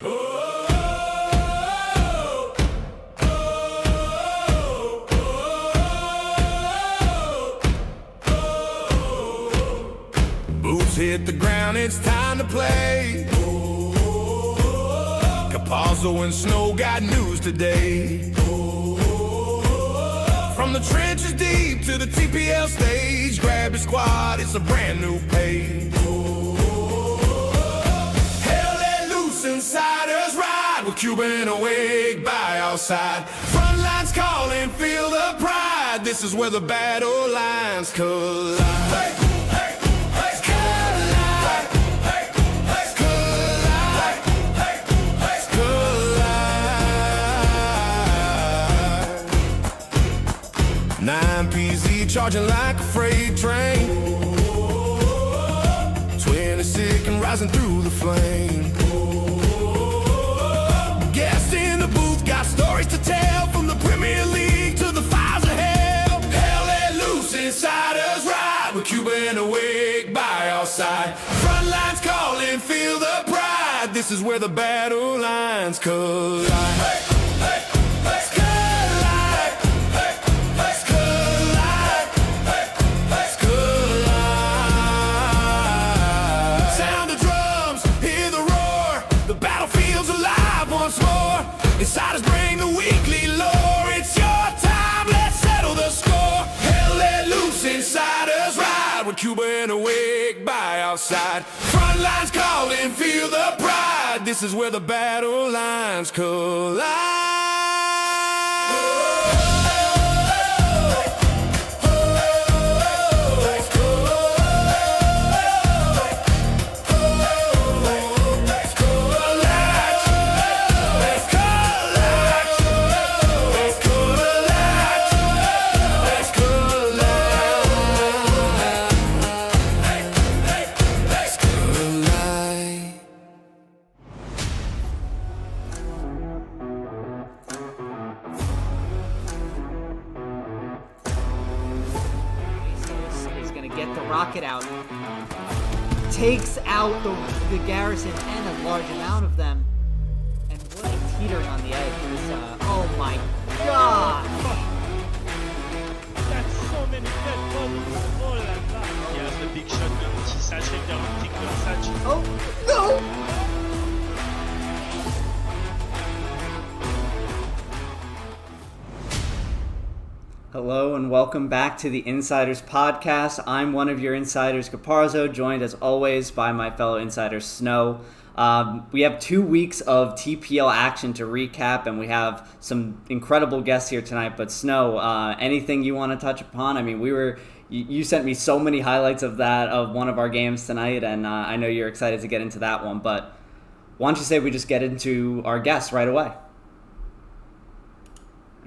Boots hit the ground, it's time to play. Caparzo and Snow got news today. From the trenches deep to the TPL stage, grab your squad, it's a brand new page. Hell, let loose, insiders ride with Cuba in a wig by our side. Front lines calling, feel the pride. This is where the battle lines collide. Hey! Charging like a freight train, 26 and rising through the flame. Guests in the booth got stories to tell, from the Premier League to the fires of hell. Hell, let loose, insiders ride with Cuba in a wig by our side. Front lines calling, feel the pride. This is where the battle lines collide. Hey! Insiders bring the weekly lore. It's your time, let's settle the score. Hell, let loose, insiders ride with Cuba in a wig by our side. Front lines calling, feel the pride. This is where the battle lines collide. Rocket out, takes out the garrison and a large amount of them, and what a teetering on the edge is, oh my god! That's so many dead bodies. Oh la la. He has the big shotgun, petit sachet, there are big gun sachet. Oh no! Hello and welcome back to the Insiders Podcast. I'm one of your insiders, Caparzo, joined as always by my fellow insider, Snow. We have 2 weeks of TPL action to recap, and we have some incredible guests here tonight. But Snow, anything you want to touch upon? I mean, you sent me so many highlights of one of our games tonight, and I know you're excited to get into that one. But why don't you say we just get into our guests right away?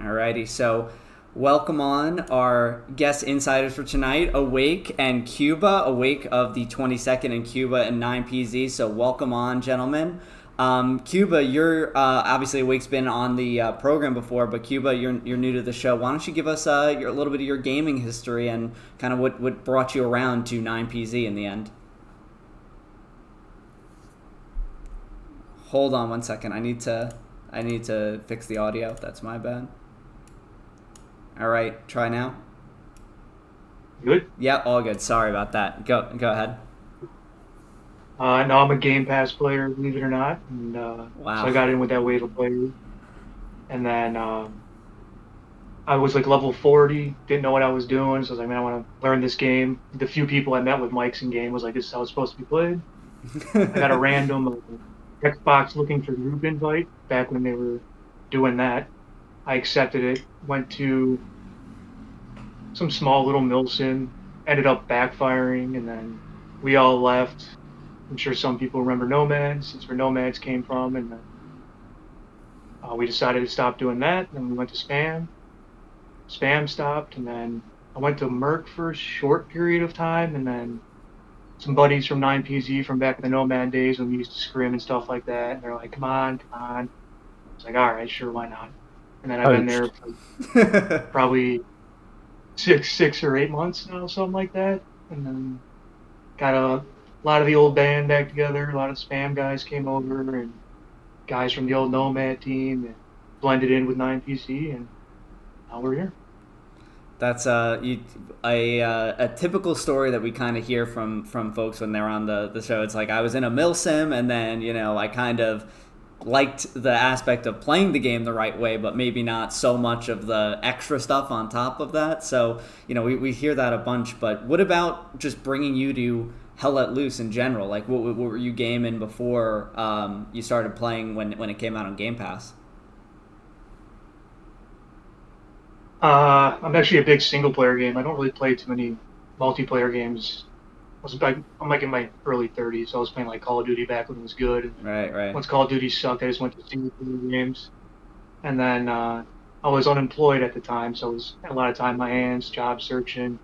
Alrighty, so welcome on our guest insiders for tonight, Awake and Cuba. Awake of the 22nd and Cuba and 9PZ. So welcome on, gentlemen. Cuba, you're obviously Awake's been on the program before, but Cuba, you're new to the show. Why don't you give us a little bit of your gaming history and kind of what brought you around to 9PZ in the end? Hold on one second. I need to fix the audio. That's my bad. All right, try now. Good? Yeah, all good. Sorry about that. Go ahead. No, I'm a Game Pass player, believe it or not. And, wow. So I got in with that wave of players. And then I was like level 40, didn't know what I was doing. So I was like, man, I want to learn this game. The few people I met with mics in game was like, this is how it's supposed to be played. I got a random Xbox looking for group invite back when they were doing that. I accepted it, went to some small little milsim, ended up backfiring, and then we all left. I'm sure some people remember Nomads, it's where Nomads came from, and then we decided to stop doing that, and we went to Spam. Spam stopped, and then I went to Merc for a short period of time, and then some buddies from 9PZ from back in the Nomad days when we used to scrim and stuff like that, and they're like, come on. I was like, all right, sure, why not? And then I've been there for probably six or 8 months now, something like that. And then got a lot of the old band back together. A lot of Spam guys came over, and guys from the old Nomad team and blended in with 9PC, and now we're here. That's a typical story that we kind of hear from folks when they're on the show. It's like, I was in a mill sim, and then I kind of liked the aspect of playing the game the right way, but maybe not so much of the extra stuff on top of that. So we hear that a bunch. But what about just bringing you to Hell Let Loose in general? Like, what were you gaming before you started playing when it came out on Game Pass? I'm actually a big single player game. I don't really play too many multiplayer games. I'm like in my early 30s, so I was playing like Call of Duty back when it was good. Right. Once Call of Duty sucked, I just went to single player games. And then I was unemployed at the time, so I was had a lot of time in my hands, job searching.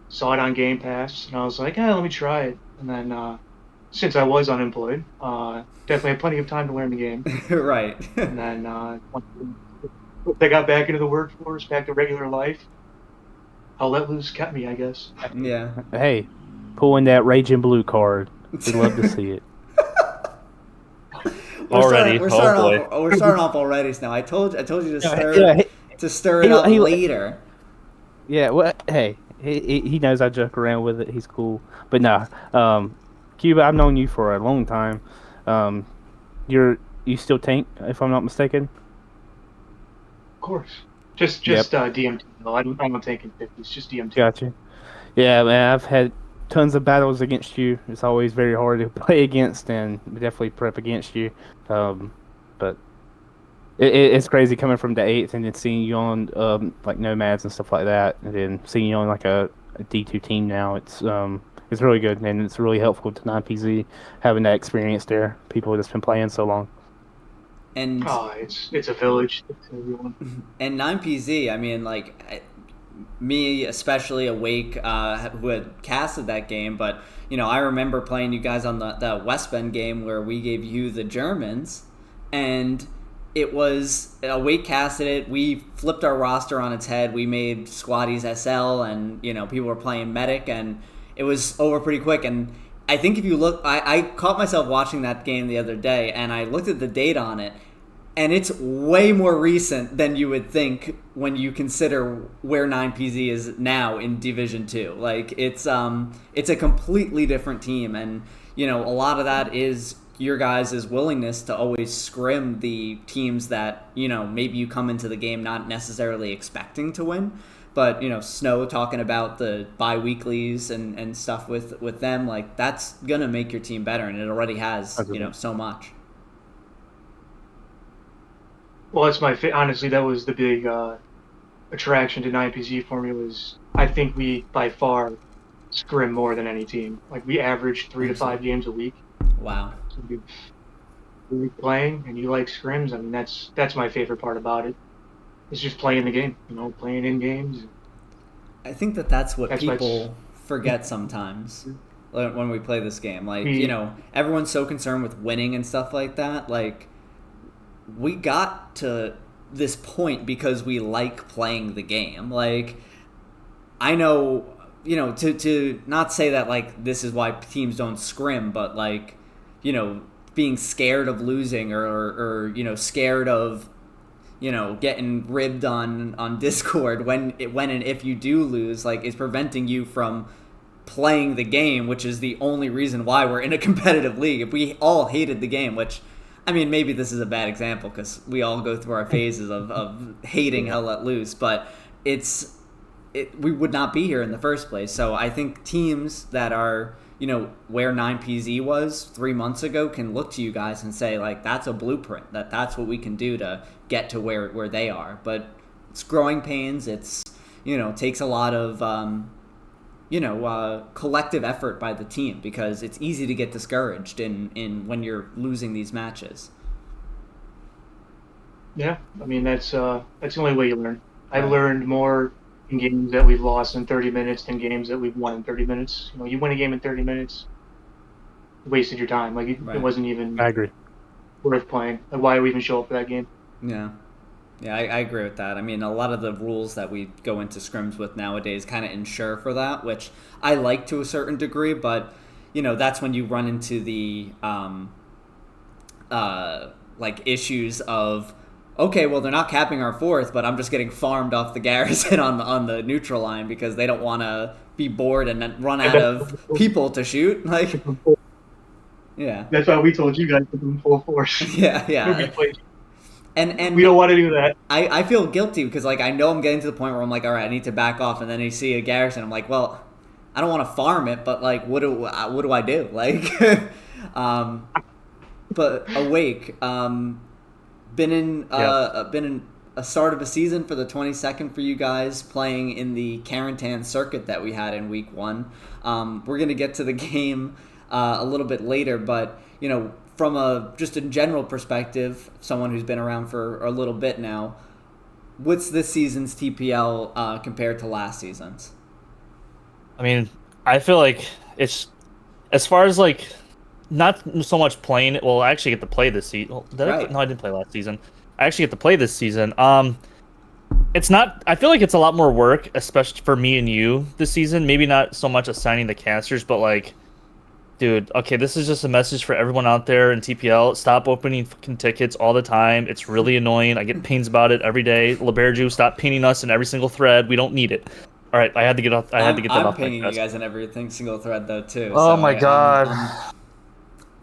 Saw it on Game Pass, and I was like, let me try it. And then since I was unemployed, definitely had plenty of time to learn the game. Right. And then once I got back into the workforce, back to regular life, I'll Let Loose kept me, I guess. Yeah. Hey, pulling that Raging Blue card. We'd love to see it. We're starting off already, Snow. I told you to stir it up later. Yeah, well, hey, he knows I joke around with it. He's cool. But nah, Cuba, I've known you for a long time. You still tank, if I'm not mistaken? Of course. Just DMT. No, I'm not taking 50s, just DMT. Gotcha. Yeah, man, I've had tons of battles against you. It's always very hard to play against and definitely prep against you. But it's crazy coming from the 8th and then seeing you on like Nomads and stuff like that, and then seeing you on like a D2 team now. It's really good, and it's really helpful to 9PZ having that experience there. People that's been playing so long. And it's a village. It's everyone. And 9PZ, I mean, like, me especially, Awake, who had casted that game, but I remember playing you guys on the West Bend game where we gave you the Germans, and it was Awake casted it. We flipped our roster on its head. We made Squaddies SL, and people were playing Medic, and it was over pretty quick. And I think if you look, I caught myself watching that game the other day, and I looked at the date on it, and it's way more recent than you would think when you consider where 9PZ is now in Division 2. Like, it's a completely different team, and a lot of that is your guys' willingness to always scrim the teams that maybe you come into the game not necessarily expecting to win. But Snow talking about the bi-weeklies and stuff with them, like, that's gonna make your team better, and it already has so much. Well, that's honestly, that was the big attraction to 9PZ for me. Was I think we by far scrim more than any team. Like, we averaged 3 to 5 games a week. Wow. So you're playing and you like scrims. I mean, that's my favorite part about it. It's just playing the game, playing in games. I think that's what people forget sometimes when we play this game. Like, everyone's so concerned with winning and stuff like that. Like, we got to this point because we like playing the game. Like, I know, to not say that, like, this is why teams don't scrim, but, like, being scared of losing or scared of, getting ribbed on Discord when and if you do lose, like, is preventing you from playing the game, which is the only reason why we're in a competitive league. If we all hated the game, which, I mean, maybe this is a bad example because we all go through our phases of hating Hell Let Loose, but we would not be here in the first place. So I think teams that are, where 9PZ was 3 months ago can look to you guys and say, like, that's a blueprint, that's what we can do to get to where they are. But it's growing pains. It's, takes a lot of, collective effort by the team, because it's easy to get discouraged in when you're losing these matches. Yeah, I mean, that's the only way you learn. I've learned more in games that we've lost in 30 minutes than games that we've won in 30 minutes. You win a game in 30 minutes, you wasted your time. Like, it wasn't even I agree. worth playing. Like, why do we even show up for that game? Yeah. Yeah, I agree with that. I mean, a lot of the rules that we go into scrims with nowadays kind of ensure for that, which I like to a certain degree, but, that's when you run into the like issues of, okay, well, they're not capping our fourth, but I'm just getting farmed off the garrison on the neutral line because they don't want to be bored and then run out of people to shoot. Like, yeah. That's why we told you guys to do full force. Yeah, yeah. Nobody plays. And We don't want to do that. I feel guilty because, like, I know I'm getting to the point where I'm like, all right, I need to back off, and then you see a garrison, I'm like, well, I don't want to farm it, but, like, what do I do? Like, but Awake, been in a start of a season for the 22nd for you guys, playing in the Carentan circuit that we had in week 1. We're gonna get to the game a little bit later, but you know, from just a general perspective, someone who's been around for a little bit now, what's this season's TPL compared to last season's? I mean, I feel like it's, as far as like, not so much playing. Well, I actually get to play this season. Right. No, I didn't play last season. I actually get to play this season. It's not. I feel like it's a lot more work, especially for me and you this season. Maybe not so much assigning the casters, but like, dude, okay, this is just a message for everyone out there in TPL. Stop opening fucking tickets all the time. It's really annoying. I get pings about it every day. Liberju, stop pinging us in every single thread. We don't need it. All right, I had to get off. I'm that off. pinging you guys in every single thread though too. Oh so my god, I'm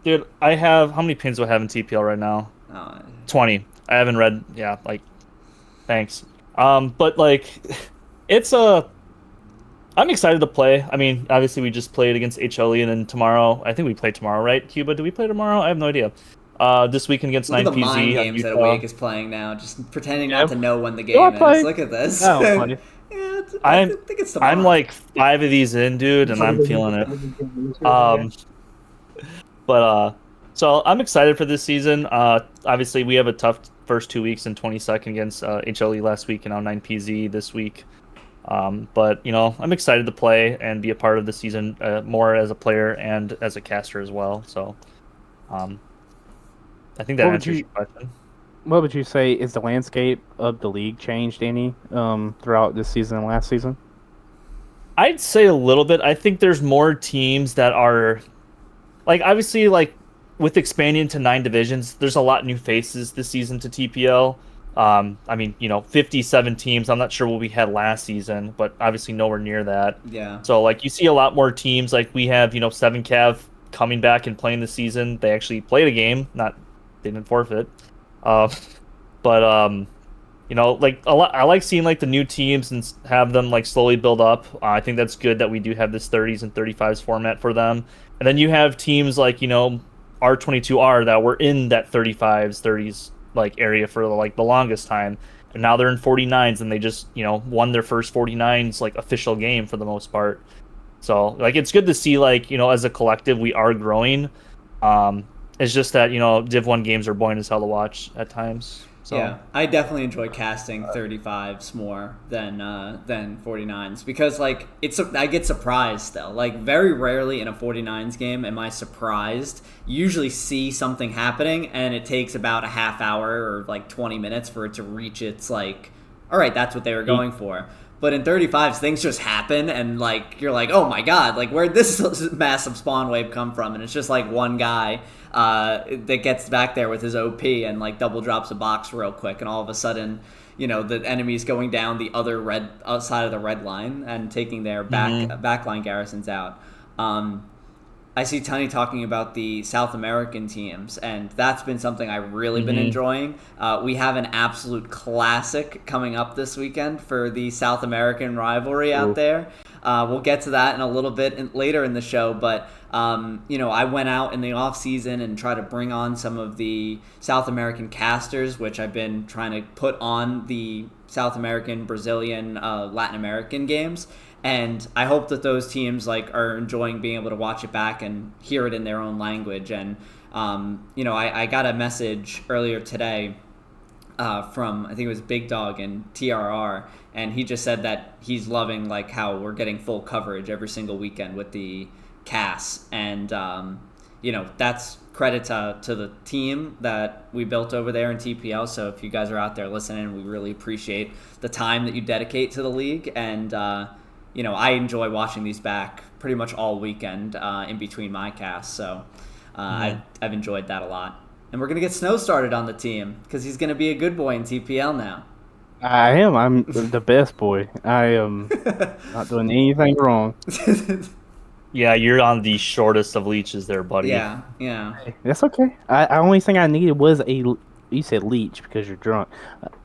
dude! I have, how many pins do I have in TPL right now? 20. I haven't read. Yeah, like, thanks. But like, it's I'm excited to play. I mean, obviously we just played against HLE, and then tomorrow, I think we play tomorrow, right? Cuba, do we play tomorrow? I have no idea. This weekend against Look 9PZ. at the mind games that Awake is playing now, just pretending not to know when the game is. play. Look at this. No, funny. Yeah, I think it's tomorrow. I'm like 5 of these in, dude, and I'm feeling it. So I'm excited for this season. Obviously, we have a tough first 2 weeks in 22nd against HLE last week, and now 9PZ this week. But you know, I'm excited to play and be a part of the season, more as a player and as a caster as well. So, I think that answers your question. What would you say is the landscape of the league changed any throughout this season and last season? I'd say a little bit. I think there's more teams that are, like, obviously, like, with expanding to 9 divisions, there's a lot of new faces this season to TPL. I mean, you know, 57 teams. I'm not sure what we had last season, but obviously nowhere near that. Yeah. So, like, you see a lot more teams. Like, we have, you know, 7Cav coming back and playing this season. They actually played a game, they didn't forfeit. You know, like, I like seeing, like, the new teams and have them, like, slowly build up. I think that's good that we do have this 30s and 35s format for them. And then you have teams like, you know, R22R that were in that 35s, 30s, like, area for, like, the longest time. And now they're in 49s, and they just, you know, won their first 49s, like, official game for the most part. So, like, it's good to see, like, you know, as a collective, we are growing. It's just that, you know, Div 1 games are boring as hell to watch at times. So. Yeah, I definitely enjoy casting 35s more than 49s because, like, I get surprised still. Like, very rarely in a 49s game am I surprised. You usually see something happening, and it takes about a half hour or, like, 20 minutes for it to reach its, like, all right, that's what they were going for. But in 35s, things just happen, and, like, you're like, oh my god, like, where'd this massive spawn wave come from? And it's just, like, one guy that gets back there with his OP and, like, double drops a box real quick, and all of a sudden, you know, the enemy's going down the other side of the red line and taking their backline garrisons out. I see Tony talking about the South American teams, and that's been something I've really been enjoying. We have an absolute classic coming up this weekend for the South American rivalry out there. We'll get to that in a little bit later in the show, but you know, I went out in the off season and tried to bring on some of the South American casters, which I've been trying to put on the South American, Brazilian, Latin American games. And I hope that those teams, like, are enjoying being able to watch it back and hear it in their own language. And you know, I got a message earlier today from, I think it was Big Dog and TRR, and he just said that he's loving, like, how we're getting full coverage every single weekend with the CAS. And you know, that's credit to the team that we built over there in TPL. So if you guys are out there listening, we really appreciate the time that you dedicate to the league. And you know, I enjoy watching these back pretty much all weekend in between my casts. So I've enjoyed that a lot. And we're going to get Snow started on the team because he's going to be a good boy in TPL now. I am. I'm the best boy. I am not doing anything wrong. Yeah, you're on the shortest of leeches there, buddy. Yeah. That's okay. I only thing I needed was you said leech because you're drunk.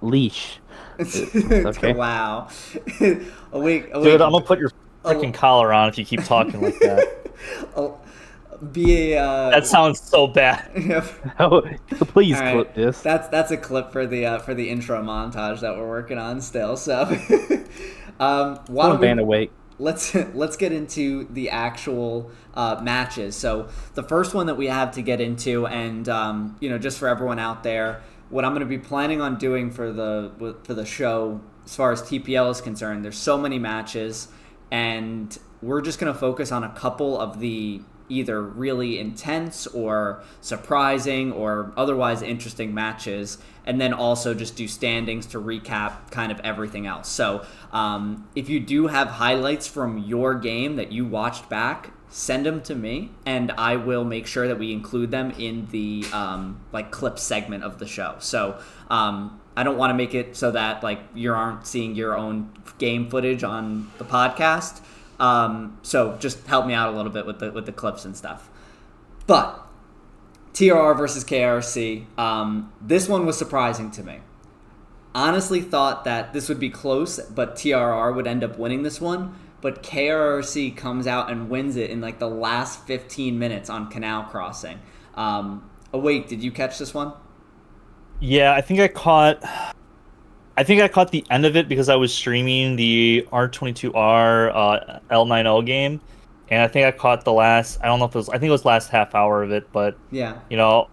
Leash. Okay. Wow. Dude, Dude, I'm gonna put your freaking collar on if you keep talking like that. That sounds so bad. Oh, please All clip right. this. That's a clip for the intro montage that we're working on still. So, why don't we, let's get into the actual matches. So the first one that we have to get into, and just for everyone out there, what I'm going to be planning on doing for the show, as far as TPL is concerned, there's so many matches, and we're just going to focus on a couple of the either really intense or surprising or otherwise interesting matches, and then also just do standings to recap kind of everything else. So if you do have highlights from your game that you watched back, send them to me, and I will make sure that we include them in the clip segment of the show. So I don't want to make it so that you aren't seeing your own game footage on the podcast. So just help me out a little bit with the clips and stuff. But TRR versus KRC, this one was surprising to me. Honestly thought that this would be close, but TRR would end up winning this one. But KRC comes out and wins it in the last 15 minutes on Canal Crossing. Wait, did you catch this one? Yeah, I think I caught the end of it because I was streaming the R22R L90 game, and I think I caught the last. I don't know if it was. I think it was last half hour of it, but yeah,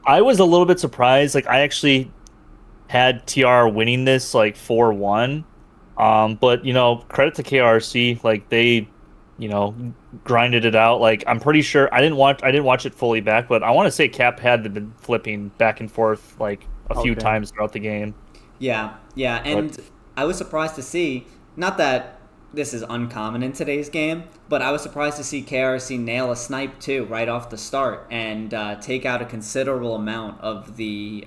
I was a little bit surprised. I actually had TR winning this 4-1, but credit to KRC. They, grinded it out. I'm pretty sure I didn't watch it fully back, but I want to say Cap had been flipping back and forth a few times throughout the game. Yeah, and I was surprised to see, not that this is uncommon in today's game, but I was surprised to see KRC nail a snipe too right off the start and take out a considerable amount of the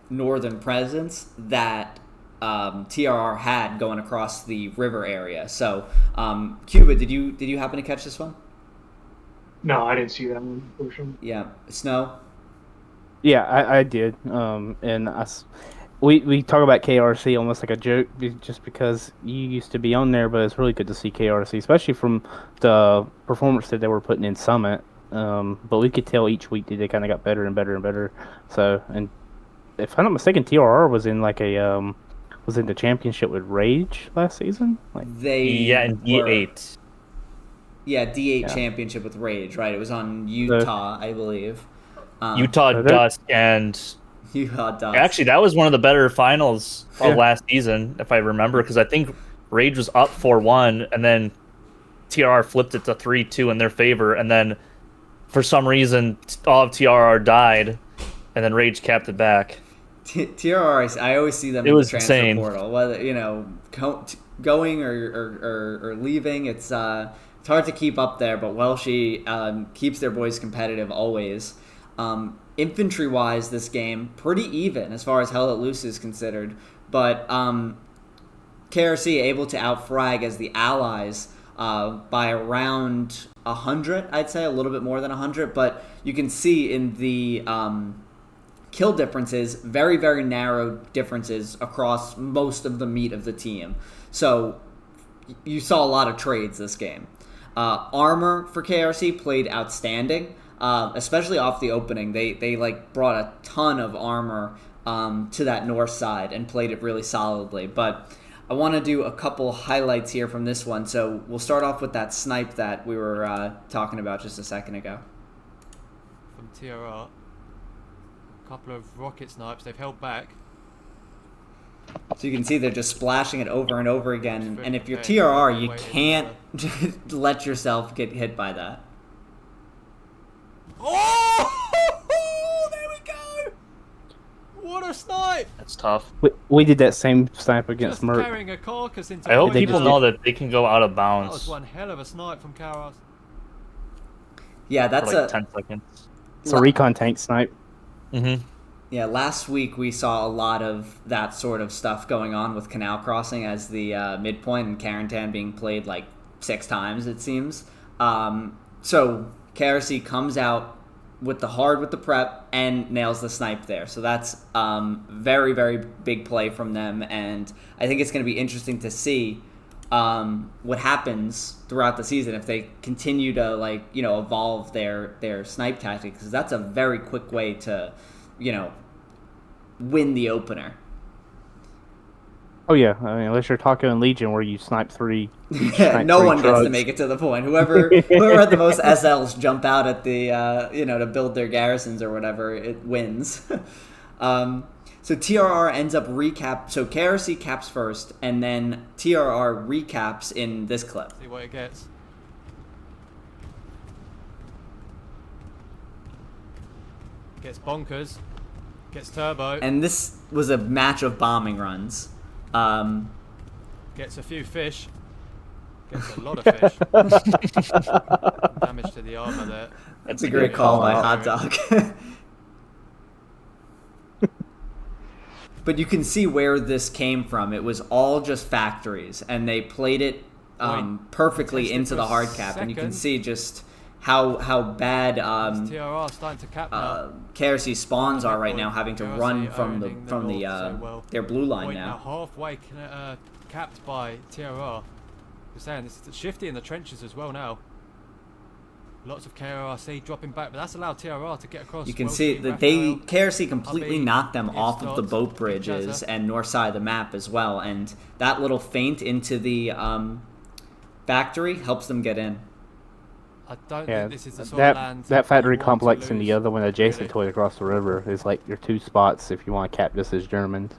northern presence that TRR had going across the river area. So, Cuba, did you happen to catch this one? No, I didn't see that one portion. Yeah, Snow. Yeah, I did. We talk about KRC almost like a joke just because you used to be on there, but it's really good to see KRC, especially from the performance that they were putting in Summit. But we could tell each week that they kind of got better and better and better. So, and if I'm not mistaken, TRR was in was in the championship with Rage last season. In D8. Yeah, D8 championship with Rage, right? It was on Utah, I believe. Utah Dusk and Utah Dusk. Actually, that was one of the better finals of last season, if I remember, because I think Rage was up 4-1, and then TRR flipped it to 3-2 in their favor, and then for some reason all of TRR died, and then Rage capped it back. TRR, I always see them in the transfer portal, whether going or leaving. It's hard to keep up there, but Welshie keeps their boys competitive always. Infantry-wise, this game, pretty even as far as Hell Let Loose is considered. But KRC able to outfrag as the allies by around 100, I'd say, a little bit more than 100. But you can see in the kill differences, very, very narrow differences across most of the meat of the team. So you saw a lot of trades this game. Armor for KRC played outstanding. Especially off the opening, they brought a ton of armor to that north side and played it really solidly. But I want to do a couple highlights here from this one. So we'll start off with that snipe that we were talking about just a second ago. From TRR, a couple of rocket snipes. They've held back. So you can see they're just splashing it over and over again. And if you're TRR, you can't let yourself get hit by that. Oh! There we go! What a snipe! That's tough. We did that same snipe against Just Merc. carrying a carcass into I hope point people now. know that they can go out of That bounds was one hell of a snipe from Karas. Yeah, for that's 10 seconds. It's a recon tank snipe. Mm-hmm. Yeah, last week we saw a lot of that sort of stuff going on with Canal Crossing as the midpoint and Carentan being played like 6 times, it seems. So KRC comes out with the prep and nails the snipe there. So that's very, very big play from them, and I think it's going to be interesting to see what happens throughout the season if they continue to evolve their snipe tactics, because that's a very quick way to win the opener. Oh yeah, I mean, unless you're talking in Legion where you snipe 3. No one gets to make it to the point. Whoever had the most SLs jump out at the to build their garrisons or whatever, it wins. So TRR ends up recap. So KRC caps first, and then TRR recaps in this clip. See what it gets. Gets bonkers. Gets turbo. And this was a match of bombing runs. Gets a few fish. Gets a lot of fish. Damage to the armor there. That's a great call by Hot Dog. But you can see where this came from. It was all just factories, and they played it perfectly into the hard cap, and you can see just how bad TRR starting to cap now. KRC spawns are right now, having to run from their blue line now. Halfway capped by TRR. Just saying, this is shifty in the trenches as well now. Lots of KRC dropping back, but that's allowed TRR to get across. You can see that KRC completely knocked them off of the boat bridges and north side of the map as well, and that little feint into the factory helps them get in. I don't think this is the sort of land that factory you want complex to and the lose, other one adjacent really. to it across the river is like your 2 spots if you want to cap this as Germans.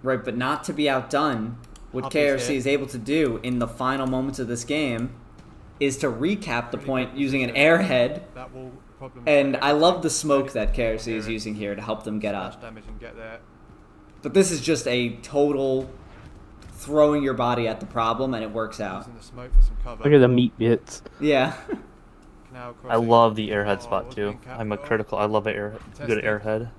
Right, but not to be outdone, what Puppy's KRC here. is able to do in the final moments of this game is to recap the point using an airhead. That will problem And I love the smoke that KRC is using here to help them get Splash up. damage and get there. But this is just a total throwing your body at the problem, and it works out. Using the smoke for some cover. Look at the meat bits. Yeah. Canal I crossing. love the airhead Oh, spot was too. being capped I'm a well. critical. I love a good airhead.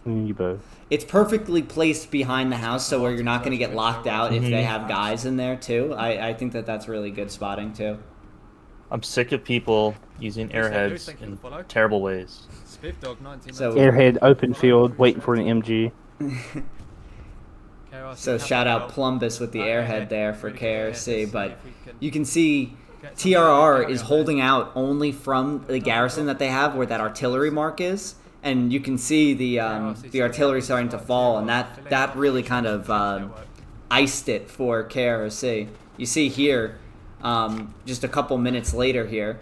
You both. It's perfectly placed behind the house, so where you're not going to get locked out if they have guys in there, too. I think that's really good spotting, too. I'm sick of people using airheads thank you in for follow. terrible ways. Spiv Dog 19. So- Airhead, open field, waiting for an MG. KRC So capped shout out out. Plumbus with the airhead there for Really good airhead. KRC, Let's but see if we can you can see get some TRR carry is on holding out only from the garrison that they have where that artillery mark is, and you can see the artillery starting to fall, and that really kind of iced it for KRC. You see here, just a couple minutes later here.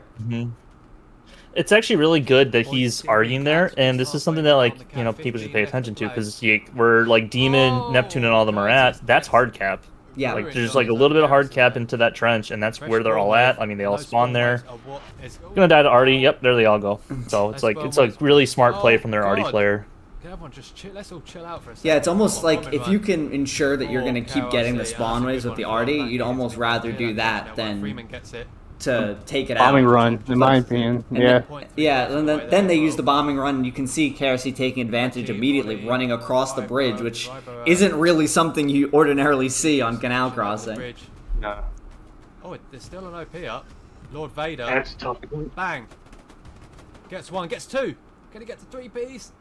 It's actually really good that he's arguing there, and this is something that people should pay attention to, because where Demon, Neptune, and all of them are at, that's hard cap. Yeah, There's a little bit of hard cap into that trench, and that's where they're all at. I mean, they all spawn there. Gonna die to Artie. Yep, there they all go. So it's a really smart play from their Artie player. Can everyone just chill? Let's all chill out for a second. yeah, it's almost Come on, like if you can ensure that you're going to keep getting the KRC, spawn waves with the Artie, you'd almost rather do that than to take it out. Bombing run, in my opinion. And Yeah. Yeah, and then they use the bombing run, and you can see KRC taking advantage immediately, running across the bridge, which isn't really something you ordinarily see on Canal Crossing. No. Oh, there's still an OP up. Lord Vader. That's tough. Bang. Gets 1, gets 2. Can he get to 3 Ps?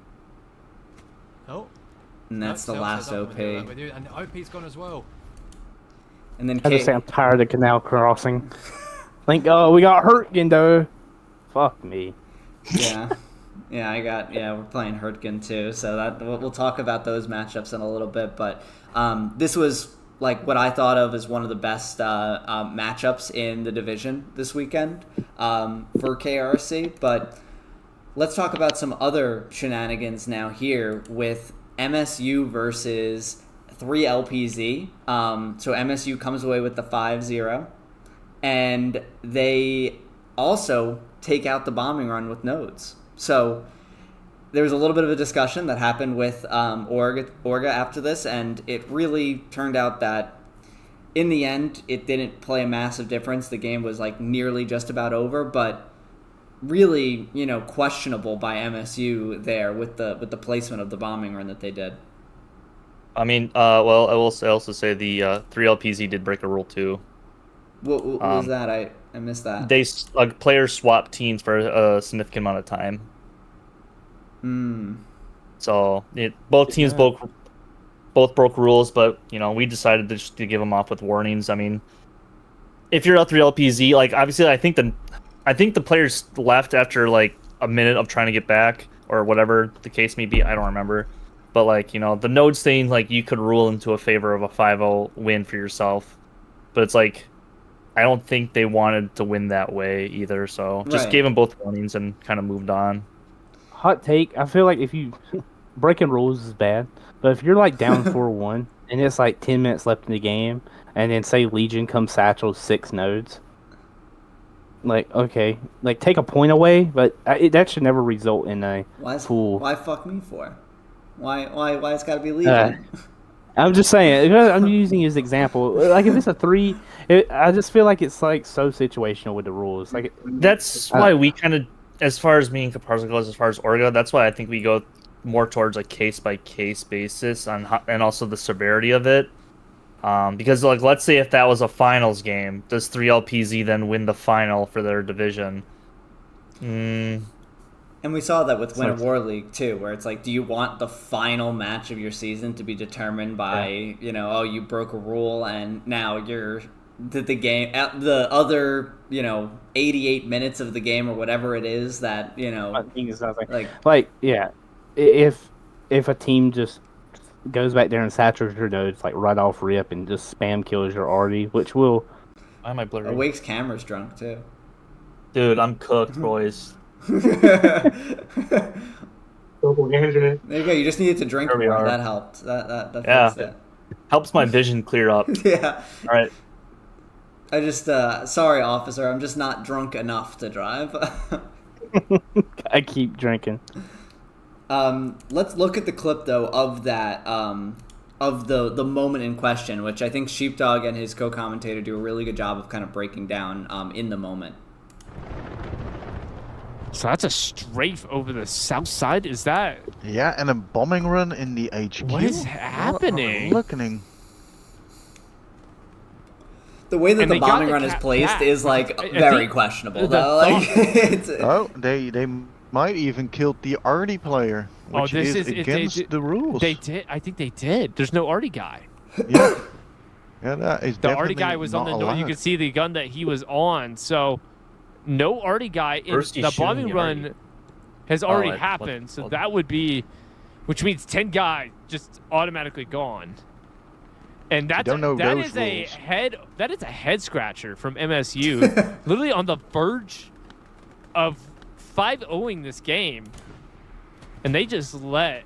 Oh. And that's the Self last says, "I'm gonna do that OP. with you," and the OP's gone as well. And then I just say I'm tired of Canal Crossing. Thank God we got Hurtgen though. Fuck me. yeah, we're playing Hurtgen too, so that we'll talk about those matchups in a little bit. But this was like what I thought of as one of the best matchups in the division this weekend for KRC. But let's talk about some other shenanigans now here with MSU versus 3LPZ. So MSU comes away with the 5-0, and they also take out the bombing run with nodes. So there was a little bit of a discussion that happened with Orga after this, and it really turned out that in the end, it didn't play a massive difference. The game was nearly just about over, but really, questionable by MSU there with the placement of the bombing run that they did. I mean, well, I will also say the 3LPZ did break a rule too. What was that? I missed that. Players swap teams for a significant amount of time. So both teams both broke rules, but we decided to give them off with warnings. I mean, if you're a 3LPZ, like obviously, I think the players left after like a minute of trying to get back or whatever the case may be. I don't remember, but like the nodes thing, like you could rule into a favor of a 5-0 win for yourself, but it's like I don't think they wanted to win that way either. So just gave them both warnings and kind of moved on. Hot take. I feel like if you breaking rules is bad, but if you're like down 4-1 and it's like 10 minutes left in the game, and then say Legion comes satchel 6 nodes, like okay, like take a point away, but that should never result in a pool. Why fuck me for? Why it's got to be Legion? I'm just saying. I'm using his example. Like if it's a 3, I just feel like it's like so situational with the rules. Like that's why we kind of, as far as me and Caparzo goes, as far as Orga, that's why I think we go more towards like case by case basis on and also the severity of it. Because like let's say if that was a finals game, does 3LPZ then win the final for their division? And we saw that with Winter War League too, where it's like, do you want the final match of your season to be determined by you broke a rule and now the game at the other 88 minutes of the game or whatever it is that I think it sounds like yeah, if a team just goes back there and saturates your nodes like right off rip and just spam kills your arty, which will. Why am I blurry? Awake's camera's drunk too. Dude, I'm cooked, boys. There you go. You just needed to drink more. That helped. That fixed it. Helps my vision clear up. Yeah. All right. I just sorry, officer. I'm just not drunk enough to drive. I keep drinking. Let's look at the clip though of that of the moment in question, which I think Sheepdog and his co-commentator do a really good job of kind of breaking down in the moment. So that's a strafe over the south side. Is that? Yeah, and a bombing run in the HQ. What is happening? Looking. The way that the bombing run is placed is like very questionable though. Like, they might even killed the arty player, which is against the rules. They did. I think they did. There's no arty guy. Yeah. Yeah, that is the arty guy was on the north. You could see the gun that he was on. So no arty guy in the bombing run has already happened. So that would be, which means 10 guys just automatically gone. And that is a head scratcher from MSU, literally on the verge of 5-0ing this game, and they just let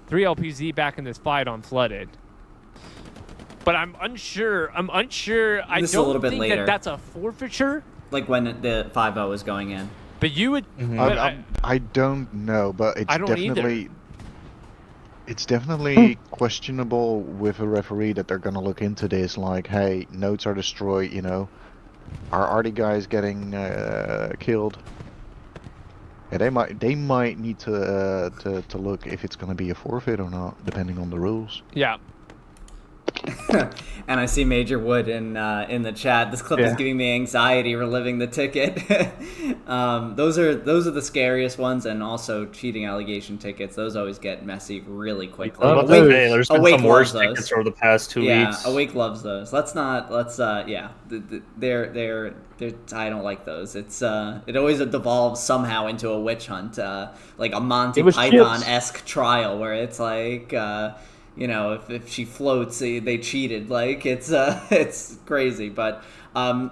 3LPZ back in this fight on flooded. But I'm unsure. I don't think that's a forfeiture. Like when the 5-0 is going in. But you would. I don't know, but it's definitely. Either. It's definitely questionable with a referee that they're going to look into this. Like, hey, notes are destroyed. Are arty guys getting killed? Yeah, they might need to look if it's going to be a forfeit or not, depending on the rules. Yeah. And I see Major Wood in the chat. This clip is giving me anxiety reliving the ticket. Those are the scariest ones, and also cheating allegation tickets. Those always get messy really quickly. There's been some worse tickets over the past 2 weeks. Yeah, Awake loves those. They're I don't like those. It's it always devolves somehow into a witch hunt, like a Monty Python-esque trial where it's like. If she floats, they cheated. Like it's crazy. But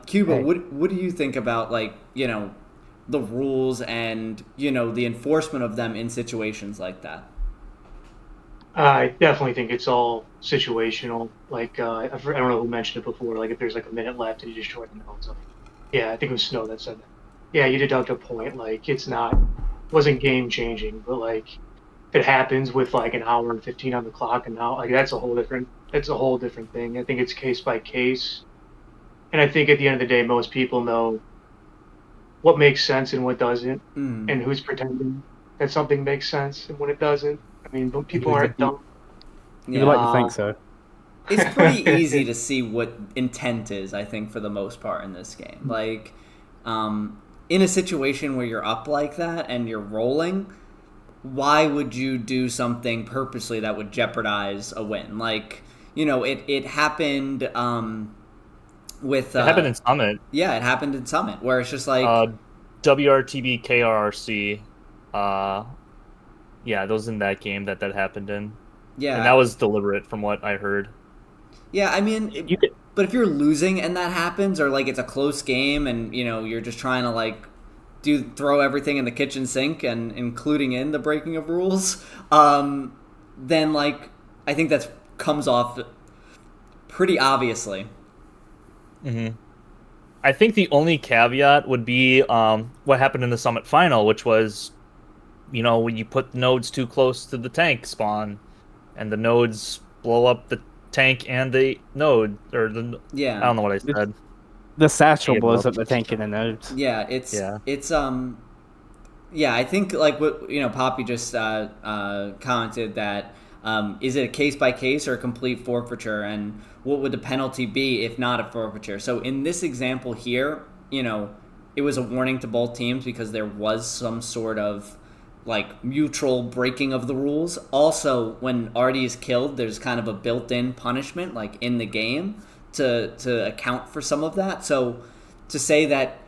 Cuba, what do you think about the rules and the enforcement of them in situations like that? I definitely think it's all situational. Like I don't know who mentioned it before. Like if there's like a minute left and you destroy the nodes. Yeah, I think it was Snow that said that. Yeah, you deduct a point. Like wasn't game changing, but like. It happens with like an hour and 15 on the clock, and now like that's a whole different thing. I think it's case by case, and I think at the end of the day, most people know what makes sense and what doesn't, Mm. and who's pretending that something makes sense and when it doesn't. I mean, but people aren't dumb. You would like to Yeah. think so. It's pretty easy to see what intent is, I think, for the most part in this game. Like, in a situation where you're up like that and you're rolling, why would you do something purposely that would jeopardize a win? Like, you know, it happened with... It happened in Summit. Yeah, it happened in Summit, where it's just like... WRTB, KRRC. Yeah, those in that game that happened in. Yeah. And that was deliberate from what I heard. Yeah, I mean... But if you're losing and that happens, or like it's a close game and, you know, you're just trying to like throw everything in the kitchen sink and including in the breaking of rules, then like I think that comes off pretty obviously. Mm-hmm. I think the only caveat would be what happened in the Summit final, which was, you know, when you put nodes too close to the tank spawn and the nodes blow up the tank and the node, or the... Yeah. I don't know what I said. The satchel blows up the tank and the nodes. Yeah, it's yeah, I think like what, you know, Poppy just commented that is it a case by case or a complete forfeiture, and what would the penalty be if not a forfeiture? So in this example here, you know, it was a warning to both teams because there was some sort of like mutual breaking of the rules. Also, when Artie is killed, there's kind of a built-in punishment like in the game to account for some of that. So to say that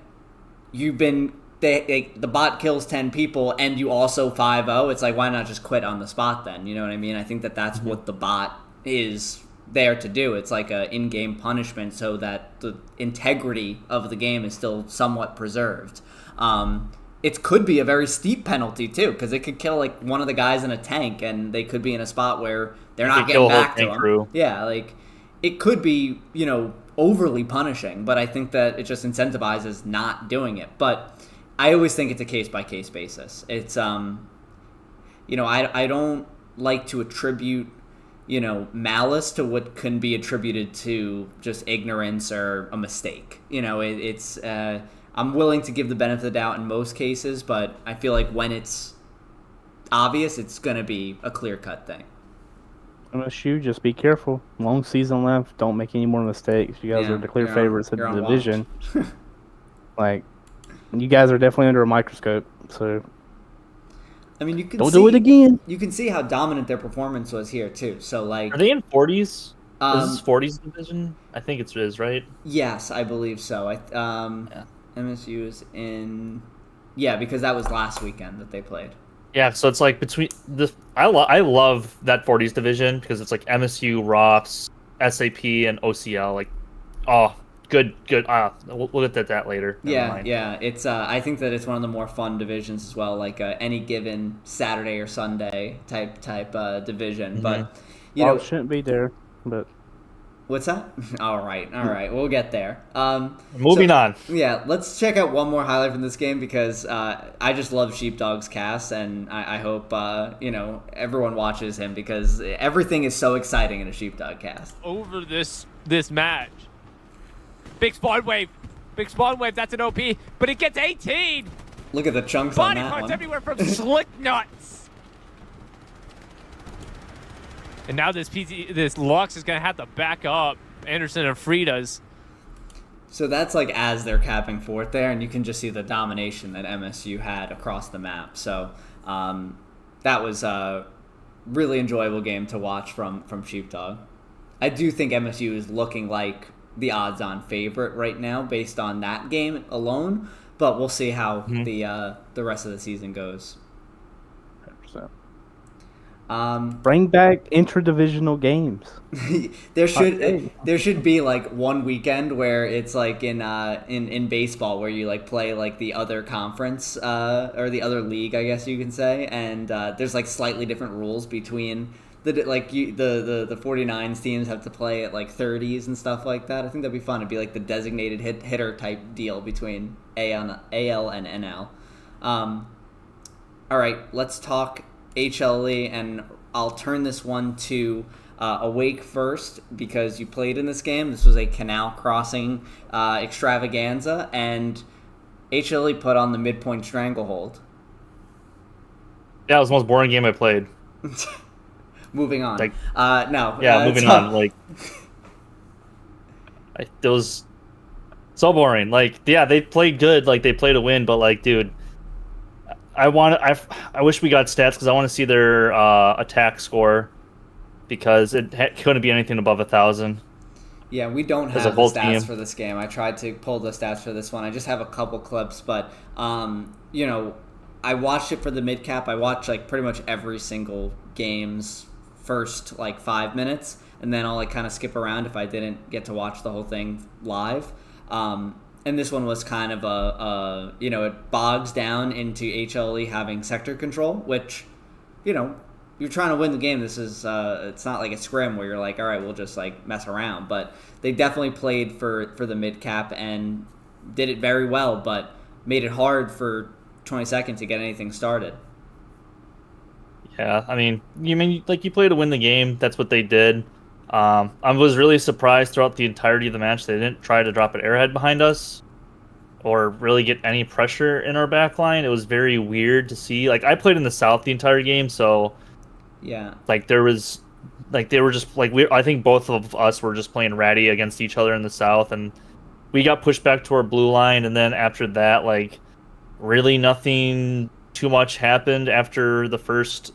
you've been the bot kills 10 people and you also 5-0, it's like, why not just quit on the spot then? You know what I mean? I think that's what the bot is there to do. It's like a in-game punishment so that the integrity of the game is still somewhat preserved. It could be a very steep penalty too, because it could kill like one of the guys in a tank, and they could be in a spot where they're not getting back to him. Yeah, like it could be, you know, overly punishing, but I think that it just incentivizes not doing it. But I always think it's a case by case basis. It's you know, I don't like to attribute, you know, malice to what can be attributed to just ignorance or a mistake. You know, it's I'm willing to give the benefit of the doubt in most cases, but I feel like when it's obvious, it's going to be a clear-cut thing. MSU, just be careful. Long season left. Don't make any more mistakes. You guys are the clear favorites of the division. Like, you guys are definitely under a microscope, so... I mean, you can do it again. You can see how dominant their performance was here, too. So, like... Are they in 40s? Is this 40s division? I think it is, right? Yes, I believe so. Yeah. MSU is in... Yeah, because that was last weekend that they played. Yeah, so it's like between the... I love that 40s division because it's like MSU, Ross, SAP, and OCL. Like, oh, good. We'll get to that later. Yeah. It's I think that it's one of the more fun divisions as well. Like any given Saturday or Sunday type division. Mm-hmm. But you know, it shouldn't be there. But what's that? All right, we'll get there. Moving on. Yeah, let's check out one more highlight from this game because I just love Sheepdog's cast, and I hope you know, everyone watches him because everything is so exciting in a Sheepdog cast. Over this match, big spawn wave, that's an OP, but it gets 18. Look at the chunks Body on that parts one. everywhere from Slick Nuts. And now this Lux is going to have to back up Anderson and Frida's. So that's like as they're capping forth there, and you can just see the domination that MSU had across the map. So that was a really enjoyable game to watch from Sheepdog. I do think MSU is looking like the odds-on favorite right now based on that game alone, but we'll see how the rest of the season goes. 100%. Bring back intra-divisional games. there should be like one weekend where it's like in baseball where you like play like the other conference or the other league, I guess you can say, and there's like slightly different rules between the 49s teams have to play at like 30s and stuff like that. I think that'd be fun. It'd be like the designated hitter type deal between AL and NL. All right, let's talk HLE, and I'll turn this one to Awake first because you played in this game. This was a canal crossing extravaganza, and HLE put on the midpoint stranglehold. Yeah, it was the most boring game I played. Moving on. Like, no. Yeah, moving on. Like, it was so boring. Like, yeah, they played good. Like, they played to win, but like, dude, I wish we got stats because I want to see their attack score because it couldn't be anything above 1,000. Yeah, we don't have the stats for this game. I tried to pull the stats for this one. I just have a couple clips, but you know, I watched it for the mid cap. I watched like pretty much every single game's first like 5 minutes, and then I'll like kind of skip around if I didn't get to watch the whole thing live. And this one was kind of a you know, it bogs down into HLE having sector control, which, you know, you're trying to win the game. This is it's not like a scrim where you're like, all right, we'll just like mess around. But they definitely played for the mid cap and did it very well, but made it hard for 22nd to get anything started. Yeah, I mean you play to win the game. That's what they did. I was really surprised throughout the entirety of the match they didn't try to drop an airhead behind us or really get any pressure in our back line. It was very weird to see. Like, I played in the South the entire game, so yeah, like there was like they were just like I think both of us were just playing ratty against each other in the South, and we got pushed back to our blue line, and then after that, like, really nothing too much happened after the first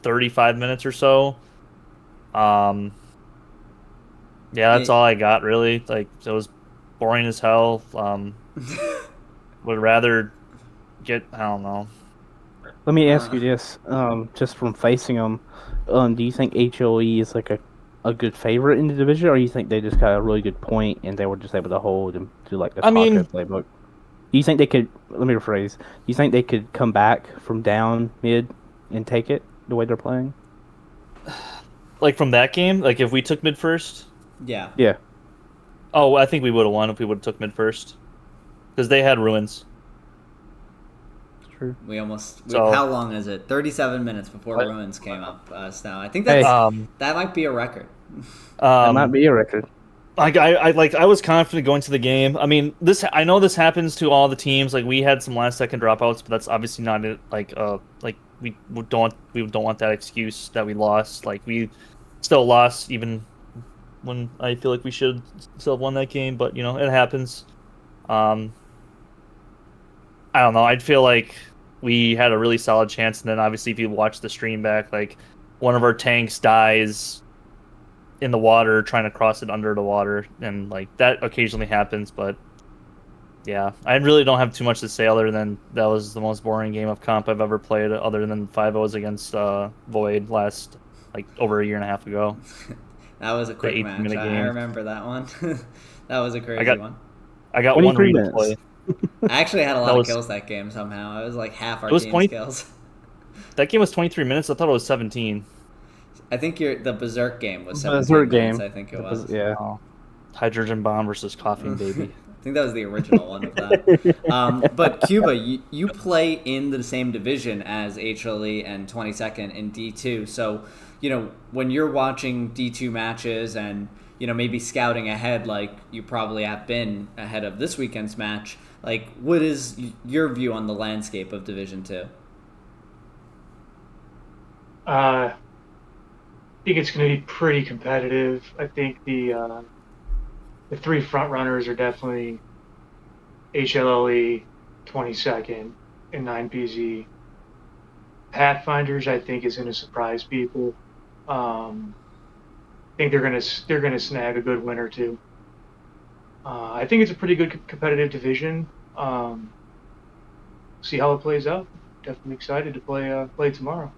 35 minutes or so. Yeah, that's all I got, really. Like, it was boring as hell. Would rather get, I don't know. Let me ask you this, just from facing them, do you think HLE is like a good favorite in the division, or you think they just got a really good point and they were just able to hold and do like the pocket playbook? Do you think they could, let me rephrase, do you think they could come back from down mid and take it the way they're playing? Like, from that game? Like, if we took mid first? Yeah. Yeah. Oh, I think we would have won if we would have took mid first. Because they had ruins. True. We almost... how long is it? 37 minutes before ruins came up. Now I think that's, that might be a record. That might be a record. Like, I was confident going to the game. I mean, I know this happens to all the teams. Like, we had some last second dropouts, but that's obviously not it. Like we don't want that excuse that we lost. Like, we still lost even when I feel like we should still have won that game, but you know, it happens. I don't know. I'd feel like we had a really solid chance, and then obviously if you watch the stream back, like, one of our tanks dies in the water trying to cross it under the water, and like that occasionally happens. But yeah, I really don't have too much to say other than that was the most boring game of comp I've ever played, other than 5-0s against Void last, like, over a year and a half ago. That was a quick match. I remember that one. That was a crazy one. I got one replay. I actually had a lot of kills that game somehow. I was like half our team's kills. That game was 23 minutes. I thought it was 17. I think the Berserk game was 17 minutes, I think it was. Yeah. Oh. Hydrogen Bomb versus Coughing Baby. I think that was the original one of that. But Cuba, you play in the same division as HLE and 22nd in D2. So, you know, when you're watching D2 matches and, you know, maybe scouting ahead like you probably have been ahead of this weekend's match, like, what is your view on the landscape of Division 2? I think it's going to be pretty competitive. I think the three front runners are definitely HLLE, 22nd, and 9PZ. Pathfinders, I think, is going to surprise people. I think they're going to snag a good win or two. I think it's a pretty good competitive division. See how it plays out. Definitely excited to play tomorrow.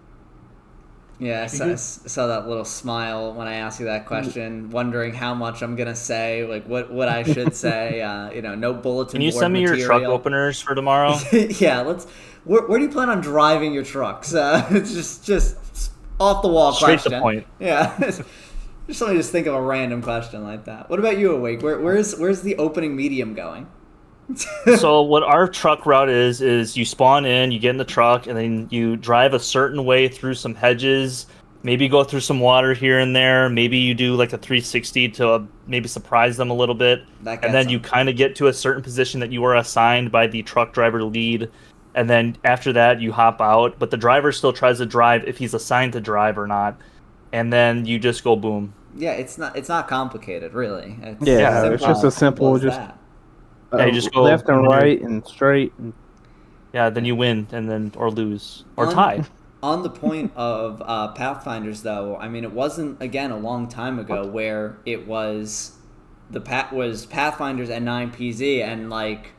Yeah, I saw that little smile when I asked you that question, wondering how much I'm gonna say, like what I should say. You know, no bulletin. Can you board send me material. your truck openers for tomorrow? Yeah, let's. Where do you plan on driving your trucks? It's just off the wall Straight question. to point. Yeah, just let me just think of a random question like that. What about you, Awake? Where's the opening medium going? So what our truck route is you spawn in, you get in the truck, and then you drive a certain way through some hedges, maybe go through some water here and there. Maybe you do like a 360 to maybe surprise them a little bit. And then you kind of get to a certain position that you are assigned by the truck driver lead. And then after that, you hop out. But the driver still tries to drive if he's assigned to drive or not. And then you just go boom. Yeah, it's not complicated, really. It's just as simple. Just you just go left and right and straight. And... Yeah, then you win and then or lose or tie. On the point of Pathfinders, though, I mean, it wasn't, again, a long time ago where it was Pathfinders and 9PZ, and, like,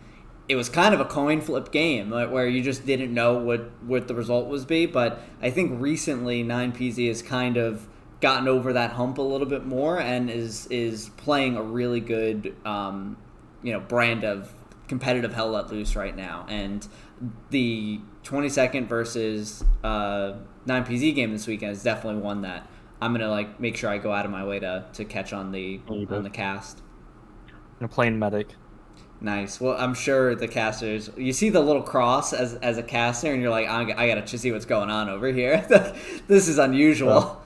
it was kind of a coin flip game where you just didn't know what the result was be. But I think recently 9PZ has kind of gotten over that hump a little bit more and is playing a really good, brand of competitive hell let loose right now. And the 22nd versus 9PZ game this weekend is definitely one that I'm gonna make sure I go out of my way to catch on the cast. You're playing medic. Nice. Well, I'm sure the casters. You see the little cross as a caster, and you're like, I gotta see what's going on over here. This is unusual.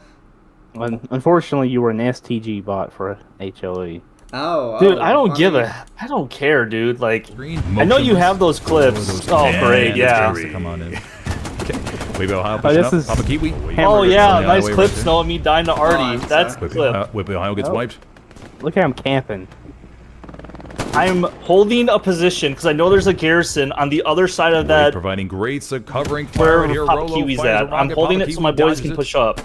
Well, unfortunately, you were an STG bot for HLE. Dude, I don't care, dude. Like, I know you have those clips. Oh, great, yeah. Come on in. Weeby Ohio Oh, this pushing is up. Papa Kiwi. Oh, yeah, nice way clip, right Snow and me dying to Artie. That's the clip. Weeby Ohio gets wiped. Look at him camping. I'm holding a position because I know there's a garrison on the other side of that. Providing great covering fire Where right here. Papa Rolo Kiwi's fires a at. I'm rocket. holding Papa it so my Kiwi boys dodges can it. push up.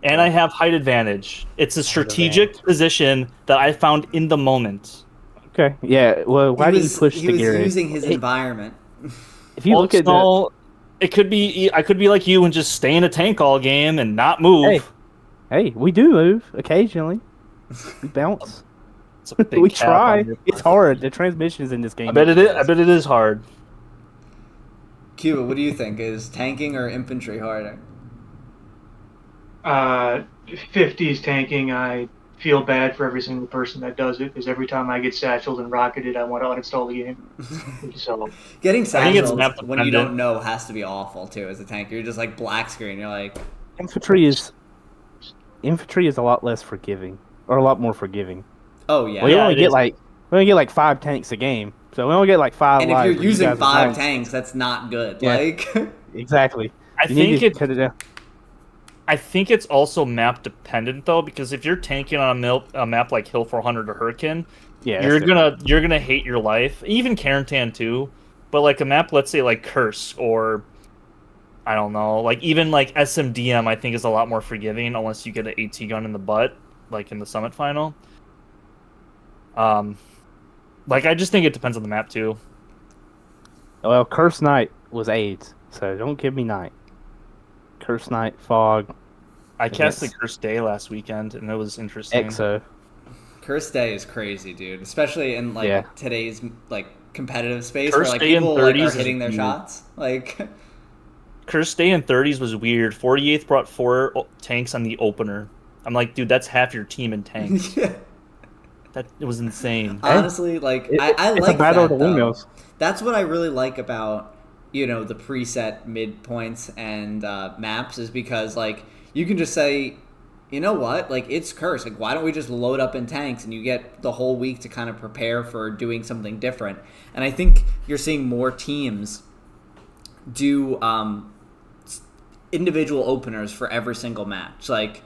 And I have height advantage. It's a strategic position that I found in the moment. Okay, yeah. Well, why did you push the He was gear? using his environment. If you look at the... I could be like you and just stay in a tank all game and not move. Hey, we do move occasionally. We bounce. It's a big We cap try. on your It's hard. The transmissions in this game. I bet it is hard. Cuba, what do you think? Is tanking or infantry harder? 50s tanking. I feel bad for every single person that does it, because every time I get satcheled and rocketed, I want to uninstall the game. So getting satcheled map when you dependent. don't know has to be awful too as a tanker. You're just like black screen. You're like, Infantry is a lot less forgiving, or a lot more forgiving. oh yeah. We only get like 5 tanks a game, so we only get like 5 and if lives you're where you using guys are 5 dying. tanks, that's not good. Yeah. Like, Exactly. I You need think to it. cut it down. I think it's also map dependent though, because if you're tanking on a map like Hill 400 or Hurricane, Yeah, you're that's gonna hate your life. Even Karantan too, but like a map, let's say like Curse or I don't know, like even like SMDM, I think is a lot more forgiving unless you get an AT gun in the butt, like in the Summit final. Like I just think it depends on the map too. Well, Curse Night was AIDS, so don't give me Night. Curse Night, Fog, I cast the Curse Day last weekend, and it was interesting. Exo. Curse Day is crazy, dude. Especially in today's like competitive space Curse where like Day in people like, 30s are is hitting their weird. shots. Like, Curse Day in 30s was weird. 48th brought 4 tanks on the opener. I'm like, dude, that's half your team in tanks. yeah. That it was insane. Honestly, like I It's like a battle that of the though. windmills. That's what I really like about the preset midpoints and maps is because like you can just say, you know what, like it's Curse. Like why don't we just load up in tanks and you get the whole week to kind of prepare for doing something different. And I think you're seeing more teams do individual openers for every single match. Like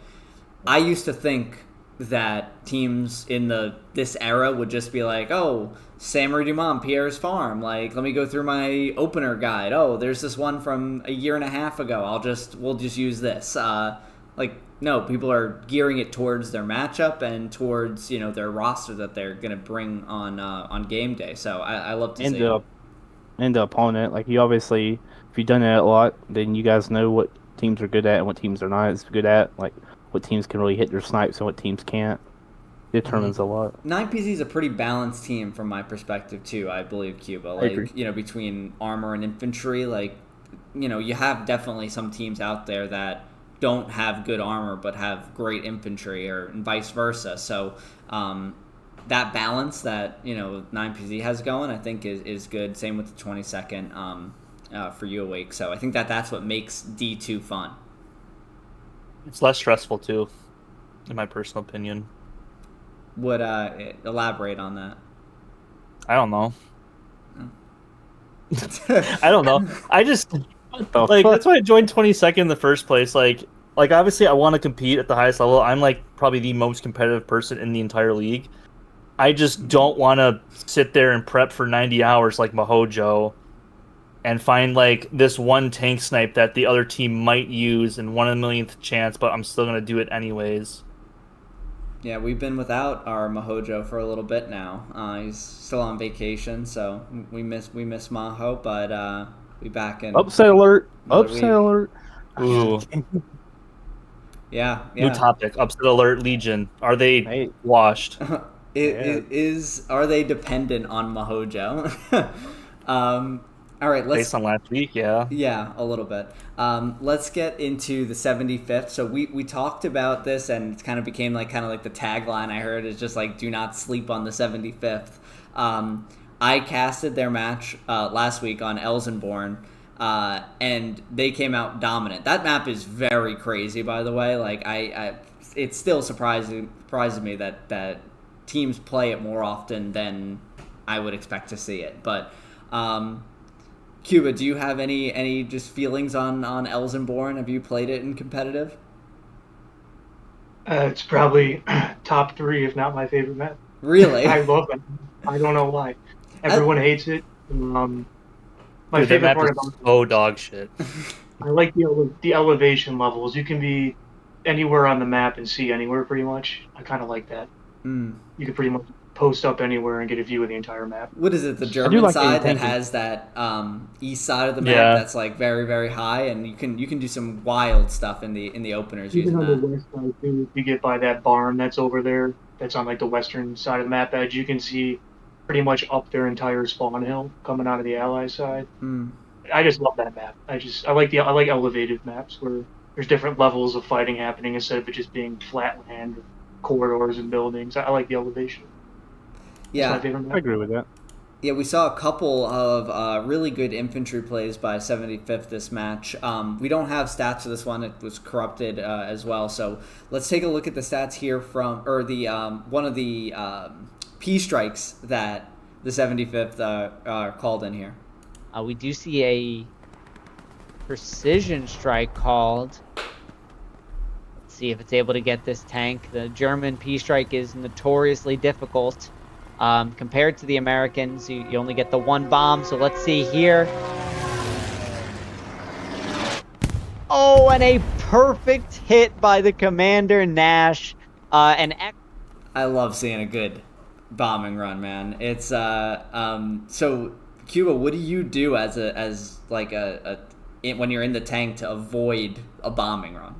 I used to think that teams in this era would just be like, oh, Samurai Dumont, Pierre's Farm, like let me go through my opener guide. Oh, there's this one from a year and a half ago. We'll just use this. No, people are gearing it towards their matchup and towards their roster that they're gonna bring on game day. So I love to see it. And the opponent, like you obviously, if you've done it a lot, then you guys know what teams are good at and what teams are not as good at. Like what teams can really hit their snipes and what teams can't. It determines a lot. 9PZ is a pretty balanced team from my perspective too. I believe Cuba, like between armor and infantry, like you have definitely some teams out there that don't have good armor but have great infantry, and vice versa. So that balance that 9PZ has going, I think is good. Same with the 22nd for you awake. So I think that's what makes D2 fun. It's less stressful too, in my personal opinion. Would elaborate on that? I don't know. I don't know. I just like that's why I joined 22nd in the first place. Like obviously I want to compete at the highest level. I'm like probably the most competitive person in the entire league. I just don't want to sit there and prep for 90 hours like Mahojo and find like this one tank snipe that the other team might use in 1 in a millionth chance, but I'm still gonna do it anyways. Yeah, we've been without our Mahojo for a little bit now. He's still on vacation, so we miss Maho, but we back in. Upset alert! another Upset week. alert! Ooh. Yeah. New topic. Upset alert Legion. Are they Hey. washed? Are they dependent on Mahojo? All right, Based on last week, yeah. Yeah, a little bit. Let's get into the 75th. So we talked about this, and it kind of became like the tagline I heard is just like, do not sleep on the 75th. I casted their match last week on Elsenborn, and they came out dominant. That map is very crazy, by the way. Like it still surprises me that teams play it more often than I would expect to see it. But Cuba, do you have any just feelings on Elsenborn? Have you played it in competitive? It's probably top 3, if not my favorite map. Really? I love it. I don't know why. Everyone hates it. My Dude, favorite that map part is about it, so dog shit. I like the elevation levels. You can be anywhere on the map and see anywhere pretty much. I kind of like that. You can pretty much post up anywhere and get a view of the entire map. What is it? The German like side that thinking. has that east side of the map Yeah. that's like very, very high, and you can do some wild stuff in the openers Even using on the that. west side too, if you get by that barn that's over there, that's on like the western side of the map edge, you can see pretty much up their entire spawn hill coming out of the ally side. I just love that map. I like elevated maps where there's different levels of fighting happening instead of it just being flat land, corridors and buildings. I like the elevation. That's my Yeah, favorite map. I agree with that. yeah, we saw a couple of really good infantry plays by 75th this match. We don't have stats for this one; it was corrupted as well. So let's take a look at the stats here from one of the P strikes that the 75th called in here. We do see a precision strike called. Let's see if it's able to get this tank. The German P strike is notoriously difficult. Compared to the Americans, you only get the 1 bomb, so let's see here. Oh, and a perfect hit by the Commander Nash. I love seeing a good bombing run, man. It's so Cuba, what do you do when you're in the tank to avoid a bombing run?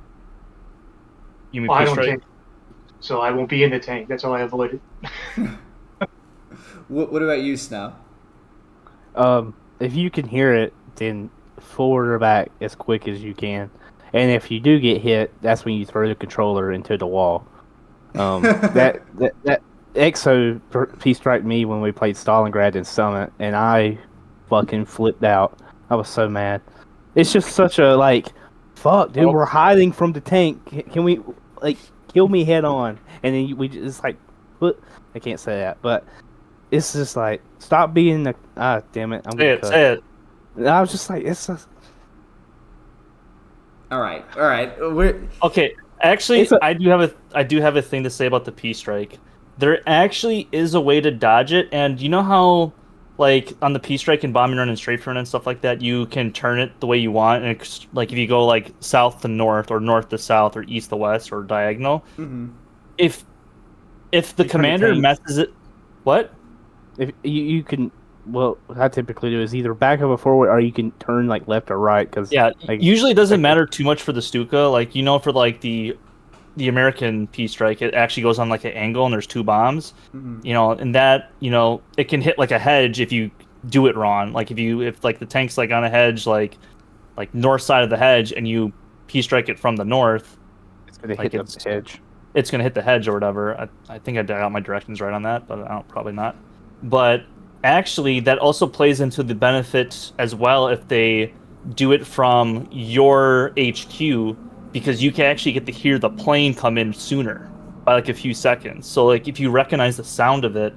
You mean Well, I push don't right? tank, so I won't be in the tank. That's how I avoid it. What about you, Snow? If you can hear it, then forward or back as quick as you can. And if you do get hit, that's when you throw the controller into the wall. That EXO P-striked me when we played Stalingrad in Summit, and I fucking flipped out. I was so mad. It's just such a, fuck, dude, we're hiding from the tank. Can we, kill me head on? And then we just, what? I can't say that, but it's just stop being damn it. Say it. I was just it's just... All right. Okay, actually, I do have a thing to say about the P strike. There actually is a way to dodge it, and you know how, on the P strike and bombing run and strafe run and stuff like that, you can turn it the way you want, and it's, if you go south to north or north to south or east to west or diagonal, if the commander messes it, what? If you can, what I typically do is either back up or forward, or you can turn left or right. Cause usually it doesn't matter too much for the Stuka. For the American P strike, it actually goes on an angle and there's 2 bombs. And that it can hit a hedge if you do it wrong. If the tank's on a hedge, like north side of the hedge, and you P strike it from the north, it's gonna hit the hedge. It's gonna hit the hedge or whatever. I think I got my directions right on that, but probably not. But actually, that also plays into the benefit as well if they do it from your HQ because you can actually get to hear the plane come in sooner by like a few seconds. So like if you recognize the sound of it,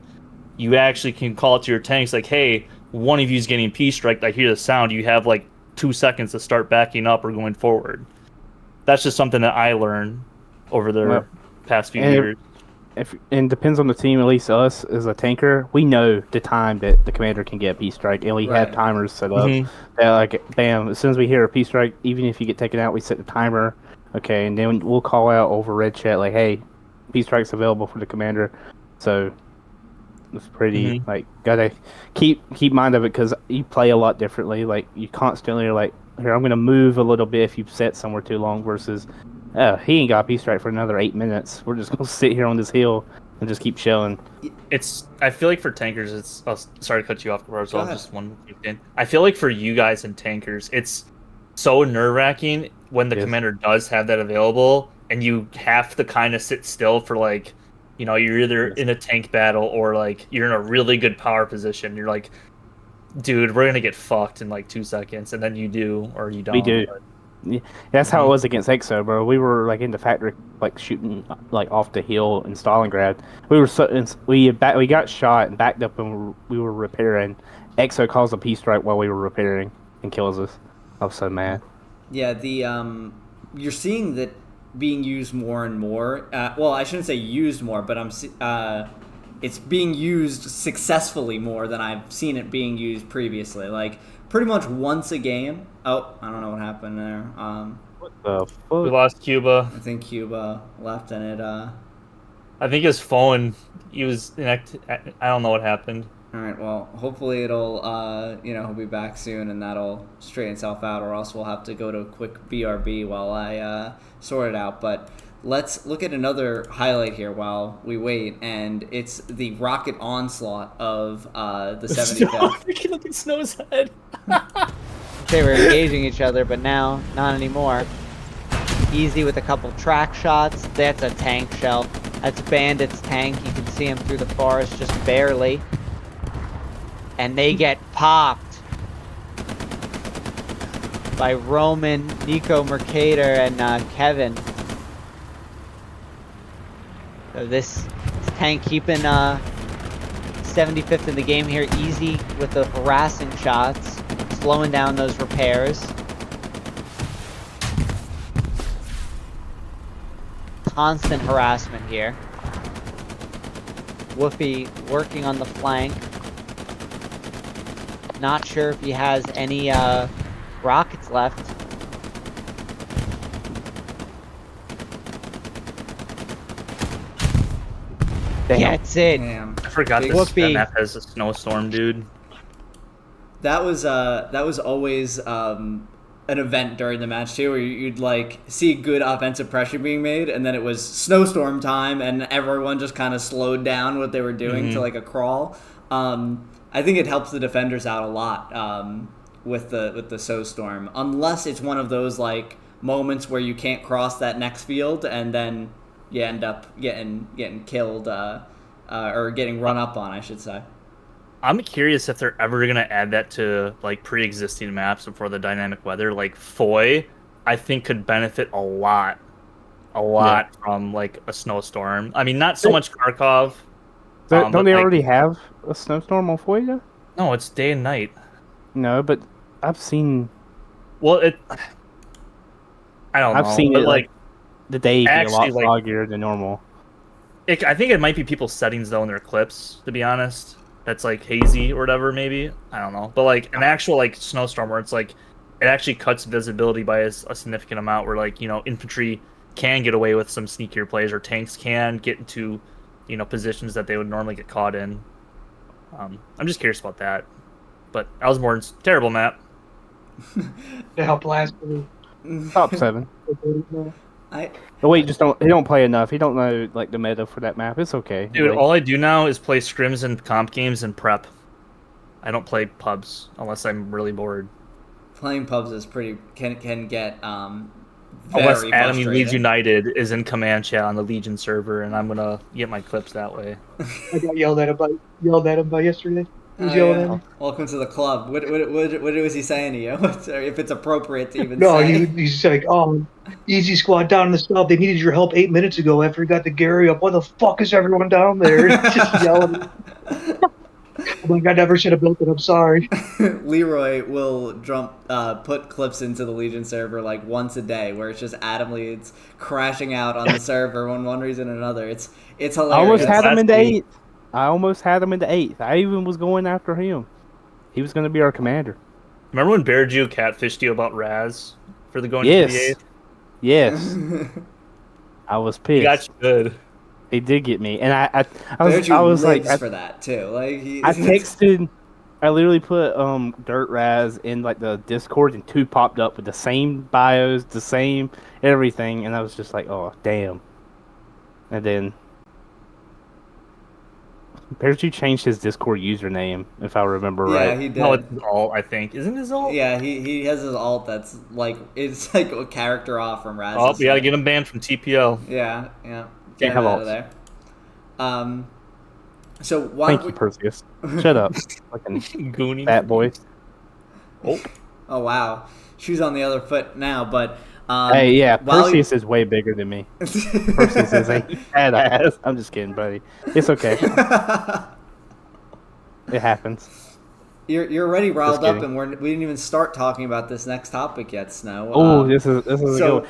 you actually can call it to your tanks like, hey, one of you is getting P-striked. I hear the sound. You have like 2 seconds to start backing up or going forward. That's just something that I learned over the past few years. And depends on the team, at least us as a tanker, we know the time that the commander can get a P-strike, and we have timers set up. That like, bam, as soon as we hear a P-strike, even if you get taken out, we set the timer, okay, and then we'll call out over red chat, like, hey, P-strike's available for the commander. So it's pretty, like, gotta keep mind of it, because you play a lot differently. Like, you constantly are like, here, I'm going to move a little bit if you've set somewhere too long, versus he ain't got a P-strike for another 8 minutes. We're just gonna sit here on this hill and just keep shelling. I feel like for tankers, it's. Oh, sorry to cut you off, Caparzo. Just one thing. I feel like for you guys and tankers, it's so nerve-wracking when the commander does have that available, and you have to kind of sit still for like, you know, you're either in a tank battle or like you're in a really good power position. You're like, dude, we're gonna get fucked in like 2 seconds, and then you do or you don't. We do. Yeah, that's how it was against EXO, bro. We were like in the factory, like shooting like off the hill in Stalingrad. We got shot and backed up, and we were repairing. EXO calls a P-strike while we were repairing and kills us. I was so mad. Yeah, you're seeing that being used more and more. Well, I shouldn't say used more, but it's being used successfully more than I've seen it being used previously. Like, pretty much once a game. Oh, I don't know what happened there. What the fuck? We lost Cuba. I think Cuba left, and it. I think his phone. He was. I don't know what happened. All right. Well, hopefully it'll. He'll be back soon, and that'll straighten itself out. Or else we'll have to go to a quick BRB while I sort it out. But let's look at another highlight here while we wait, and it's the rocket onslaught of the 75th. Look at Snow's head. They were engaging each other, but now not anymore. Easy with a couple track shots. That's a tank shell. That's Bandit's tank. You can see him through the forest just barely. And they get popped by Roman, Nico Mercator, and Kevin. So this tank keeping 75th in the game here, easy with the harassing shots, slowing down those repairs. Constant harassment here. Woofy working on the flank. Not sure if he has any rockets left. Gets it. Damn. I forgot this map has a snowstorm, dude. That was always an event during the match too, where you'd like see good offensive pressure being made, and then it was snowstorm time, and everyone just kind of slowed down what they were doing to like a crawl. I think it helps the defenders out a lot with the snowstorm, unless it's one of those like moments where you can't cross that next field, and then you end up getting killed or getting run up on, I should say. I'm curious if they're ever gonna add that to like pre-existing maps before the dynamic weather. Like Foy, I think could benefit a lot from like a snowstorm. I mean, not so much Kharkov. Don't they already have a snowstorm on Foy? No, it's day and night. No, but I've seen. Well, I don't know. I've seen it like the day be a lot like, foggier than normal. I think it might be people's settings though in their clips, to be honest. That's like hazy or whatever, maybe. I don't know. But like an actual like snowstorm where it's like it actually cuts visibility by a significant amount, where like, you know, infantry can get away with some sneakier plays, or tanks can get into, you know, positions that they would normally get caught in. I'm just curious about that. But Ellsborn's terrible map. Yeah, blasphemy. Top 7. But wait, he don't play enough. He don't know like the meta for that map. It's okay. Dude, like, all I do now is play scrims and comp games and prep. I don't play pubs unless I'm really bored. Playing pubs is can get unless very Adam frustrating. Leeds United is in command chat on the Legion server, and I'm gonna get my clips that way. I got yelled at him by yesterday. He's yelling at me. Welcome to the club. What was he saying to you? If it's appropriate to even No, say. he's like, oh, easy squad down in the sub. They needed your help 8 minutes ago after he got the Gary up. Why the fuck is everyone down there? Just yelling. I'm like, I never should have built it. I'm sorry. Leroy will put clips into the Legion server like once a day, where it's just it's crashing out on the server for one reason or another. It's hilarious. I almost had him in the 8th. I even was going after him. He was going to be our commander. Remember when Bear Jew catfished you about Raz for the going to the 8th? Yes. I was pissed. He got you good. He did get me, and I was like for that too. Like I texted. I literally put Dirt Raz in like the Discord, and 2 popped up with the same bios, the same everything, and I was just like, oh damn. And then Bearju changed his Discord username, if I remember right. Yeah, he did. No, it's his alt, I think. Isn't his alt? Yeah, he has his alt that's like it's like a character off from Raz. Oh, we gotta get him banned from TPL. Yeah. Can't Get him have out of alts. there. So why Thank you, Perseus. Shut up, fucking Goonie. fat boy. Oh wow, shoes on the other foot now. But hey, yeah, Perseus is way bigger than me. Perseus is a fat ass. I'm just kidding, buddy. It's okay. It happens. You're already riled up, and we didn't even start talking about this next topic yet, Snow. Oh, this is a good one.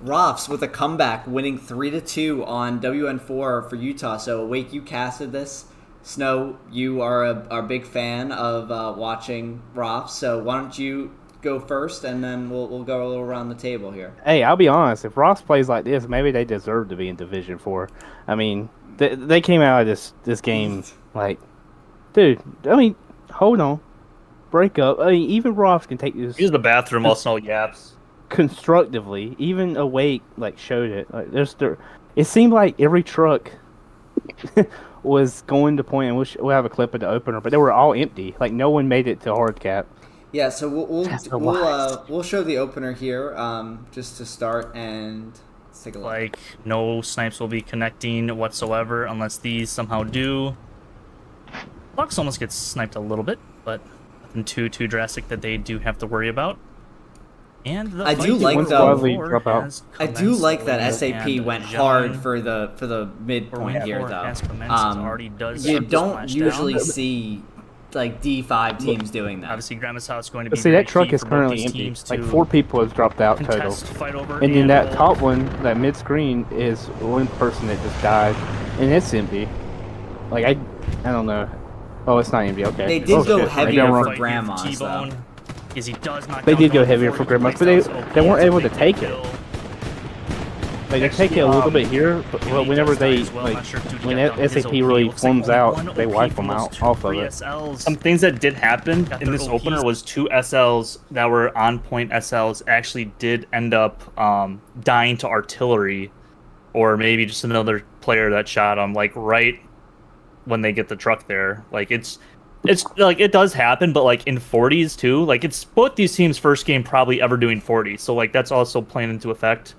Rofs with a comeback, winning 3-2 on WN4 for Utah. So Awake, you casted this. Snow, you are a big fan of watching Rofs. So why don't you go first, and then we'll go a little around the table here. Hey, I'll be honest. If Rofs plays like this, maybe they deserve to be in Division 4. I mean, they came out of this game like, dude. I mean, hold on, break up. I mean, even Rofs can take this. Use the bathroom. I'll smell yaps. Constructively, even Awake like showed it. Like it seemed like every truck was going to point, and we'll have a clip of the opener, but they were all empty. Like no one made it to hard cap. Yeah, so we'll show the opener here, just to start, and let's take a look. Like no snipes will be connecting whatsoever unless these somehow do. Fox almost gets sniped a little bit, but nothing too drastic that they do have to worry about. And I do like that SAP went hard for the midpoint here though. You don't usually see like D5 teams doing that. Obviously, Grandma's house is going to be. See, that truck is currently empty. Like 4 people have dropped out total. And then that top one, that mid screen, is one person that just died, and it's empty. Like I don't know. Oh, it's not empty. Okay. They did go heavier for grandmas though. Is he does not. They did go heavier for grandmas, but they weren't able to take it. Like they take it a little bit here, but whenever they when SAP really forms out, they wipe them out off of it. Some things that did happen in this opener was 2 SLs that were on point SLs actually did end up dying to artillery, or maybe just another player that shot them like right when they get the truck there. Like it's like it does happen, but like in 40s too. Like it's both these teams' first game probably ever doing 40, so like that's also playing into effect.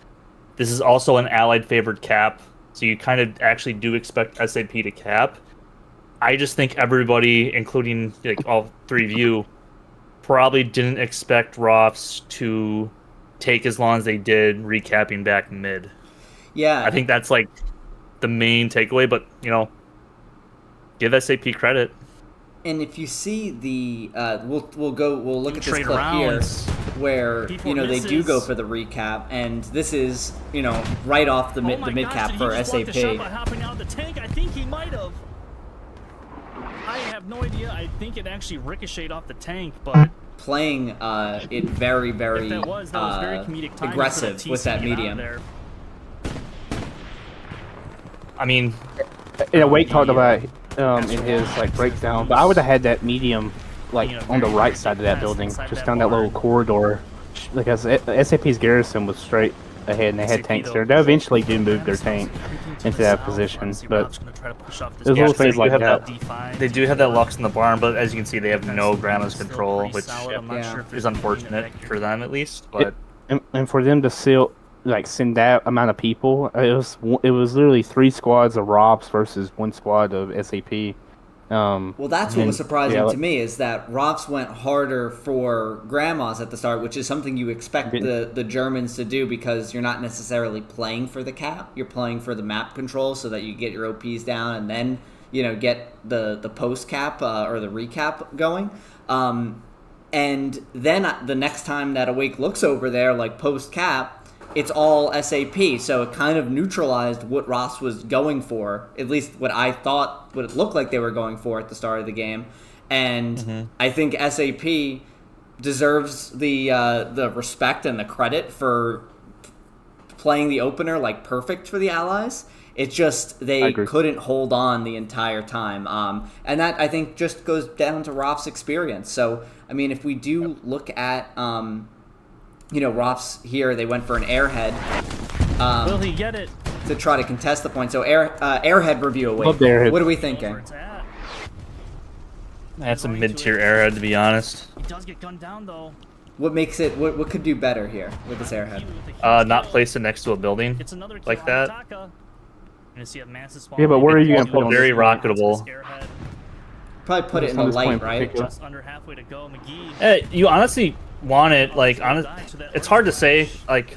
This is also an allied favored cap, so you kind of actually do expect SAP to cap. I just think everybody, including like all 3 of you, probably didn't expect Rofs to take as long as they did recapping back mid. Yeah, I think that's like the main takeaway. But you know, give SAP credit. And if you see the, we'll look at this clip here, where they do go for the recap, and this is right off the mid cap for SAP. Hopping out of the tank, I think he might have. I have no idea. I think it actually ricocheted off the tank, but playing it very that was very comedic timing aggressive with that medium. I mean, Wake talked about in his like breakdown, but I would have had that medium like on the right side of that building, just down that little corridor, because SAP's garrison was straight ahead and they had tanks there. They eventually do move their tank into that position, but there's little things like that. They do have that Lux in the barn, but as you can see, they have no Grandma's control, which is unfortunate for them at least. But and for them to send that amount of people, it was literally 3 squads of Robs versus 1 squad of SAP. Well, that's what was surprising to me is that Rofs went harder for grandmas at the start, which is something you expect the Germans to do because you're not necessarily playing for the cap. You're playing for the map control so that you get your OPs down and then, get the post cap or the recap going. And then the next time that Awake looks over there, like post cap, it's all SAP, so it kind of neutralized what Ross was going for, at least what it looked like they were going for at the start of the game. And I think SAP deserves the respect and the credit for playing the opener like perfect for the Allies. It's just they couldn't hold on the entire time. And that, I think, just goes down to Rof's experience. So, I mean, if we do look at... Rofs here, they went for an airhead. Will he get it? To try to contest the point. So airhead review away. What are we thinking? That's a mid-tier airhead, to be honest. He does get gunned down, though. What makes it? What could do better here with this airhead? Not place it next to a building like that. Yeah, but where are you going to put it? Very rocketable. Probably put it in the light, right? Just under halfway to go, McGee. Hey, you honestly want it, like, it's hard to say, like,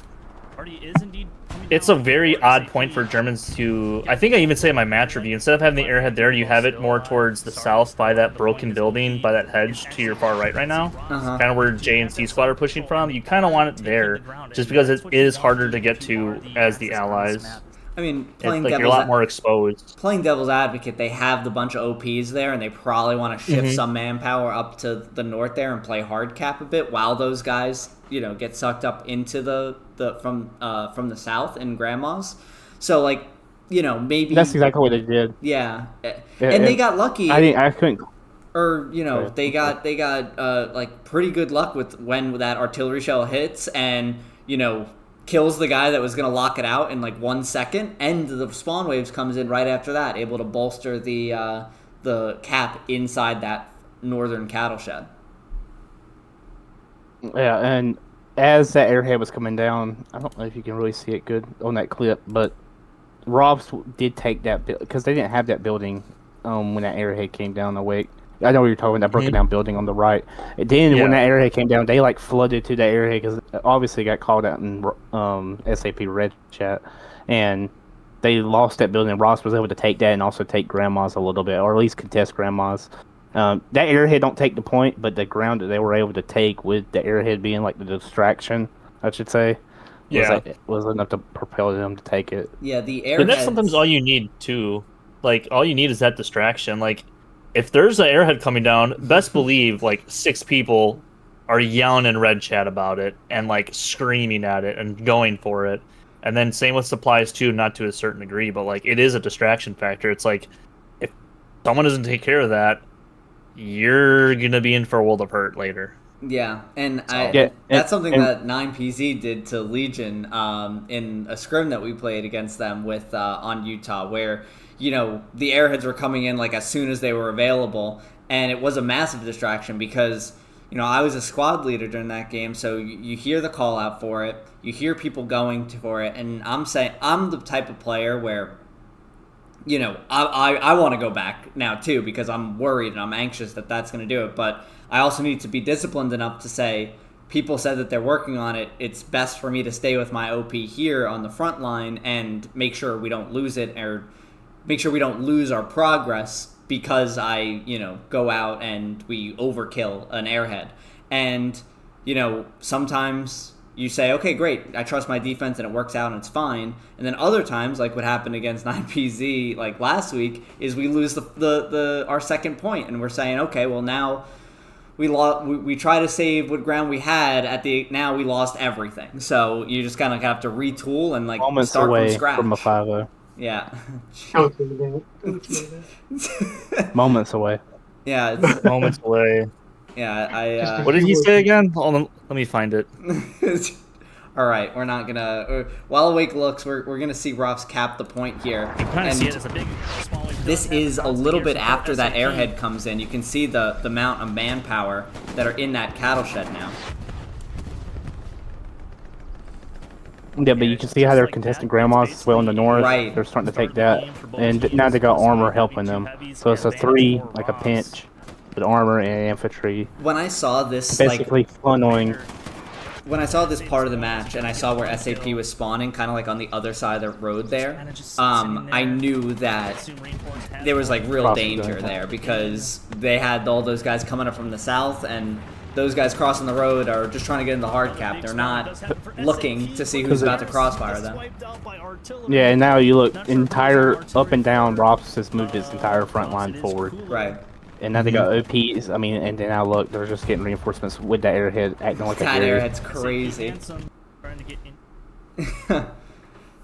it's a very odd point for Germans to, I think I even say in my match review, instead of having the airhead there, you have it more towards the south by that broken building, by that hedge to your far right now, kind of where J and C squad are pushing from. You kind of want it there, just because it is harder to get to as the Allies. I mean, you're a lot more exposed. Playing devil's advocate, they have the bunch of OPs there, and they probably want to shift some manpower up to the north there and play hard cap a bit while those guys, get sucked up into from the south in grandmas. So maybe that's exactly what they did. Yeah, and they got lucky. I couldn't. Or they got like pretty good luck with when that artillery shell hits and kills the guy that was going to lock it out in like 1 second, and the spawn waves comes in right after that, able to bolster the cap inside that northern cattle shed. Yeah, and as that airhead was coming down, I don't know if you can really see it good on that clip, but Robs did take that because they didn't have that building when that airhead came down the wake. I know what you're talking about, that broken down building on the right. And then when that airhead came down, they flooded to that airhead because obviously got called out in SAP Red Chat, and they lost that building. Ross was able to take that and also take grandmas a little bit, or at least contest grandmas. That airhead don't take the point, but the ground that they were able to take with the airhead being like the distraction, I should say, was enough to propel them to take it. Yeah, the airhead. But that's sometimes all you need too. Like all you need is that distraction. Like, if there's an airhead coming down, best believe 6 people are yelling in Red Chat about it and screaming at it and going for it. And then same with supplies too, not to a certain degree, but it is a distraction factor. It's if someone doesn't take care of that, you're gonna be in for a world of hurt later. Yeah, and that's something that 9PZ did to Legion in a scrim that we played against them with on Utah, where the airheads were coming in as soon as they were available, and it was a massive distraction because I was a squad leader during that game, so you hear the call out for it, you hear people going for it, and I'm the type of player where I want to go back now too because I'm worried and I'm anxious that that's going to do it, but I also need to be disciplined enough to say, people said that they're working on it. It's best for me to stay with my OP here on the front line and make sure we don't lose it, or make sure we don't lose our progress because I, go out and we overkill an airhead. And, sometimes you say, okay, great, I trust my defense and it works out and it's fine. And then other times, like what happened against 9PZ last week, is we lose our second point and we're saying, okay, well now we try to save what ground we had now we lost everything. So you just kind of have to retool and moments start away from scratch. From a 5-0. Yeah. Moments away. Yeah. It's, moments away. Yeah. What did he say again? Hold on, let me find it. All right, we're not gonna. While Awake looks, we're gonna see Rofs cap the point here. You kind of see it as a big, small. This is a little bit after that airhead comes in. You can see the amount of manpower that are in that cattle shed now. Yeah, but you can see how they're contesting grandmas as well in the north. Right. They're starting to take that, and now they got armor helping them. So it's a 3, like a pinch, with armor and infantry, When I saw this, basically funneling. when I saw this part of the match and I saw where SAP was spawning, kind of like on the other side of the road there, I knew that there was like real danger there because they had all those guys coming up from the south, and those guys crossing the road are just trying to get in the hard cap. They're not looking to see who's about to crossfire them. Yeah, and now you look, entire up and down, Rops has moved its entire front line forward. Right. And now they got OPs, and then now look, they're just getting reinforcements with that airhead acting like That a airhead's crazy.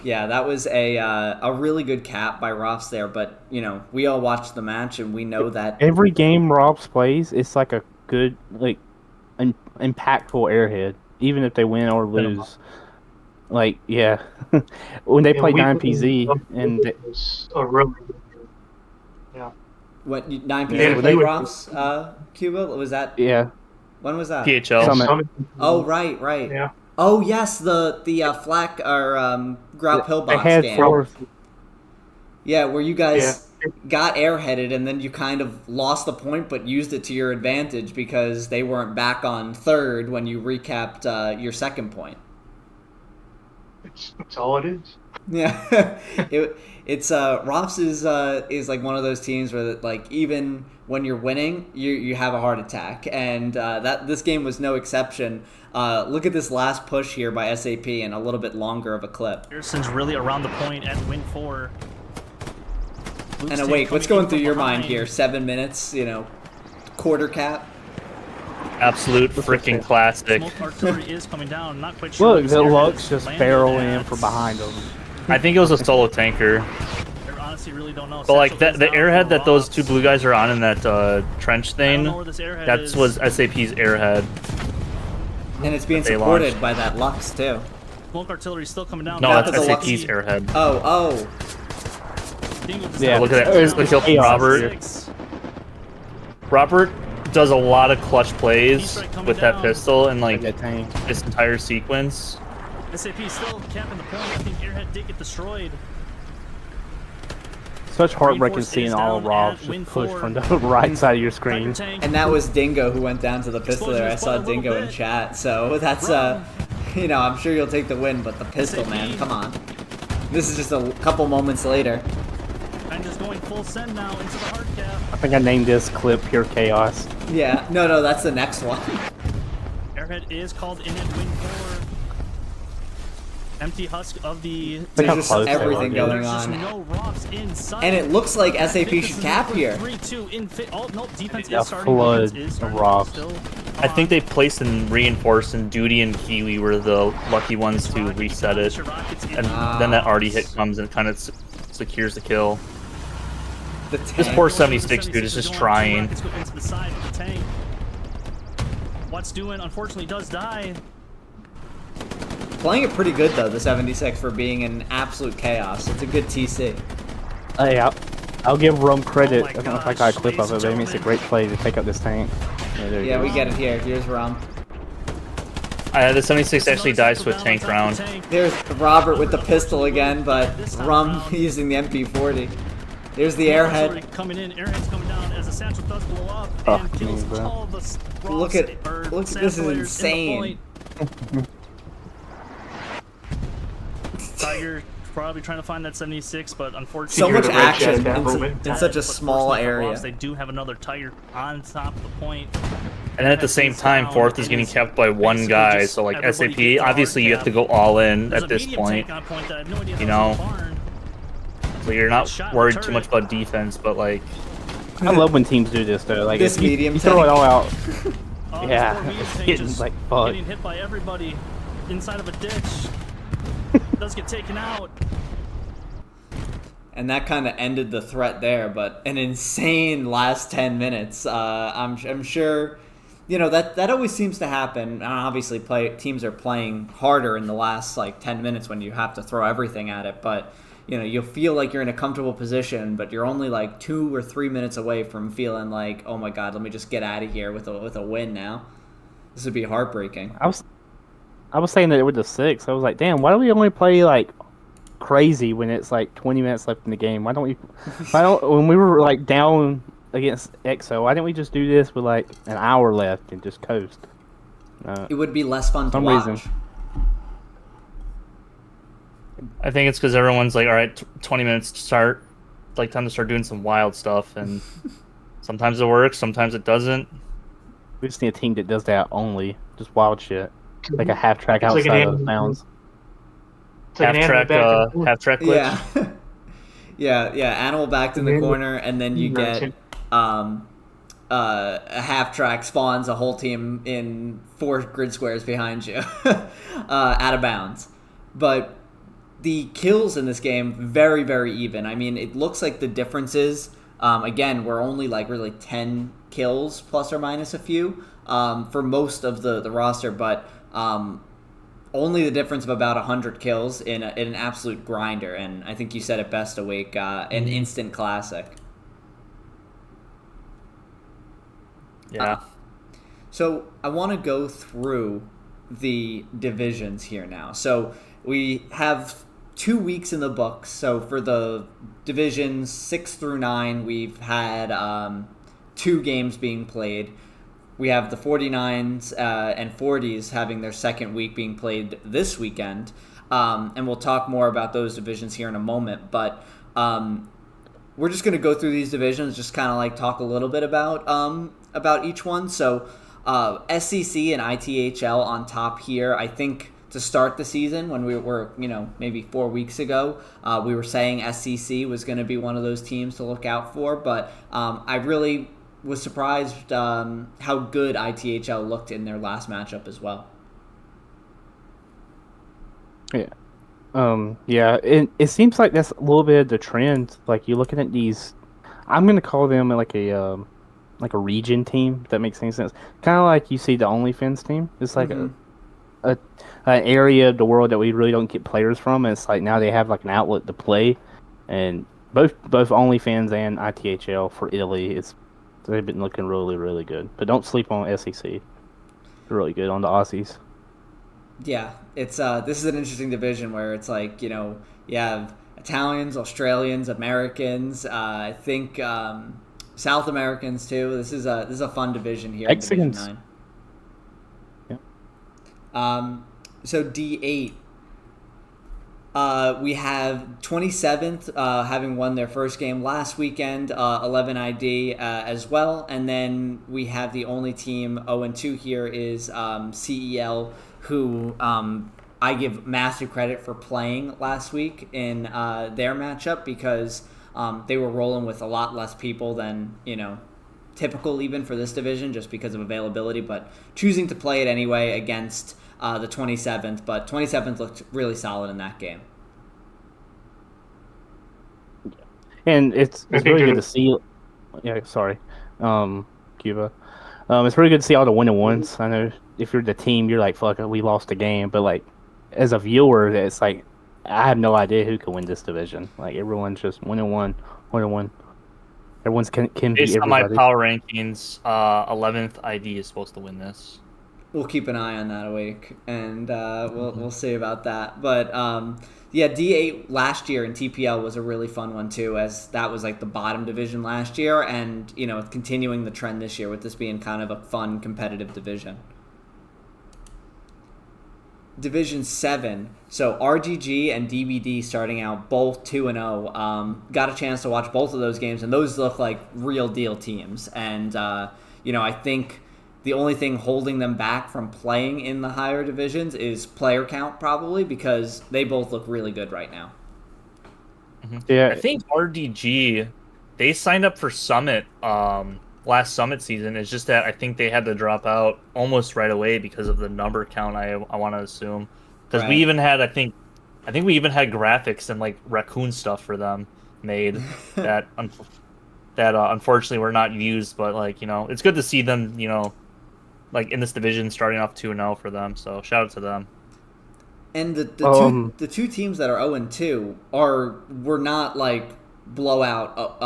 Yeah, that was a really good cap by Rops there, but, you know, we all watched the match and we know that... Every game Rops plays, it's like a good, like, impactful airhead, even if they win or lose. Like, yeah. When they play 9PZ, and... a really good game. Yeah. What, 9PZ played Rops, Cuba? Was that... Yeah. When was that? PHL. Summit. Oh, right. Yeah. Oh, yes, the Flak, or Grau Pillbox game. Yeah, where you guys got airheaded and then you kind of lost the point but used it to your advantage because they weren't back on third when you recapped your second point. That's all it is. Yeah, it's Rops is like one of those teams where like even when you're winning, you have a heart attack, and that this game was no exception. Look at this last push here by SAP and a little bit longer of a clip. Pearson's really around the point at win 4. And wait, what's going through your mind here? 7 minutes, you know, quarter cap. Absolute freaking classic. Smoke artillery is coming down. Not quite sure. Look, the Lux just barreling in from behind them. I think it was a solo tanker. I honestly really don't know. But like the airhead that those two blue guys are on in that trench thing, that was SAP's airhead. And it's being supported by that Lux too. Smoke artillery still coming down. No, that's SAP's airhead. Oh. Yeah, look at that. Look at Robert. Robert does a lot of clutch plays with that pistol and like this entire sequence. SAP still capping the point. I think airhead did get destroyed. Such heartbreaking seeing all Robs just push from the right side of your screen. And that was Dingo who went down to the pistol there. I saw Dingo in chat. So that's you know, I'm sure you'll take the win, but the pistol, man, come on. This is just a couple moments later. I'm just going full send now into the hard cap. I think I named this clip Pure Chaos. Yeah, no, that's the next one. Airhead is called in at win 4. Empty husk of the... There's just everything going on. No Rops inside. And it looks like SAP should cap here. 3-2 in oh, no, defense A is starting. flood Defense is of starting. Robs. Still, I think they placed and reinforced, and Duty and Kiwi were the lucky ones to reset it. And then that arty hit comes and kind of secures the kill. This poor 76 dude is just trying. Rockets go into the side of the tank. What's doing, unfortunately, does die. Playing it pretty good though, the 76, for being an absolute chaos. It's a good TC. Hey, I'll give Rum credit. I don't know if I got a clip of it, but I mean, it's a great play to take out this tank. Yeah, we get it here. Here's Rum. The 76 actually dies to a tank round. There's Robert with the pistol again, but Rum using the MP40. There's the airhead. Coming in, airhead's coming down as the satchel does blow up and kills all the Look at this is insane. Tiger probably trying to find that 76, but unfortunately, so much action in such a small area. They do have another Tiger on top of the point. And then at the same time, fourth is getting kept by one guy. So like SAP, obviously you have to go all in at this point. You know, so you're not worried too much about defense, but like. I love when teams do this though. Like this medium you throw it all out. Oh, Yeah, it's getting like fuck. Getting hit by everybody inside of a ditch. Does get taken out. And that kind of ended the threat there, but an insane last 10 minutes. I'm sure, you know, that always seems to happen. Obviously, teams are playing harder in the last like 10 minutes when you have to throw everything at it. But you know, you'll feel like you're in a comfortable position, but you're only like 2 or 3 minutes away from feeling like, oh my god, let me just get out of here with a win now. This would be heartbreaking. I was saying that with the 6. I was like, damn, why do we only play like crazy when it's like 20 minutes left in the game? Why don't we? When we were like down against EXO, why didn't we just do this with like an hour left and just coast? It would be less fun to some watch. reason. I think it's because everyone's like, all right, 20 minutes to start. Like time to start doing some wild stuff, and sometimes it works, sometimes it doesn't. We just need a team that does that only, just wild shit, like a half track It's like outside an of anime. bounds. It's like an anime back and forth. Half track glitch. Yeah. yeah. Animal backed in the corner, and then you Right. get a half track spawns a whole team in 4 grid squares behind you, out of bounds. But the kills in this game, very, very even. I mean, it looks like the differences, again, we're only like really 10 kills plus or minus a few for most of the roster, but only the difference of about 100 kills in an absolute grinder. And I think you said it best, Awake, an instant classic. Yeah. So I want to go through the divisions here now. So we have 2 weeks in the books. So for the divisions 6 through 9, we've had 2 games being played. We have the 49s and 40s having their second week being played this weekend. And we'll talk more about those divisions here in a moment. But we're just going to go through these divisions, just kind of like talk a little bit about each one. So SCC and ITHL on top here. I think to start the season, when we were, maybe 4 weeks ago, we were saying SCC was going to be one of those teams to look out for. But I really was surprised how good ITHL looked in their last matchup as well. Yeah. Yeah, it seems like that's a little bit of the trend. Like you're looking at these, I'm gonna call them like a region team, if that makes any sense. Kind of like you see the OnlyFans team. It's like an area of the world that we really don't get players from, and it's like now they have like an outlet to play. And both OnlyFans and ITHL for Italy, they've been looking really, really good. But don't sleep on SEC. They're really good on the Aussies. Yeah, it's this is an interesting division where it's like, you have Italians, Australians, Americans, I think South Americans too. This is a fun division here. Mexicans. In Division 9. Yeah. So D8, we have 27th having won their first game last weekend, 11 ID as well, and then we have the only team 0-2 here is CEL, who I give massive credit for playing last week in their matchup because they were rolling with a lot less people than typical even for this division just because of availability, but choosing to play it anyway against the 27th, but 27th looked really solid in that game. And it's really good to see. Yeah, sorry, Cuba. It's really good to see all the 1-1s. I know if you're the team, you're like, fuck it, we lost the game. But like, as a viewer, it's like I have no idea who can win this division. Like everyone's just 1-1, 1-1. Everyone's can beat Based on my everybody. power rankings, 11th ID is supposed to win this. We'll keep an eye on that, Awake, and we'll see about that. But yeah, D8 last year in TPL was a really fun one too, as that was like the bottom division last year, and continuing the trend this year with this being kind of a fun competitive division. Division 7, so RGG and DBD starting out both 2-0. Got a chance to watch both of those games, and those look like real deal teams. And I think the only thing holding them back from playing in the higher divisions is player count, probably, because they both look really good right now. Yeah, I think RDG, they signed up for Summit last Summit season. It's just that I think they had to drop out almost right away because of the number count, I want to assume. Because Right. we even had, I think we even had graphics and like raccoon stuff for them made that unfortunately were not used. But like, it's good to see them, like in this division starting off 2-0 for them. So shout out to them. And the two teams that are 0-2 were not like blowout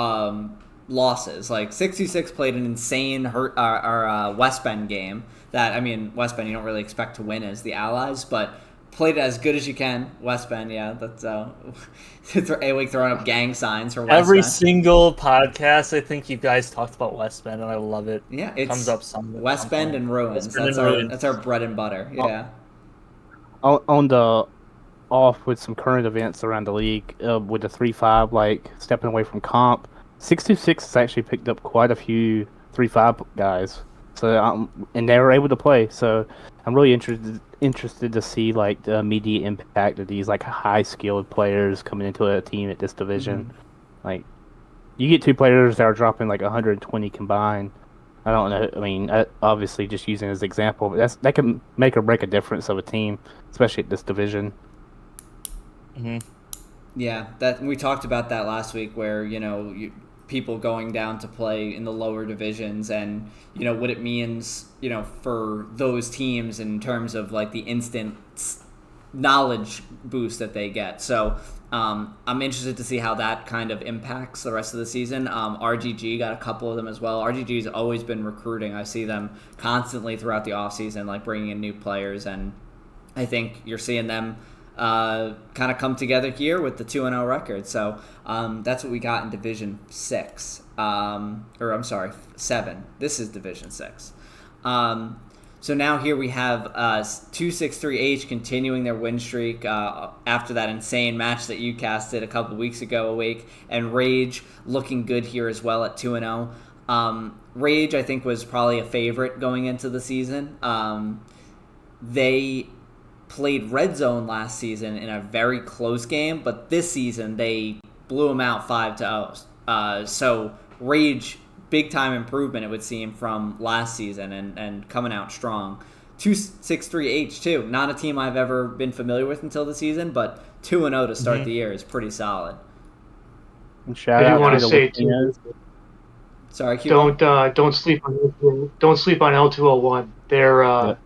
losses. Like 66 played an insane West Bend game that, I mean, West Bend you don't really expect to win as the Allies, but played it as good as you can. West Bend, yeah, that's A-Wake throwing up gang signs for West Every Bend. single podcast, I think you guys talked about West Bend, and I love it. Yeah, it comes up some West Bend and ruins. West Bend That's our bread and butter. Yeah. On the off with some current events around the league, with the 3-5, like stepping away from comp, 626 has actually picked up quite a few 3-5 guys. So and they were able to play. So I'm really interested to see like the immediate impact of these like high skilled players coming into a team at this division. Mm-hmm. Like you get two players that are dropping like 120 combined. I don't know. I mean, obviously just using as an example, but that can make or break a difference of a team, especially at this division. Mm-hmm. Yeah, that we talked about that last week, where people going down to play in the lower divisions, and what it means for those teams in terms of like the instant knowledge boost that they get. So I'm interested to see how that kind of impacts the rest of the season. RGG got a couple of them as well. RGG's always been recruiting. I see them constantly throughout the offseason, like bringing in new players, and I think you're seeing them kind of come together here with the 2-0 record. So that's what we got in Division 6. Or I'm sorry, 7. This is Division 6. So now here we have 263H continuing their win streak after that insane match that you casted a couple weeks ago, Awake, and Rage looking good here as well at 2-0. Rage, I think, was probably a favorite going into the season. They played Red Zone last season in a very close game, but this season they blew them out 5-0. So Rage, big time improvement, it would seem, from last season, and coming out strong. 263H too, not a team I've ever been familiar with until the season, but 2-0 to start the year is pretty solid. And shout out want to to say Latinos. Sorry, Cuba. Don't sleep on L201. They're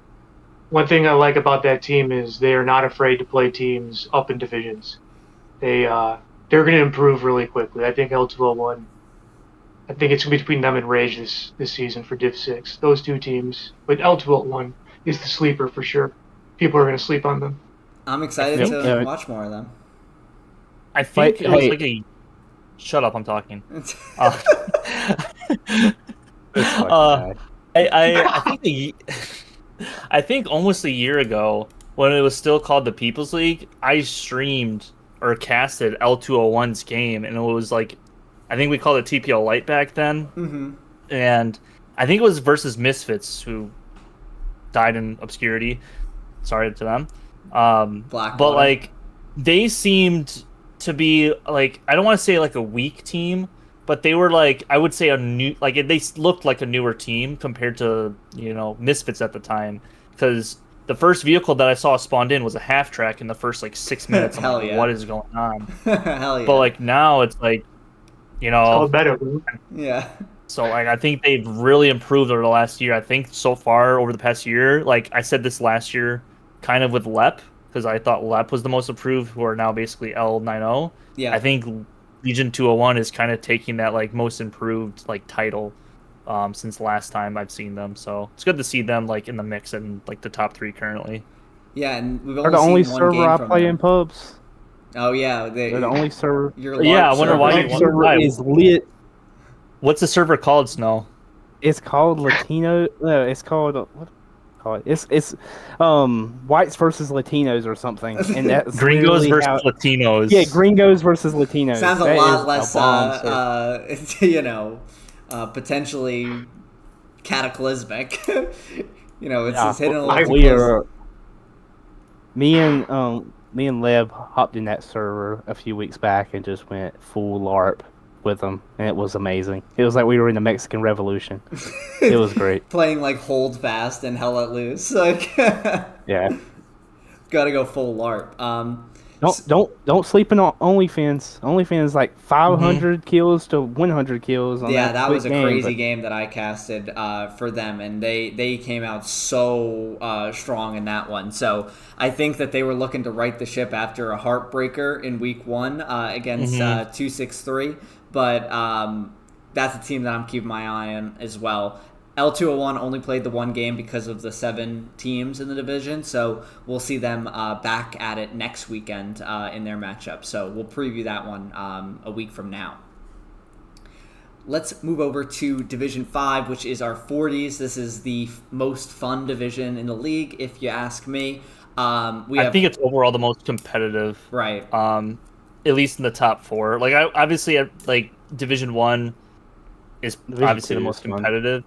one thing I like about that team is they are not afraid to play teams up in divisions. They're going to improve really quickly. I think L201. I think it's going to be between them and Rage this season for Div 6. Those two teams, but L201 is the sleeper for sure. People are going to sleep on them. I'm excited to watch more of them. I think it was like a. Shut up! I'm talking. I think almost a year ago, when it was still called the People's League, I streamed or casted L201's game, and it was like, I think we called it TPL Lite back then, and I think it was versus Misfits, who died in obscurity. Sorry to them. But like, they seemed to be like, I don't want to say like a weak team, but they were like, I would say a new, like they looked like a newer team compared to Misfits at the time, because the first vehicle that I saw spawned in was a half track in the first like 6 minutes. I'm like, what is going on? Hell yeah! But like now it's like, it's all better. Yeah. So like, I think they've really improved over the last year. I think so far over the past year, like I said this last year, kind of with LEP, because I thought LEP was the most improved, who are now basically L90. Yeah. I think Legion 201 is kind of taking that like most improved like title since last time I've seen them. So it's good to see them like in the mix and like the top 3 currently. Yeah, and we've They're the only seen one server game I from play them. in pubs. Oh yeah, They're the only server. Yeah, I wonder why. Server is lit. What's the server called, Snow? It's called Latino. No, it's called what? Call it? It's whites versus Latinos or something. And that's Gringos versus Latinos. Yeah, Gringos versus Latinos. Sounds a lot less, potentially cataclysmic. It's hitting a little close. Me and Leb hopped in that server a few weeks back and just went full LARP with them, and it was amazing. It was like we were in the Mexican Revolution. It was great. Playing like Hold Fast and Hell Let Loose. Like, yeah. Gotta go full LARP. Don't sleep in on OnlyFans. OnlyFans like 500 kills to 100 kills. On that was a crazy game that I casted for them, and they came out so strong in that one. So I think that they were looking to right the ship after a heartbreaker in week 1 against 263. But that's a team that I'm keeping my eye on as well. L201 only played the one game because of the 7 teams in the division, so we'll see them back at it next weekend in their matchup. So we'll preview that one a week from now. Let's move over to Division 5, which is our 40s. This is the most fun division in the league, if you ask me. I think it's overall the most competitive. Right. At least in the top 4. Like, obviously, like, Division 1 is obviously the most competitive.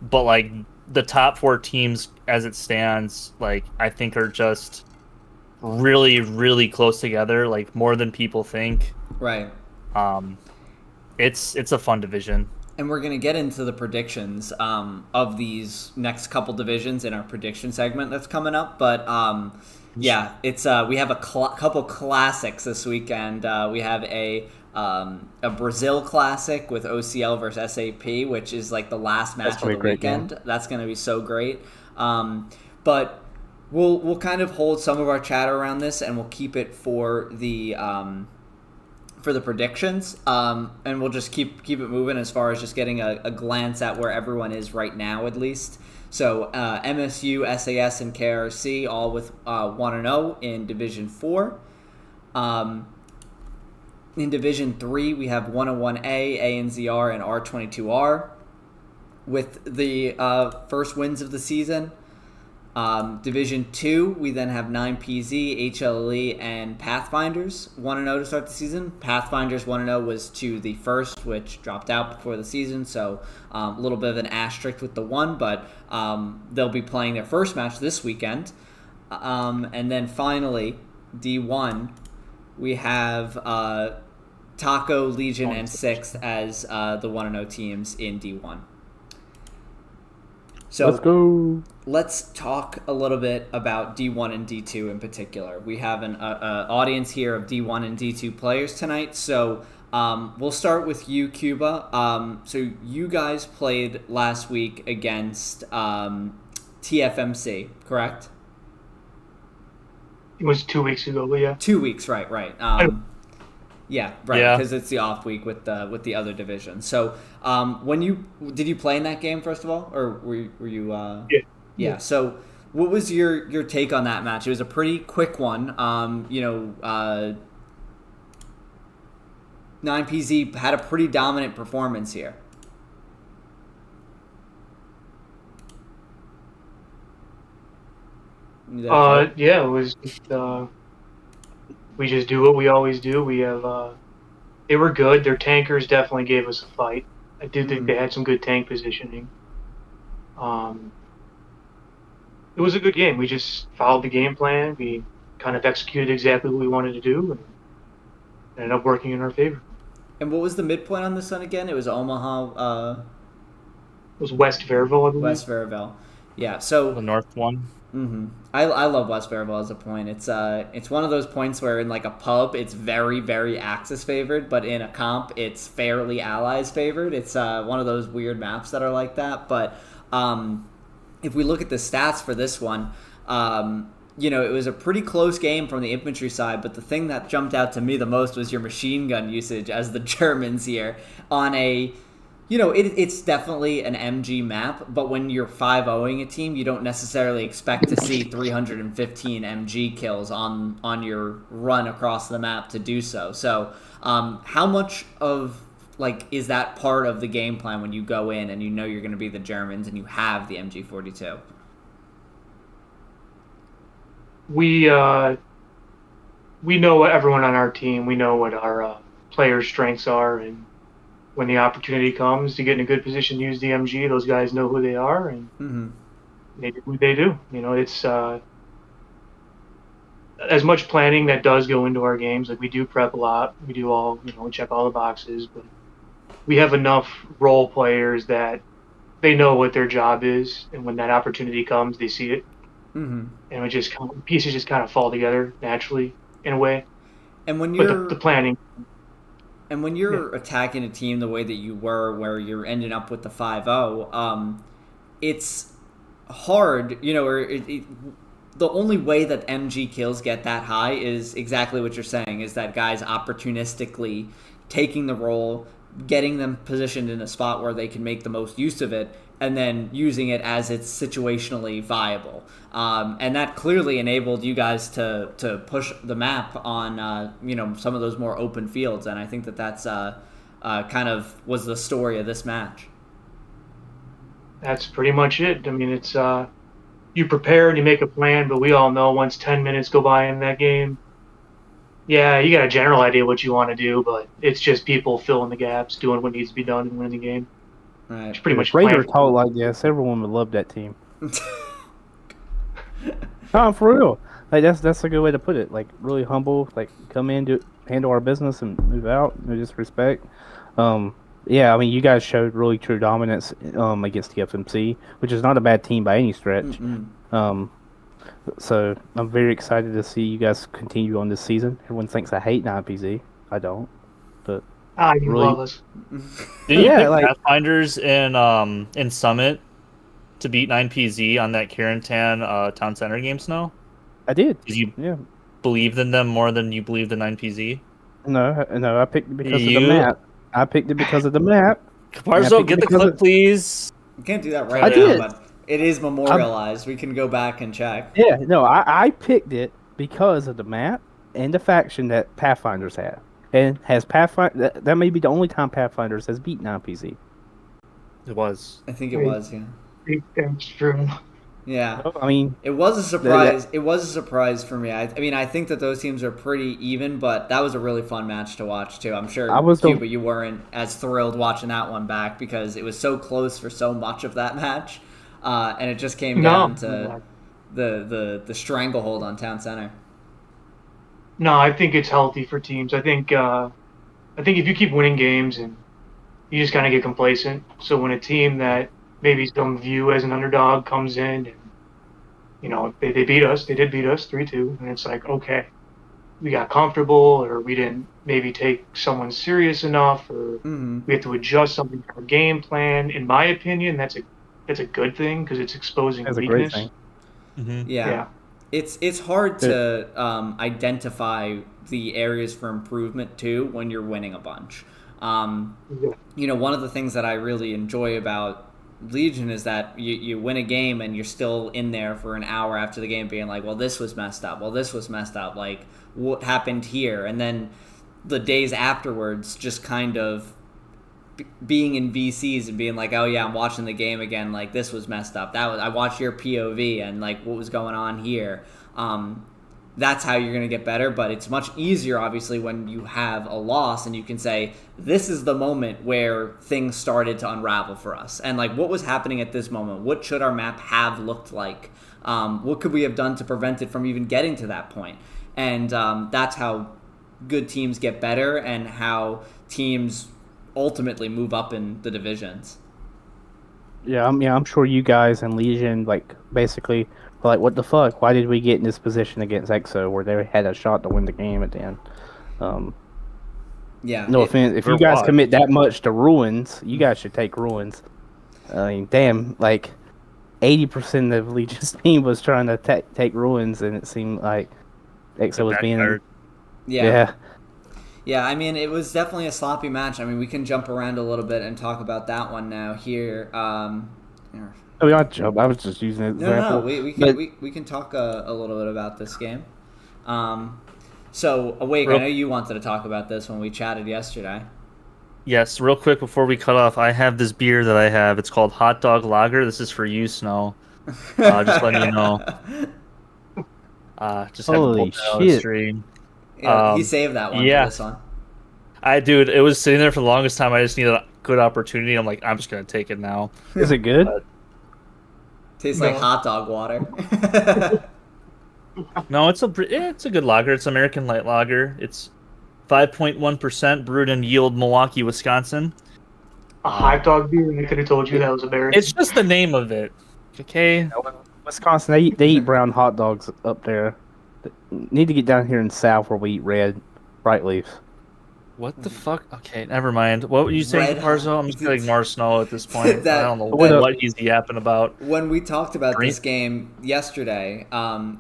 But, like, the top 4 teams, as it stands, like, I think are just really, really close together, like, more than people think. Right. It's a fun division. And we're going to get into the predictions of these next couple divisions in our prediction segment that's coming up. But, yeah, it's we have a couple classics this weekend. We have a Brazil Classic with OCL versus SAP, which is like the last match of the weekend. Game. That's going to be so great. But we'll kind of hold some of our chatter around this, and we'll keep it for the predictions, and we'll just keep it moving as far as just getting a glance at where everyone is right now, at least. So MSU, SAS, and KRC all with 1-0 in Division 4. In Division 3, we have 101A, ANZR, and R22R with the first wins of the season. Division 2, we then have 9PZ, HLE, and Pathfinders 1-0 to start the season. Pathfinders 1-0 was to the first, which dropped out before the season, so a little bit of an asterisk with the 1, but they'll be playing their first match this weekend. And then finally, D1, we have Taco, Legion, and 6th as the 1-0 teams in D1. So let's go. Let's talk a little bit about D1 and D2 in particular. We have an audience here of D1 and D2 players tonight. So we'll start with you, Cuba. So you guys played last week against TFMC, correct? It was 2 weeks ago, but yeah. 2 weeks, right. Yeah, right, because it's the off week with the other division. So, did you play in that game first of all, or were you? Yeah. So, what was your take on that match? It was a pretty quick one. 9PZ had a pretty dominant performance here. Yeah, it was just, we just do what we always do. We have they were good. Their tankers definitely gave us a fight. I did think they had some good tank positioning. It was a good game. We just followed the game plan. We kind of executed exactly what we wanted to do, and it ended up working in our favor. And what was the midpoint on this one again? It was Omaha. It was West Verville, I believe. West Verville. Yeah. So the north one. Mm-hmm. I love West Verville as a point. It's one of those points where in like a pub it's very, very Axis favored, but in a comp it's fairly Allies favored. It's one of those weird maps that are like that. But if we look at the stats for this one, it was a pretty close game from the infantry side, but the thing that jumped out to me the most was your machine gun usage as the Germans here on a... it's definitely an MG map, but when you're 5-0ing a team, you don't necessarily expect to see 315 MG kills on your run across the map to do so. So how much of, is that part of the game plan when you go in and you know you're going to be the Germans and you have the MG42? We know what everyone on our team, we know what our players' strengths are, and when the opportunity comes to get in a good position to use the MG, those guys know who they are, and they do what they do. It's as much planning that does go into our games. Like, we do prep a lot. We do all, we check all the boxes, but we have enough role players that they know what their job is, and when that opportunity comes, they see it. And it just pieces just kind of fall together naturally in a way. And when you're but the planning. And when you're attacking a team the way that you were, where you're ending up with the 5-0, it's hard, the only way that MG kills get that high is exactly what you're saying, is that guys opportunistically taking the role, getting them positioned in a spot where they can make the most use of it, and then using it as it's situationally viable. And that clearly enabled you guys to push the map on some of those more open fields, and I think that's kind of was the story of this match. That's pretty much it. I mean, it's you prepare and you make a plan, but we all know once 10 minutes go by in that game, yeah, you got a general idea what you want to do, but it's just people filling the gaps, doing what needs to be done, and winning the game. Right. It's pretty much If Raider taught like this, everyone would love that team. No, for real. Like that's a good way to put it. Like really humble. Like come in, handle our business, and move out. No disrespect. Yeah, I mean you guys showed really true dominance against the FMC, which is not a bad team by any stretch. So I'm very excited to see you guys continue on this season. Everyone thinks I hate 9PZ. I don't, but you really, love us. Did you pick Pathfinders in Summit to beat 9PZ on that Carentan Town Center game, Snow? I did. Did you believe in them more than you believed in 9PZ? No, I picked it because of the map. I picked it because of the map. Caparzo, get the clip, please. You can't do that right now, but it is memorialized. We can go back and check. Yeah, no, I picked it because of the map and the faction that Pathfinders have. And has Pathfinder, that may be the only time Pathfinders has beat 9PZ. It was. I think it was, yeah. That's true. Yeah. I mean, it was a surprise. It was a surprise for me. I mean, I think that those teams are pretty even, but that was a really fun match to watch too. I'm sure Cuba, you weren't as thrilled watching that one back because it was so close for so much of that match, and it just came down to the stranglehold on Town Center. No, I think it's healthy for teams. I think if you keep winning games and you just kind of get complacent. So when a team that maybe some view as an underdog comes in and, they beat us. They did beat us 3-2. And it's like, okay, we got comfortable or we didn't maybe take someone serious enough or we have to adjust something to our game plan. In my opinion, that's a good thing because it's exposing weakness. Great thing. Yeah. It's hard to identify the areas for improvement, too, when you're winning a bunch. One of the things that I really enjoy about Legion is that you win a game and you're still in there for an hour after the game being like, well, this was messed up. Well, this was messed up. Like, what happened here? And then the days afterwards just kind of being in VCs and being like, oh, yeah, I'm watching the game again. Like, this was messed up. I watched your POV and, like, what was going on here. That's how you're going to get better, but it's much easier, obviously, when you have a loss and you can say, this is the moment where things started to unravel for us. And, like, what was happening at this moment? What should our map have looked like? What could we have done to prevent it from even getting to that point? And that's how good teams get better and how teams ultimately move up in the divisions. Yeah, I'm sure you guys and Legion, like, basically... Like, what the fuck? Why did we get in this position against EXO where they had a shot to win the game at the end? No offense. If you guys commit that much to Ruins, you guys should take Ruins. I mean, damn, like, 80% of Legion's team was trying to take Ruins, and it seemed like EXO was being... Yeah, I mean, it was definitely a sloppy match. I mean, we can jump around a little bit and talk about that one now here. I mean, I was just using an example. No, we can talk a little bit about this game. So, Awake, I know you wanted to talk about this when we chatted yesterday. Yes, real quick before we cut off, I have this beer that I have. It's called Hot Dog Lager. This is for you, Snow. Just letting you know. Just holy shit! Stream. Yeah, he saved that one for this one. Dude, it was sitting there for the longest time. I just needed a good opportunity. I'm like, I'm just gonna take it now. Is it good? Tastes like hot dog water. No, it's a good lager. It's American light lager. It's 5.1% brewed in Yield, Milwaukee, Wisconsin. A hot dog beer? And I could have told you that was a berry. It's just the name of it. Okay. Wisconsin, they eat brown hot dogs up there. Need to get down here in the South where we eat red bright leaves. What the fuck? Okay, never mind. What were you saying, Caparzo? I'm just gonna ignore Snow at this point. I don't know what he's yapping about. When we talked about this game yesterday,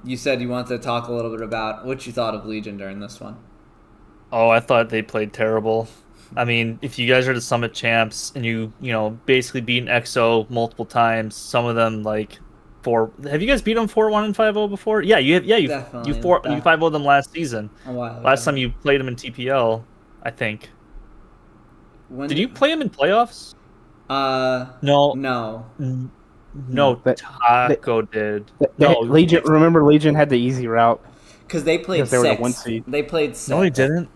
you said you wanted to talk a little bit about what you thought of Legion during this one. Oh, I thought they played terrible. I mean, if you guys are the Summit champs and you basically beaten EXO multiple times, some of them like have you guys beat them 4-1 and 5-0 before? Yeah, you have. Yeah, you Definitely. 5-0 them last season. A while Last ago. time you played them in TPL, I think. When Did you play them in playoffs? No. No, Taco did. No, Legion. Remember, Legion had the easy route because they played because they were the 1 six. seed. They played six. No, he didn't.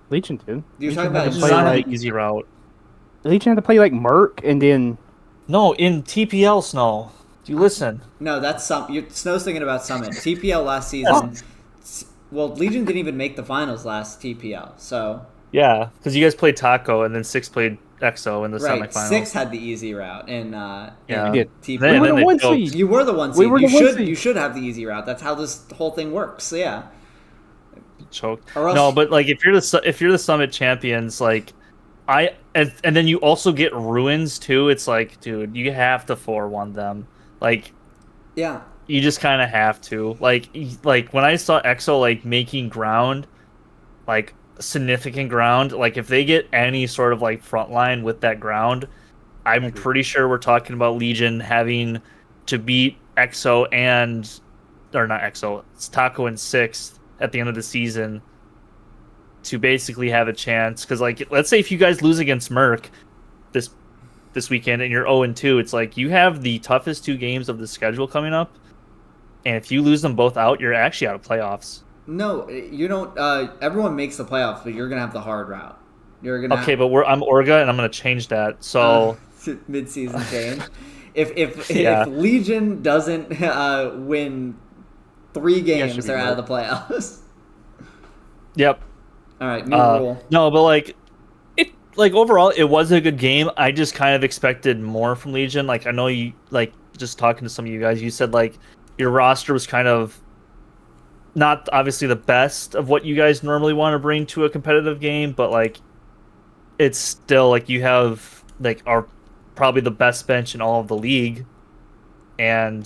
Legion did. You're Legion talking had about to It's play not like an easy route. Legion had to play like Merc, and then No, in TPL, Snow. Do you listen? No, that's Snow's thinking about Summit. TPL last season. Well, Legion didn't even make the finals last TPL, so. Yeah, because you guys played Taco, and then Six played EXO in the Right, semifinals. 6 had the easy route in Yeah. we did. TPL. Then- we were then the they 1 choked. seed. You were the 1 seed. We were the you 1 should seed. you should have the easy route. That's how this whole thing works. Yeah. Choked. Or else- No, but like if you're the Summit champions, like and then you also get Ruins too. It's like, dude, you have to 4-1 them. Like, Yeah. you just kind of have to. Like when I saw EXO like making ground, like significant ground, like if they get any sort of like front line with that ground, I'm pretty sure we're talking about Legion having to beat EXO or not EXO, it's Taco in 6th at the end of the season to basically have a chance. Because like, let's say if you guys lose against Merc this weekend and you're 0-2, it's like you have the toughest 2 games of the schedule coming up, and if you lose them both out, you're actually out of playoffs. No, you don't. Everyone makes the playoffs, but you're gonna have the hard route. You're gonna. Okay, but I'm Orga, and I'm gonna change that. So mid-season change. If Yeah. Legion doesn't win 3 games, should be they're out of Merc. the playoffs. yep. All right, new rule. No, but like overall, it was a good game. I just kind of expected more from Legion. Like, I know you, like, just talking to some of you guys, you said like your roster was kind of not obviously the best of what you guys normally want to bring to a competitive game, but like it's still like you have like are probably the best bench in all of the league, and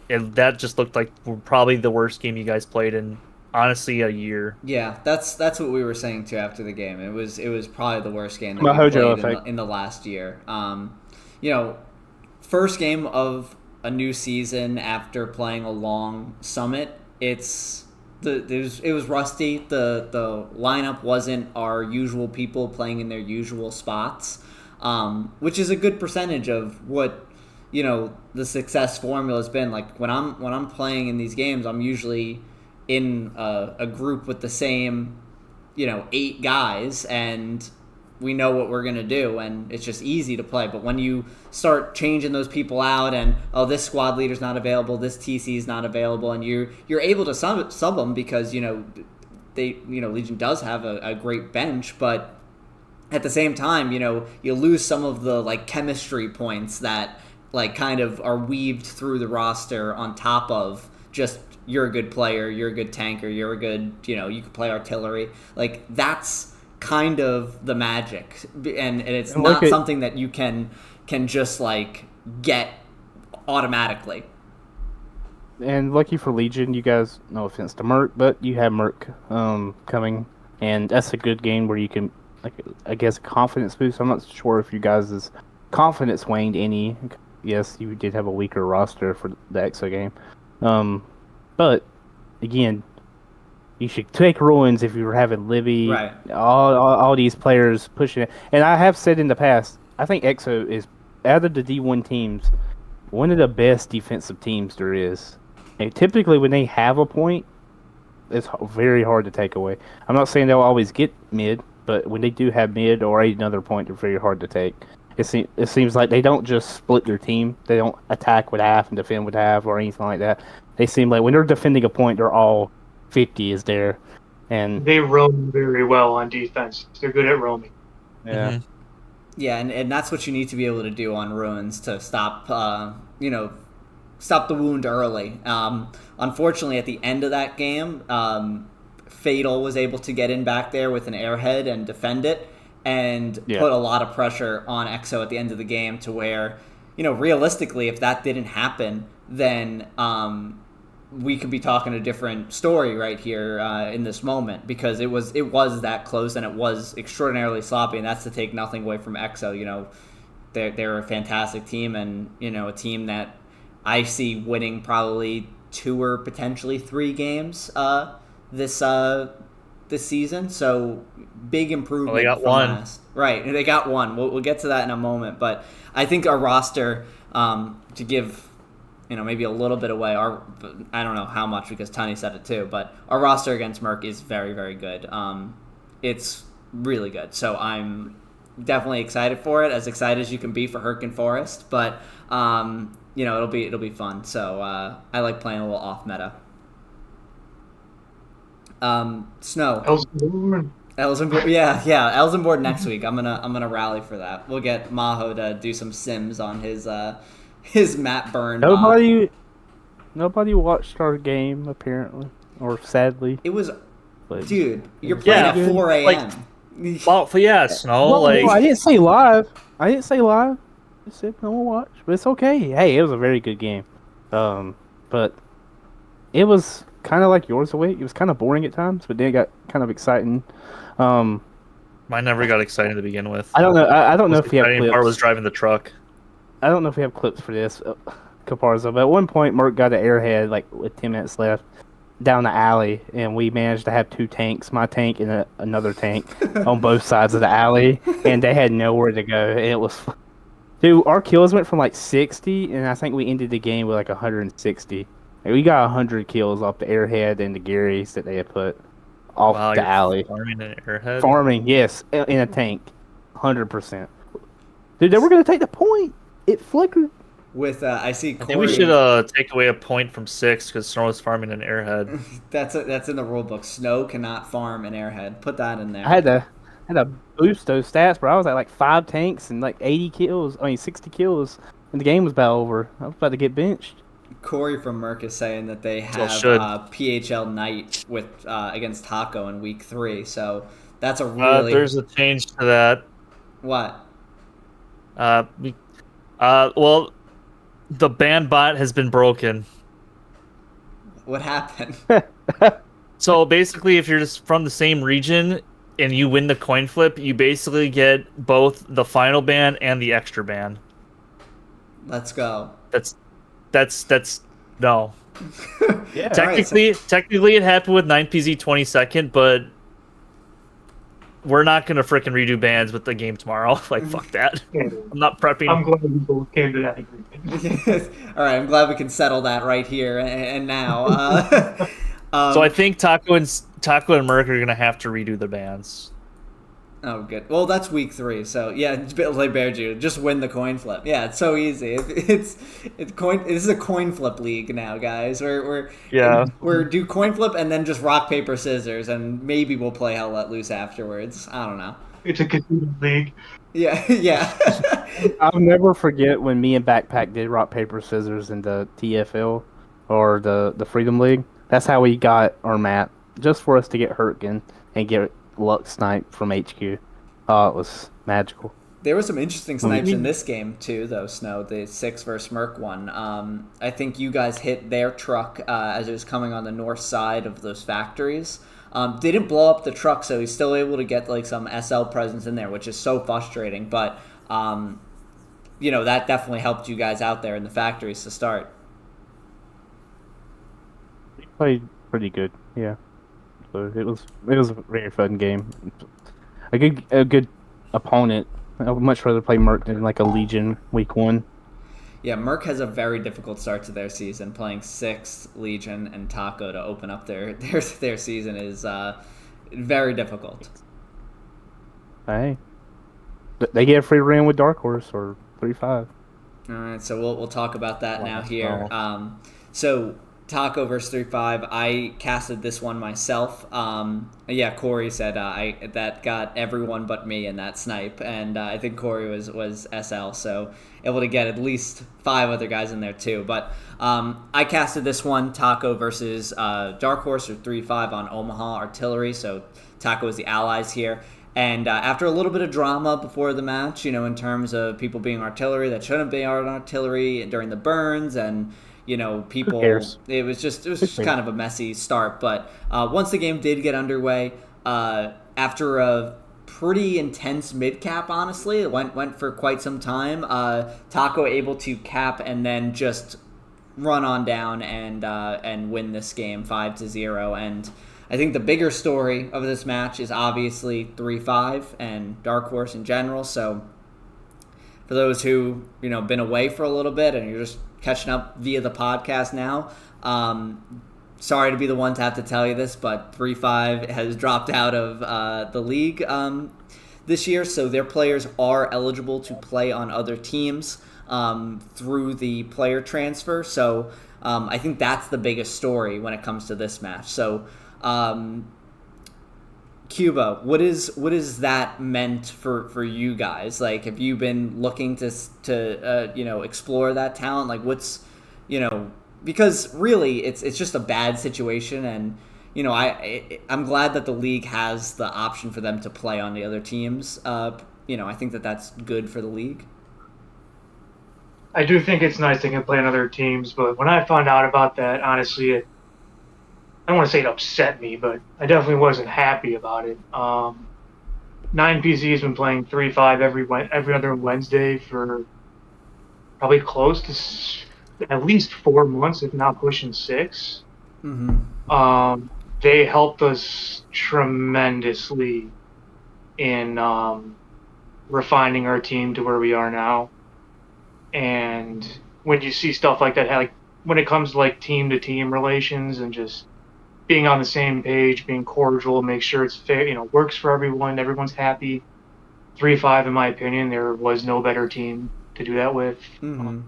that just looked like probably the worst game you guys played in honestly a year. Yeah, that's what we were saying too after the game. It was probably the worst game that My we Hojo played effect. in the last year. First game of a new season after playing a long summit. It was rusty. The lineup wasn't our usual people playing in their usual spots, which is a good percentage of what the success formula has been. Like when I'm playing in these games, I'm usually in a group with the same 8 guys, and we know what we're going to do, and it's just easy to play. But when you start changing those people out and, this squad leader's not available, this TC is not available, and you're able to sub them because, Legion does have a great bench, but at the same time, you lose some of the, like, chemistry points that, like, kind of are weaved through the roster on top of just you're a good player, you're a good tanker, you're a good, you can play artillery. Like, that's kind of the magic, and it's not something that you can just like get automatically. And lucky for Legion, you guys, no offense to Merc, but you have Merc coming, and that's a good game where you can, like, I guess, confidence boost. I'm not sure if you guys' confidence waned any. Yes, you did have a weaker roster for the EXO game, but again, you should take Ruins if you were having Libby, Right. all these players pushing it. And I have said in the past, I think EXO is, out of the D1 teams, one of the best defensive teams there is. And typically when they have a point, it's very hard to take away. I'm not saying they'll always get mid, but when they do have mid or another point, they're very hard to take. It seems like they don't just split their team. They don't attack with half and defend with half or anything like that. They seem like when they're defending a point, they're all 50 is there, and They roam very well on defense. They're good at roaming. yeah. Mhm. Yeah, and that's what you need to be able to do on Ruins to stop stop the wound early. Unfortunately, at the end of that game, Fatal was able to get in back there with an airhead and defend it, and put a lot of pressure on EXO at the end of the game to where, realistically, if that didn't happen, then we could be talking a different story right here in this moment, because it was that close and it was extraordinarily sloppy, and that's to take nothing away from EXO. You know, they're a fantastic team, and you know, a team that I see winning probably 2 or potentially 3 games this season. So big improvement. Well, they got from one. last. Right, they got one. We'll get to that in a moment, but I think our roster, to give, you know, maybe a little bit away, I don't know how much, because Tony said it too, but our roster against Merc is very, very good. It's really good. So I'm definitely excited for it, as excited as you can be for Herc and Forest, but you know, it'll be fun. So I like playing a little off meta. Snow. Elzenborn, yeah, Elzenborn next week. I'm gonna rally for that. We'll get Maho to do some sims on his map burn. Nobody watched our game apparently, or sadly. It was, but, dude. You're playing at 4 a.m. Well, yeah, Snow. Well, like I didn't say live. I said no one watch, but it's okay. Hey, it was a very good game. But it was kind of like yours away. It was kind of boring at times, but then it got kind of exciting. Mine never got exciting to begin with. I don't know. I don't know if we have The clips. part was driving the truck. I don't know if we have clips for this, Caparzo. But at one point, Merc got an airhead like with 10 minutes left down the alley, and we managed to have 2 tanks, my tank and another tank, on both sides of the alley, and they had nowhere to go. And it was, dude, our kills went from like 60, and I think we ended the game with like 160. And we got 100 kills off the airhead and the Garys that they had put off the alley. Farming an airhead? Farming, yes, in a tank, 100%. Dude, they were gonna take the point. It flickered. With I see Corey. I think we should take away a point from 6 because Snow is farming an airhead. That's in the rule book. Snow cannot farm an airhead. Put that in there. I had to boost those stats, bro. I was at like 5 tanks and like 80 kills. I mean 60 kills, and the game was about over. I was about to get benched. Corey from Merc is saying that they have PHL Knight with against Taco in week 3. So that's a really. There's a change to that. What? Well, the ban bot has been broken. What happened? So basically, if you're just from the same region and you win the coin flip, you basically get both the final ban and the extra ban. Let's go. That's no. Yeah. Technically, it happened with 9PZ 22nd, but we're not gonna frickin' redo bans with the game tomorrow. Like, fuck that. I'm not prepping. I'm glad we both came to that agreement. All right, I'm glad we can settle that right here and now. So I think Taco and Merc are gonna have to redo the bans. Oh, good. Well, that's week 3, so yeah, it's a bit like Bear Jew. Just win the coin flip. Yeah, it's so easy. It's coin. This is a coin flip league now, guys. We're do coin flip and then just rock paper scissors, and maybe we'll play Hell Let Loose afterwards. I don't know. It's a casino league. Yeah, yeah. I'll never forget when me and Backpack did rock paper scissors in the TFL or the Freedom League. That's how we got our map, just for us to get Hurtgen and get luck snipe from HQ. Oh, it was magical. There were some interesting snipes in this game too, though, Snow. The 6 versus Merc one. I think you guys hit their truck as it was coming on the north side of those factories. They didn't blow up the truck, so he's still able to get like some SL presence in there, which is so frustrating. But you know, that definitely helped you guys out there in the factories to start. We played pretty good, yeah. So it was a very fun game. A good opponent. I would much rather play Merc than like a Legion week 1. Yeah, Merc has a very difficult start to their season. Playing 6 Legion and Taco to open up their season is very difficult. Hey, they get a free run with Dark Horse or 3-5. All right, so we'll talk about that now here. So Taco versus 3-5. I casted this one myself. Yeah, Corey said that got everyone but me in that snipe, and I think Corey was SL, so able to get at least 5 other guys in there too. But I casted this one, Taco versus Dark Horse or 3-5 on Omaha Artillery. So Taco is the allies here. And after a little bit of drama before the match, you know, in terms of people being artillery that shouldn't be artillery during the burns, and people. cares? It was just kind of a messy start. But once the game did get underway, after a pretty intense mid cap, honestly, it went for quite some time. Taco able to cap and then just run on down and win this game 5-0. And I think the bigger story of this match is obviously 3-5 and Dark Horse in general. So for those who been away for a little bit and you're just catching up via the podcast now, sorry to be the one to have to tell you this, but 3-5 has dropped out of the league this year, so their players are eligible to play on other teams through the player transfer. So I think that's the biggest story when it comes to this match. So Cuba, what is that meant for you guys? Like, have you been looking to explore that talent? Like, what's because really it's just a bad situation, and I'm glad that the league has the option for them to play on the other teams. I think that's good for the league. I do think it's nice they can play on other teams, but when I found out about that, honestly, I don't want to say it upset me, but I definitely wasn't happy about it. 9PC has been playing 3-5 every other Wednesday for probably close to at least 4 months, if not pushing 6. Mm-hmm. They helped us tremendously in refining our team to where we are now. And when you see stuff like that, like when it comes to like team-to-team relations and just being on the same page, being cordial, make sure it's fair, works for everyone, everyone's happy. 3-5, in my opinion, there was no better team to do that with. Mm-hmm.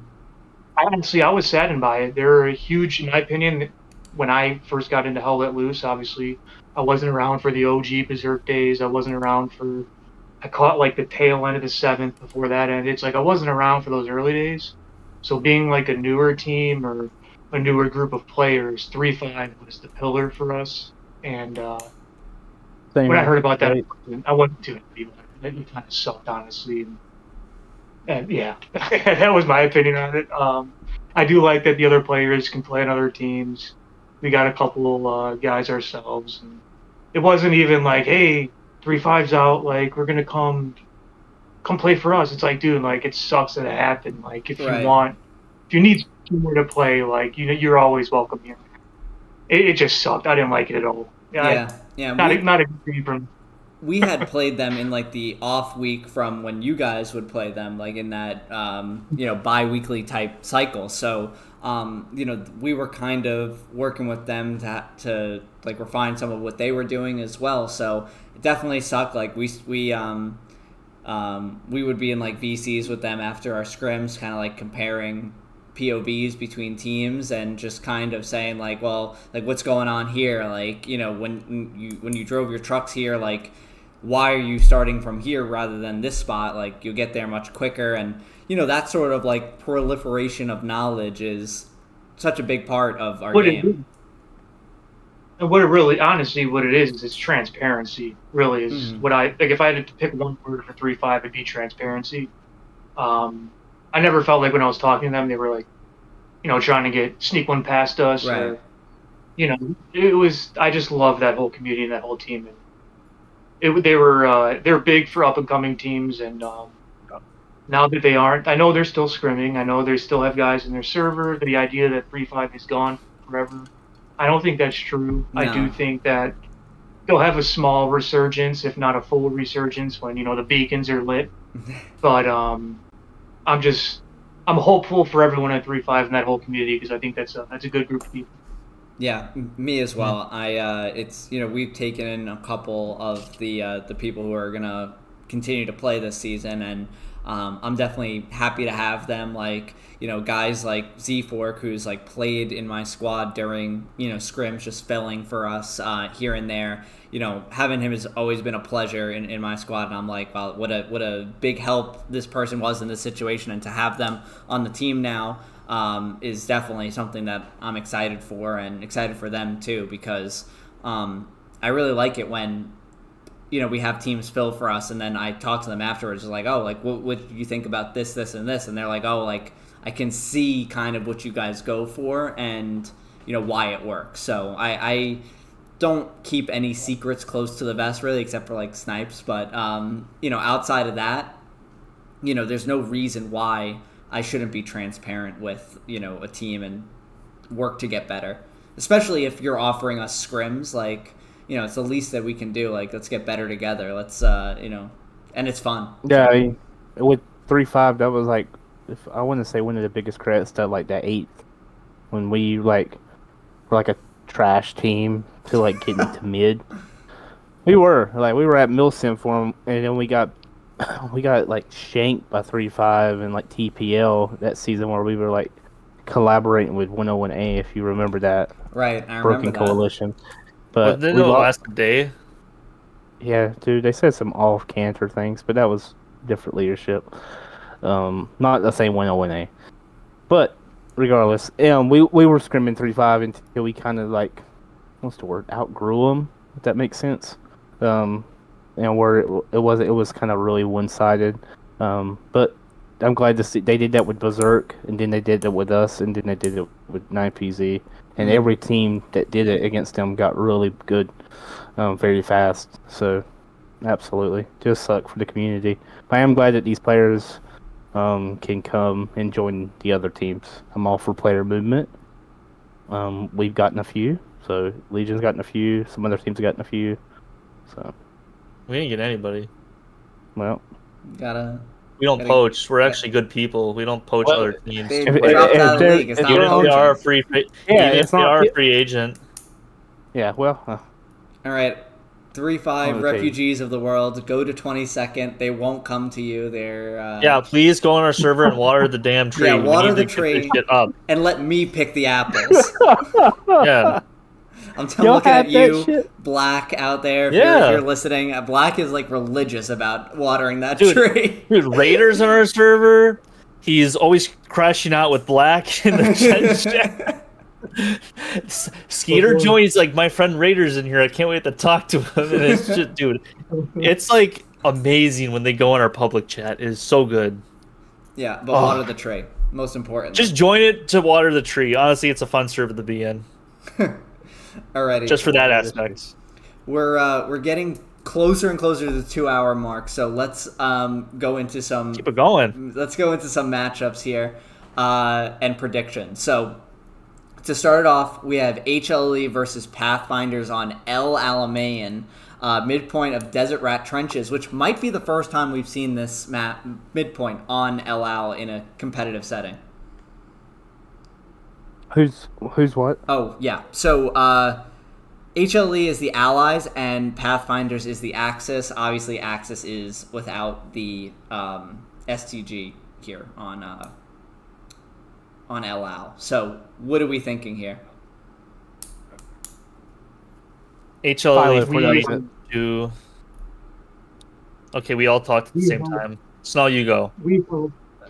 I was saddened by it. They're a huge, in my opinion, when I first got into Hell Let Loose, obviously, I wasn't around for the OG Berserk days. I wasn't around I caught like the tail end of the 7th before that ended. It's like I wasn't around for those early days. So being like a newer team or a newer group of players, 3-5 was the pillar for us. And when I heard about that, I wasn't too happy about it. It kind of sucked, honestly. And yeah, that was my opinion on it. I do like that the other players can play on other teams. We got a couple guys ourselves. And it wasn't even like, hey, 3-5's out, like we're gonna come play for us. It's like, dude, like it sucks that it happened. Like if you need somewhere to play, like you're always welcome here. It just sucked. I didn't like it at all. Yeah. Not a good dream from. We had played them in like the off week from when you guys would play them, like in that bi-weekly type cycle. So we were kind of working with them to like refine some of what they were doing as well. So it definitely sucked. Like we would be in like VCs with them after our scrims, kind of like comparing POVs between teams and just kind of saying like, well, like what's going on here? Like, when you drove your trucks here, like why are you starting from here rather than this spot? Like you'll get there much quicker. And that sort of like proliferation of knowledge is such a big part of our game. And what it is it's transparency. Really is what if I had to pick one word for 3-5, it'd be transparency. I never felt like when I was talking to them, they were like, trying to sneak one past us. Right. Or, it was. I just love that whole community and that whole team. And they're big for up and coming teams. And now that they aren't, I know they're still scrimming. I know they still have guys in their server. The idea that 3-5 is gone forever, I don't think that's true. No. I do think that they'll have a small resurgence, if not a full resurgence, when the beacons are lit. But I'm hopeful for everyone at 3-5 in that whole community because I think that's a good group of people. Yeah, me as well. It's we've taken in a couple of the people who are gonna continue to play this season, and I'm definitely happy to have them. Like guys like Z-Fork, who's like played in my squad during scrims, just filling for us here and there. Having him has always been a pleasure in my squad, and I'm like, wow, what a big help this person was in this situation, and to have them on the team now is definitely something that I'm excited for, and excited for them too, because I really like it when we have teams fill for us, and then I talk to them afterwards, like, oh, like what do you think about this, and this, and they're like, oh, like I can see kind of what you guys go for and, why it works. So I don't keep any secrets close to the vest really, except for like snipes. But, outside of that, there's no reason why I shouldn't be transparent with, a team and work to get better. Especially if you're offering us scrims, like, it's the least that we can do. Like, let's get better together. Let's, and it's fun. Yeah, I mean, with 3-5, that was like, if I want to say one of the biggest credits to like that 8th, when we were like a trash team to like get into mid. We were at Milsim for them, and then we got like shanked by 3-5 and like TPL that season where we were like collaborating with 101A, if you remember that. Right, I remember Broken that. Coalition. But didn't it last a day? Yeah, dude, they said some off-canter things, but that was different leadership. Not the same 101A. But regardless, we were scrimming 3-5 until we kind of like, what's the word, outgrew them, if that makes sense. Where it was kind of really one-sided. But I'm glad to see they did that with Berserk, and then they did that with us, and then they did it with 9PZ. And every team that did it against them got really good very fast. So, absolutely. Just suck for the community. But I am glad that these players can come and join the other teams. I'm all for player movement. We've gotten a few. So, Legion's gotten a few. Some other teams have gotten a few. So, we didn't get anybody. Well, we don't poach. We're actually good people. We don't poach other teams. Even if they are a free agent. Yeah, well. All right. 3-5 refugees of the world go to 22nd. They won't come to you. They're please go on our server and water the damn tree. Yeah, water the tree and let me pick the apples. Yeah. I'm looking at you, Black, out there. If you're listening, Black is like religious about watering that tree. Dude, Raiders on our server. He's always crashing out with Black in the chat. Skeeter joins like my friend Raiders in here. I can't wait to talk to him. And it's just, dude, it's like amazing when they go on our public chat. It is so good. Yeah, but water the tree, most important. Just join it to water the tree. Honestly, it's a fun server to be in. Alrighty. Just for that aspect. We're getting closer and closer to the 2-hour mark, so let's go into some. Keep it going. Let's go into some matchups here and predictions. So to start it off, we have HLE versus Pathfinders on El Alamein, midpoint of Desert Rat Trenches, which might be the first time we've seen this midpoint on El Al in a competitive setting. Who's what? Oh, yeah. So, HLE is the Allies, and Pathfinders is the Axis. Obviously, Axis is without the STG here on El Al. So, what are we thinking here? HLE to. Okay, we all talked at the same time. Snow, you go.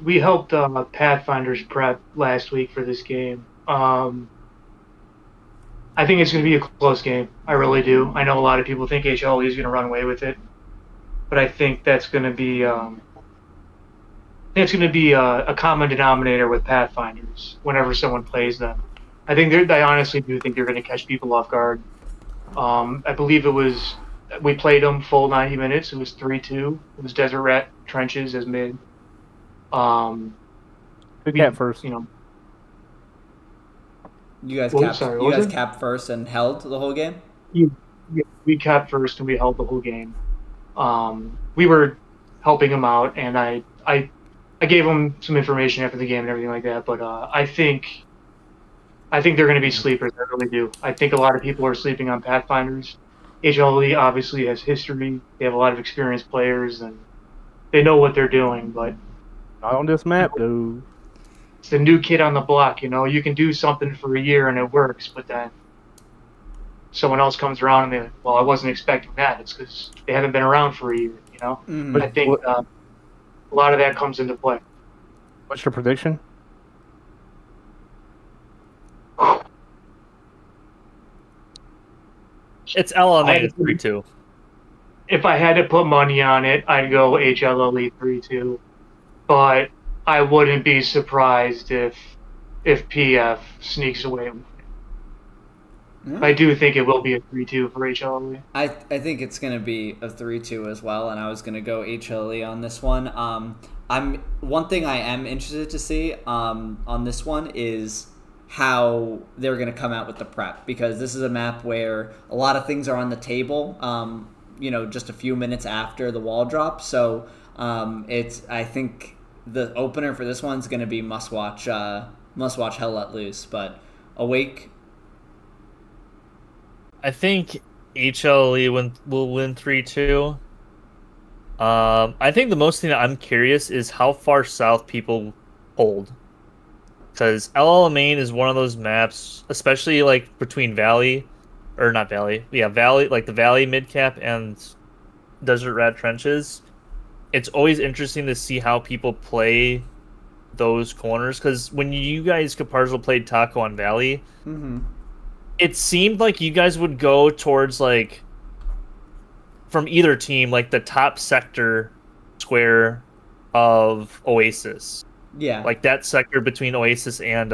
We helped Pathfinders prep last week for this game. I think it's going to be a close game. I really do. I know a lot of people think HLE is going to run away with it, but I think that's going to be a common denominator with Pathfinders whenever someone plays them. I honestly do think they're going to catch people off guard. I believe we played them full 90 minutes. It was 3-2. It was Desert Rat Trenches as mid. Who got first? You guys capped first and held the whole game? We capped first and we held the whole game. We were helping them out, and I gave them some information after the game and everything like that. But I think they're going to be sleepers. I really do. I think a lot of people are sleeping on Pathfinders. HLE obviously has history. They have a lot of experienced players, and they know what they're doing. But not on this map, though. It's the new kid on the block, You can do something for a year and it works, but then someone else comes around and I wasn't expecting that. It's because they haven't been around for a year, Mm-hmm. I think a lot of that comes into play. What's your prediction? It's LMA 3-2. If I had to put money on it, I'd go HLLE 3-2. But I wouldn't be surprised if PF sneaks away. I do think it will be a 3-2 for HLE. I think it's going to be a 3-2 as well, and I was going to go HLE on this one. One thing I am interested to see on this one is how they're going to come out with the prep, because this is a map where a lot of things are on the table, just a few minutes after the wall drop. So I think the opener for this one's going to be must watch Hell Let Loose. But Awake, I think HLE will win 3-2. I think the most thing that I'm curious is how far south people hold. Because El Alamein is one of those maps, especially like between Valley, or not Valley, yeah, Valley, like the Valley mid-cap and Desert Rat Trenches. It's always interesting to see how people play those corners. Because when you guys, Caparzo, played Taco on Valley, it seemed like you guys would go towards, like, from either team, like the top sector square of Oasis. Yeah. Like that sector between Oasis and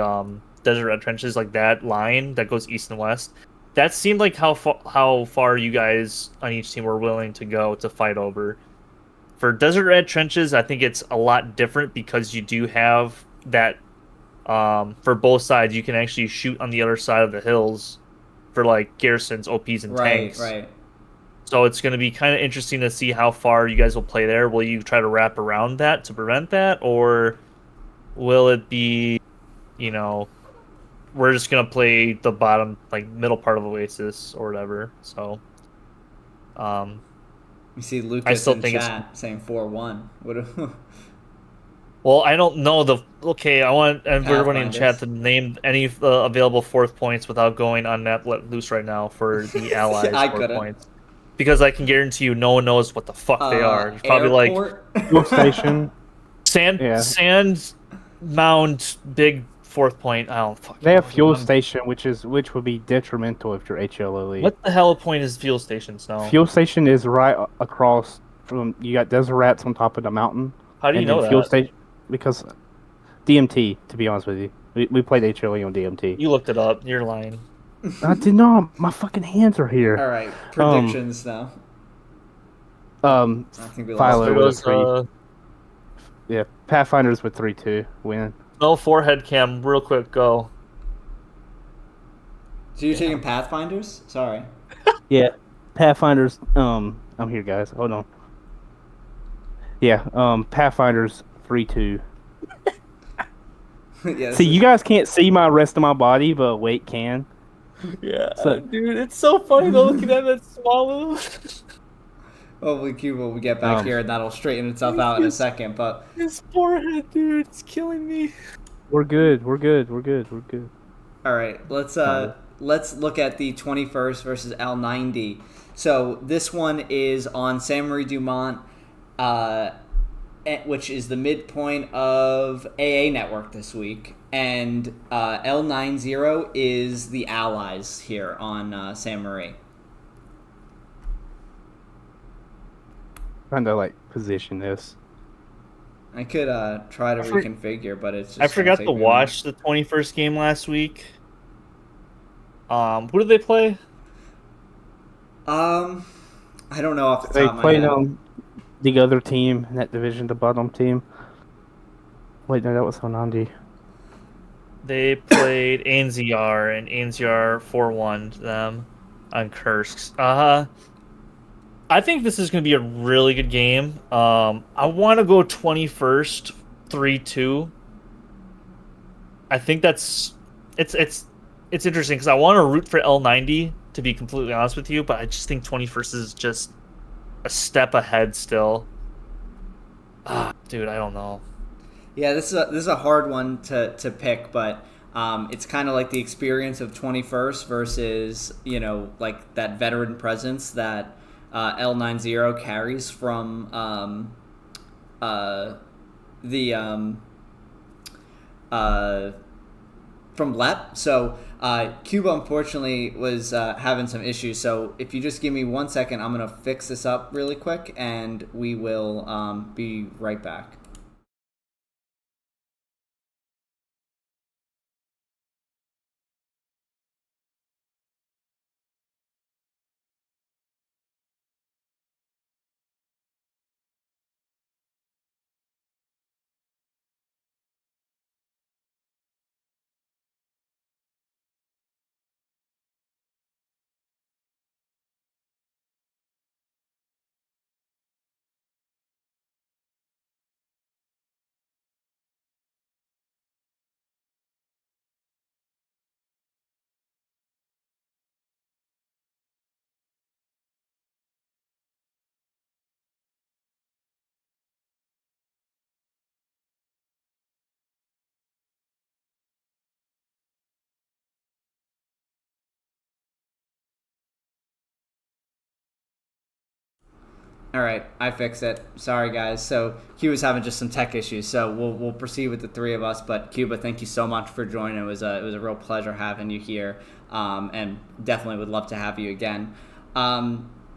Desert Red Trenches, like that line that goes east and west. That seemed like how far you guys on each team were willing to go to fight over. For Desert Red Trenches, I think it's a lot different because you do have that. For both sides, you can actually shoot on the other side of the hills for like garrisons, OPs, and tanks. Right. So it's going to be kind of interesting to see how far you guys will play there. Will you try to wrap around that to prevent that, or will it be, we're just going to play the bottom, like middle part of Oasis or whatever? So, you see Lucas in chat saying 4-1. Well, I don't know I want everyone in chat to name any available fourth points without going on that let loose right now for the allies fourth points, because I can guarantee you no one knows what the fuck they are. It's probably like fuel station, sand mound, big fourth point. I don't fucking. They have fuel station, which would be detrimental if you're HLLE. What the hell point is fuel station, Snow? Fuel station is right across from. You got desert rats on top of the mountain. How do you know that? Fuel station. Because DMT, to be honest with you. We played HLE on DMT. You looked it up. You're lying. I did not. My fucking hands are here. All right. Predictions now. I think we lost. Yeah, Pathfinders with 3-2 win. No forehead cam, real quick, go. So you're taking Pathfinders? Sorry. Yeah, Pathfinders. I'm here, guys. Hold on. Yeah, Pathfinders 3-2. Yeah, see, you guys can't see my rest of my body, but Wait can. Yeah, dude, it's so funny though looking at that swallow. Hopefully Cuba will get back here and that'll straighten itself out in a second. But his forehead, dude, it's killing me. We're good. We're good. All right, let's look at the 21st versus L90. So this one is on San Marie Dumont, which is the midpoint of AA Network this week, and L90 is the Allies here on San Marie. Trying to position this. I could try to reconfigure, but it's just I forgot to watch the 21st game last week. Who did they play? I don't know off the They top of my head. played the other team in that division, the bottom team. Wait, no, that was Honandi. They played ANZR, and ANZR 4-1 them on Kursk. I think this is going to be a really good game. I want to go 21st 3-2. I think it's interesting because I want to root for L90, to be completely honest with you, but I just think 21st is just a step ahead still. Dude, I don't know. Yeah, this is a hard one to pick, but it's kind of like the experience of 21st versus like that veteran presence that L90 carries from from LEP. So Cuba unfortunately was having some issues. So if you just give me 1 second, I'm gonna fix this up really quick, and we will be right back. All right, I fixed it. Sorry, guys. So Cuba's having just some tech issues, so we'll proceed with the three of us. But Cuba, thank you so much for joining. It was a real pleasure having you here, and definitely would love to have you again.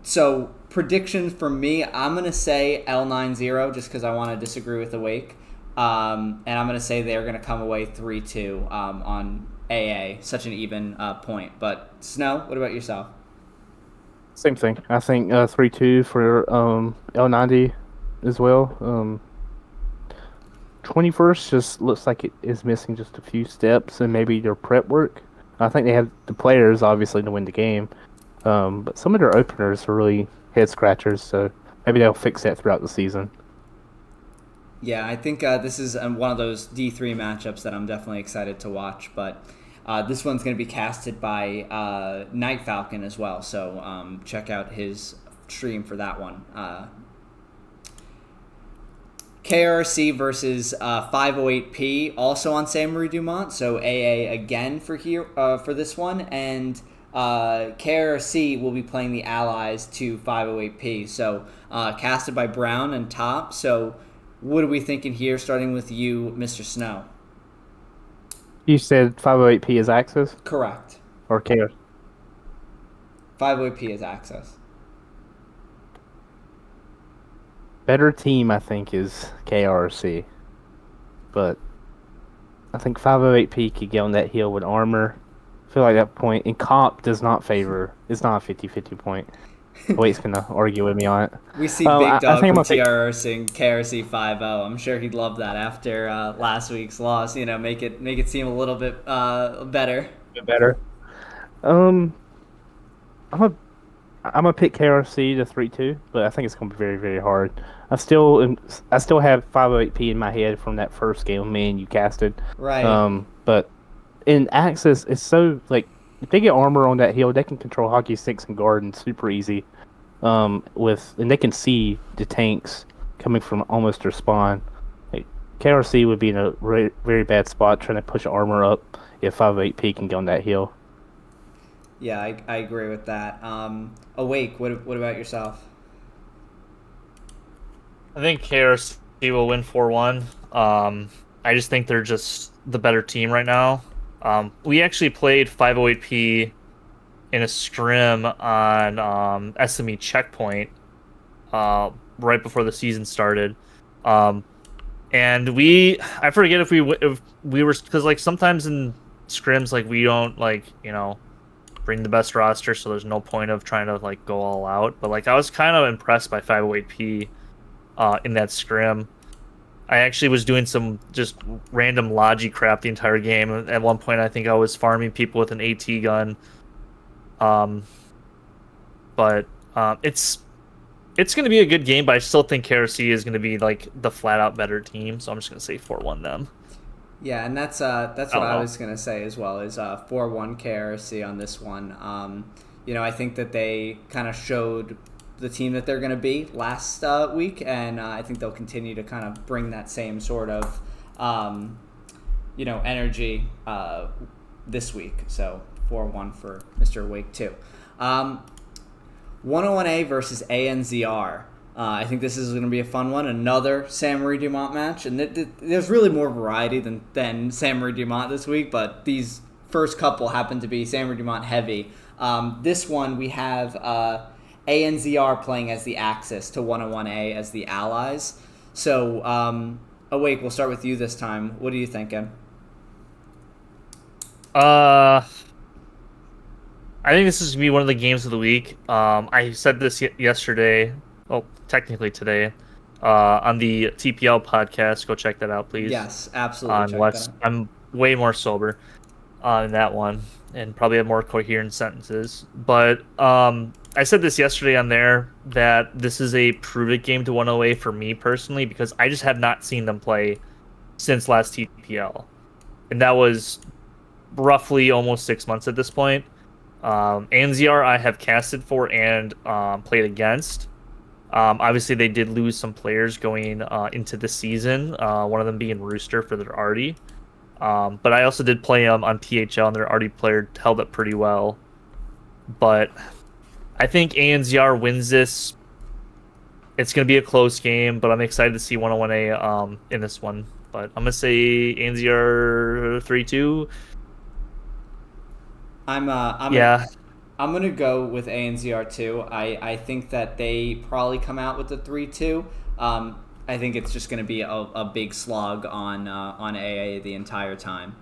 So predictions for me, I'm gonna say L90 just because I want to disagree with Awake, and I'm gonna say they're gonna come away 3-2 on AA, such an even point. But Snow, what about yourself? Same thing. I think 3-2 for L90 as well. 21st just looks like it is missing just a few steps and maybe their prep work. I think they have the players, obviously, to win the game. But some of their openers are really head scratchers, so maybe they'll fix that throughout the season. Yeah, I think this is one of those D3 matchups that I'm definitely excited to watch, but this one's going to be casted by Night Falcon as well, so check out his stream for that one. KRC versus 508P, also on San Marie Dumont, so AA again for this one, and KRC will be playing the allies to 508P, so casted by Brown and Top. So what are we thinking here, starting with you, Mr. Snow? You said 508P is Axis? Correct. Or KRC? 508P is Axis. Better team, I think, is KRC. But I think 508P could get on that hill with armor. I feel like that point, and comp does not favor, it's not a 50-50 point. Wait's going to argue with me on it. We see Big Dog from TRC and KRC 5-0. I'm sure he'd love that after last week's loss. You know, make it seem a little bit better. I'm gonna pick KRC to 3-2, but I think it's gonna be very, very hard. I still have 508P in my head from that first game me and you casted. Right. But in Axis, it's so like if they get armor on that hill, they can control hockey sticks and garden super easy. And they can see the tanks coming from almost their spawn. Like, KRC would be in a very, very bad spot trying to push armor up if 508P can get on that hill. Yeah, I agree with that. Awake, what about yourself? I think KRC will win 4-1. I just think they're just the better team right now. We actually played 508P in a scrim on SME Checkpoint right before the season started. And I forget if we were, because like sometimes in scrims, like we don't bring the best roster, so there's no point of trying to like go all out. But like I was kind of impressed by 508P in that scrim. I actually was doing some just random logi crap the entire game. At one point, I think I was farming people with an AT gun. But it's going to be a good game, but I still think KRC is going to be like the flat out better team. So I'm just going to say 4-1 them. Yeah, and that's what I was going to say as well, is 4-1 KRC on this one. I think that they kind of showed the team that they're going to be last week, and I think they'll continue to kind of bring that same sort of, energy this week. So 4-1 for Mr. Wake too. 101A versus ANZR. I think this is going to be a fun one. Another San Marie Dumont match. And there's really more variety than San Marie Dumont this week, but these first couple happen to be San Marie Dumont heavy. This one, we have ANZR playing as the Axis to 101A as the Allies. So, Awake, we'll start with you this time. What are you thinking? I think this is going to be one of the games of the week. I said this yesterday. Well, technically today, on the TPL podcast. Go check that out, please. Yes, absolutely. I'm way more sober in that one, and probably have more coherent sentences. But I said this yesterday on there that this is a prove-it game to 108 for me personally, because I just have not seen them play since last TPL, and that was roughly almost 6 months at this point. ANZR I have casted for and played against. Obviously, they did lose some players going into the season, one of them being Rooster for their Artie. But I also did play them on THL, and their Artie player held up pretty well. But I think ANZR wins this it's going to be a close game, but I'm excited to see 101A in this one. But I'm going to say ANZR 3-2. I'm gonna go with ANZR too. I think that they probably come out with the 3-2. I think it's just gonna be a big slog on AA the entire time.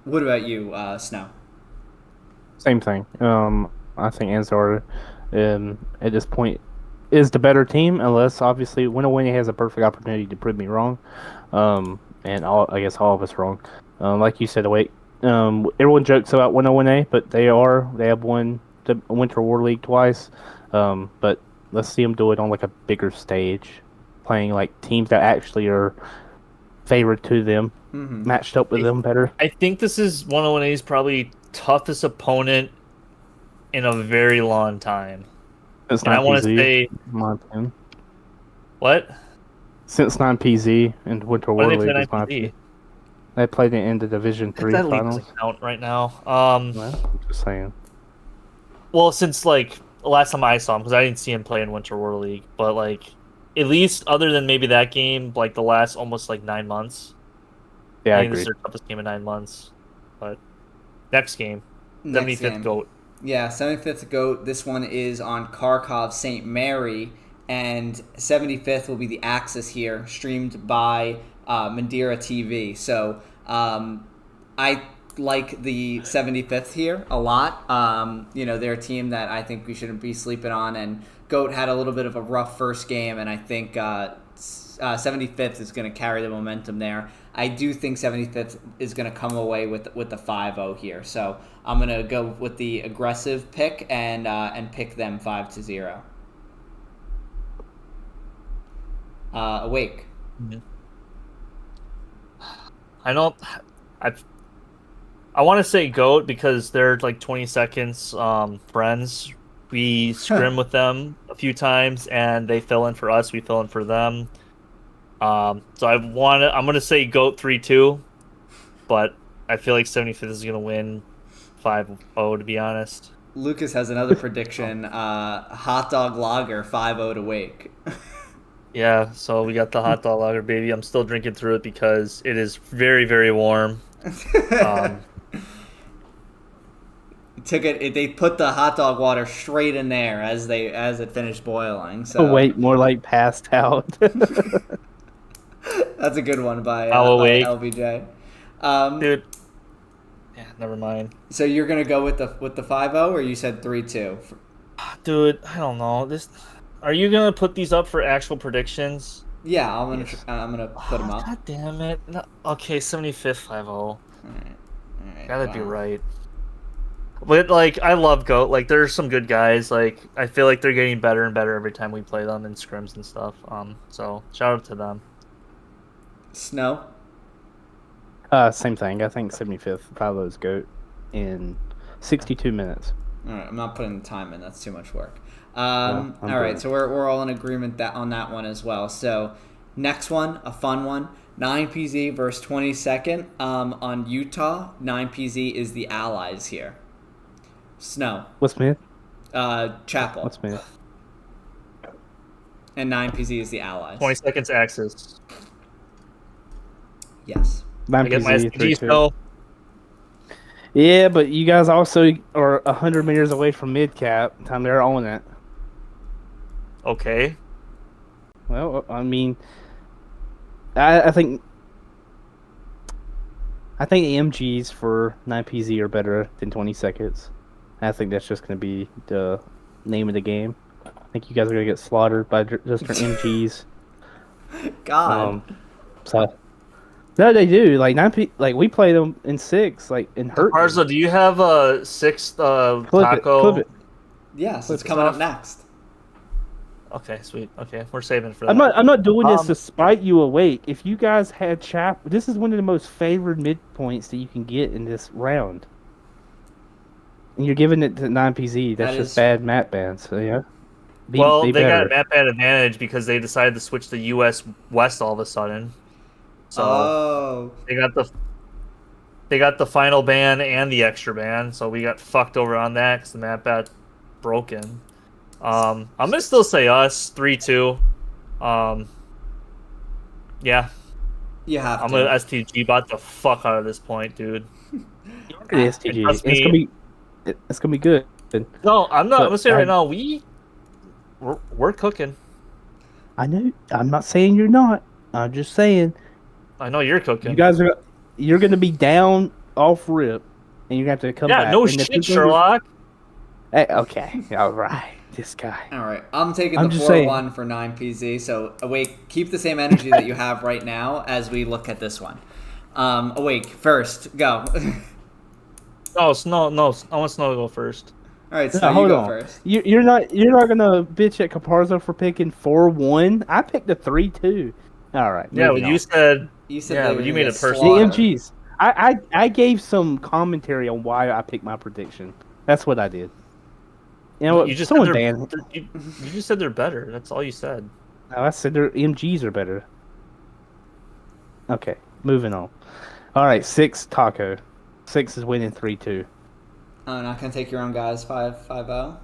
What about you, Snow? Same thing. I think Ansar, at this point, is the better team, unless obviously Winnowing has a perfect opportunity to prove me wrong, and I guess all of us wrong. Like you said, everyone jokes about 101A, but they have won the Winter War League twice. But let's see them do it on like a bigger stage, playing like teams that actually are favored to them, matched up with them better. I think this is 101A's probably toughest opponent in a very long time. Since and I want to say, my opinion. What? Since 9PZ and Winter War League is my opinion. They played in the Division 3 that finals. league doesn't count right now. I'm just saying. Well, since like the last time I saw him, because I didn't see him play in Winter War League, but like at least other than maybe that game, like the last almost like 9 months. Yeah, I think agree. this is their toughest game in 9 months. But next game, 75th GOAT. Yeah, 75th GOAT. This one is on Kharkov St. Mary, and 75th will be the Axis here, streamed by Mandira TV. So I like the 75th here a lot. They're a team that I think we shouldn't be sleeping on, and GOAT had a little bit of a rough first game, and I think 75th is going to carry the momentum there. I do think 75th is going to come away with the 5-0 here. So I'm going to go with the aggressive pick and pick them 5-0. Awake. I want to say GOAT because they're like 20 seconds friends. We scrim with them a few times, and they fill in for us. We fill in for them. So I'm gonna say GOAT 3-2, but I feel like 75th is gonna win 5-0 to be honest. Lucas has another prediction: hot dog lager 5-0 to Wake. Yeah, so we got the hot dog lager, baby. I'm still drinking through it because it is very, very warm. They put the hot dog water straight in there as it finished boiling. So wait, more like passed out. That's a good one by LBJ. Dude. Yeah, never mind. So you're gonna go with the 5-0, or you said 3-2? Dude, I don't know. Are you gonna put these up for actual predictions? Yeah, I'm gonna put them up. God damn it! No, okay, 75th 5-0. All right, gotta be right. But like, I love GOAT. Like, there's some good guys. Like, I feel like they're getting better and better every time we play them in scrims and stuff. So shout out to them. Snow. Same thing. I think 75th 5-0 is GOAT in 62 minutes. All right, I'm not putting the time in. That's too much work. All right, so we're all in agreement on that one as well. So next one, a fun one. 9PZ versus 22nd on Utah. 9PZ is the allies here. Snow. What's Smith? Chapel. What's Smith? And 9PZ is the allies. 20 seconds Axis. Yes. 9PZ. Yeah, but you guys also are 100 meters away from mid-cap. Time they're on it. Okay. Well, I mean, I think the MGs for 9PZ are better than 20 seconds. I think that's just going to be the name of the game. I think you guys are going to get slaughtered by just for MGs. God. No, they do. Like 9P, like we play them in 6, like in hurt. Caparzo, do you have a 6th taco? Clip it. Yes, it's coming up next. Okay, sweet. Okay, we're saving for that. I'm not doing this to spite you Awake. If you guys had this is one of the most favored midpoints that you can get in this round. And you're giving it to 9PZ. That's just bad map bans. So yeah. They got a map ban advantage because they decided to switch to US West all of a sudden. So they got the final ban and the extra ban. So we got fucked over on that because the map got broken. I'm gonna still say us 3-2. Yeah, You have I'm to. gonna STG bot the fuck out of this point, dude. STG. Trust It's me. gonna be good. No, I'm not. But I'm gonna say right now, we're cooking. I know. I'm not saying you're not. I'm just saying I know you're cooking. you're gonna be down off rip, and you're gonna have to come back. Yeah, no And the shit, Sherlock. Hey, okay, all right. This guy. All right, I'm taking I'm the just 4-1 for 9PZ. So Awake, keep the same energy that you have right now as we look at this one. Awake, first, go. No, Snow. No, I want Snow to go first. All right, so No, you hold go on. first. You're not gonna bitch at Caparzo for picking 4-1. I picked a 3-2. All right. Yeah, moving but you on. said. You said Yeah, they but were you gonna made get it personal. The slaughtered. MGs. I gave some commentary on why I picked my prediction. That's what I did. You know what? You just Someone said ban. you just said they're better. That's all you said. No, I said their MGs are better. Okay, moving on. All right, 6 Taco. 6 is winning 3-2. Oh, not gonna take your own guys 5-0.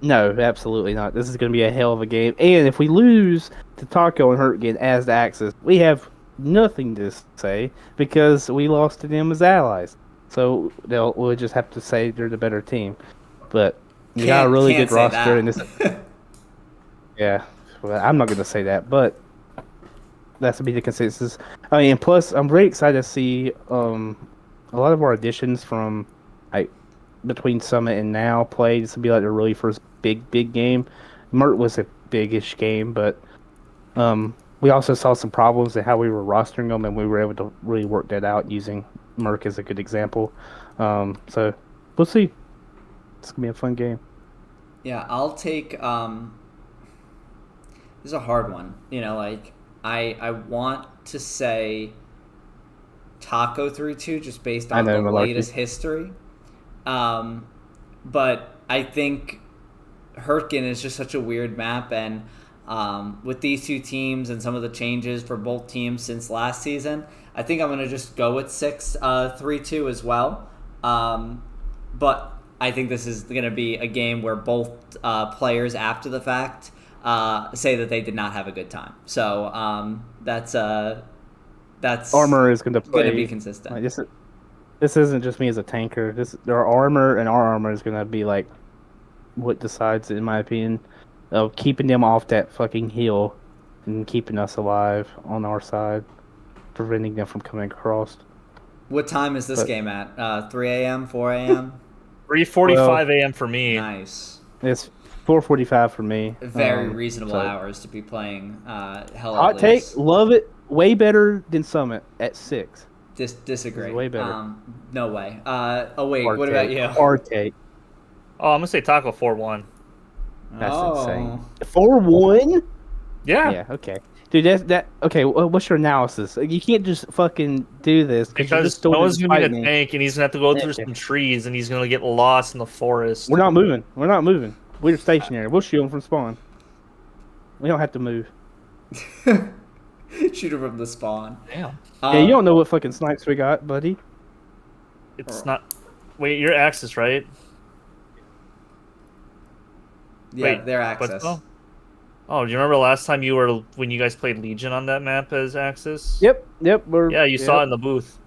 No, absolutely not. This is going to be a hell of a game. And if we lose to Taco and Hurtgen as the Axis, we have nothing to say because we lost to them as allies. So we'll just have to say they're the better team. But we got a really good roster. And this, yeah, well, I'm not going to say that, but that's to be the consensus. I mean, plus, I'm very excited to see a lot of our additions from between Summit and now play. This will be like the really first big game. Merc was a big-ish game, but we also saw some problems in how we were rostering them, and we were able to really work that out using Merc as a good example. So we'll see. It's gonna be a fun game. Yeah, I'll take. This is a hard one. You know, like I want to say Taco 3-2 just based on the latest history. But I think Hurtgen is just such a weird map, and with these two teams and some of the changes for both teams since last season, I think I'm going to just go with 3-2 as well. But I think this is going to be a game where both players after the fact say that they did not have a good time. So that's Armor is going to be consistent. Like, this isn't just me as a tanker. Their armor and our armor is going to be like what decides, in my opinion, of keeping them off that fucking hill and keeping us alive on our side, preventing them from coming across. What time is this game at? 3 a.m., 4 a.m.? 3:45 a.m. for me. Nice. It's 4:45 for me. Very reasonable hours to be playing hella Hot take, love it. Way better than Summit at 6. Disagree. Way better. No way. Wait, Hard what take. about you? Hard take. Oh, I'm gonna say Taco 4-1. That's insane. 4-1? Yeah. Yeah. Okay. Dude, okay. What's your analysis? You can't just fucking do this Because Noah's gonna be in a tank, and he's gonna have to go through some trees, and he's gonna get lost in the forest. We're not moving. We're stationary. We'll shoot him from spawn. We don't have to move. Shoot him from the spawn. Damn. Yeah, you don't know what fucking snipes we got, buddy. It's not. Wait, you're Axis, right? Yeah, Wait, they're Axis. Oh, do you remember last time when you guys played Legion on that map as Axis? Yep. You saw it in the booth.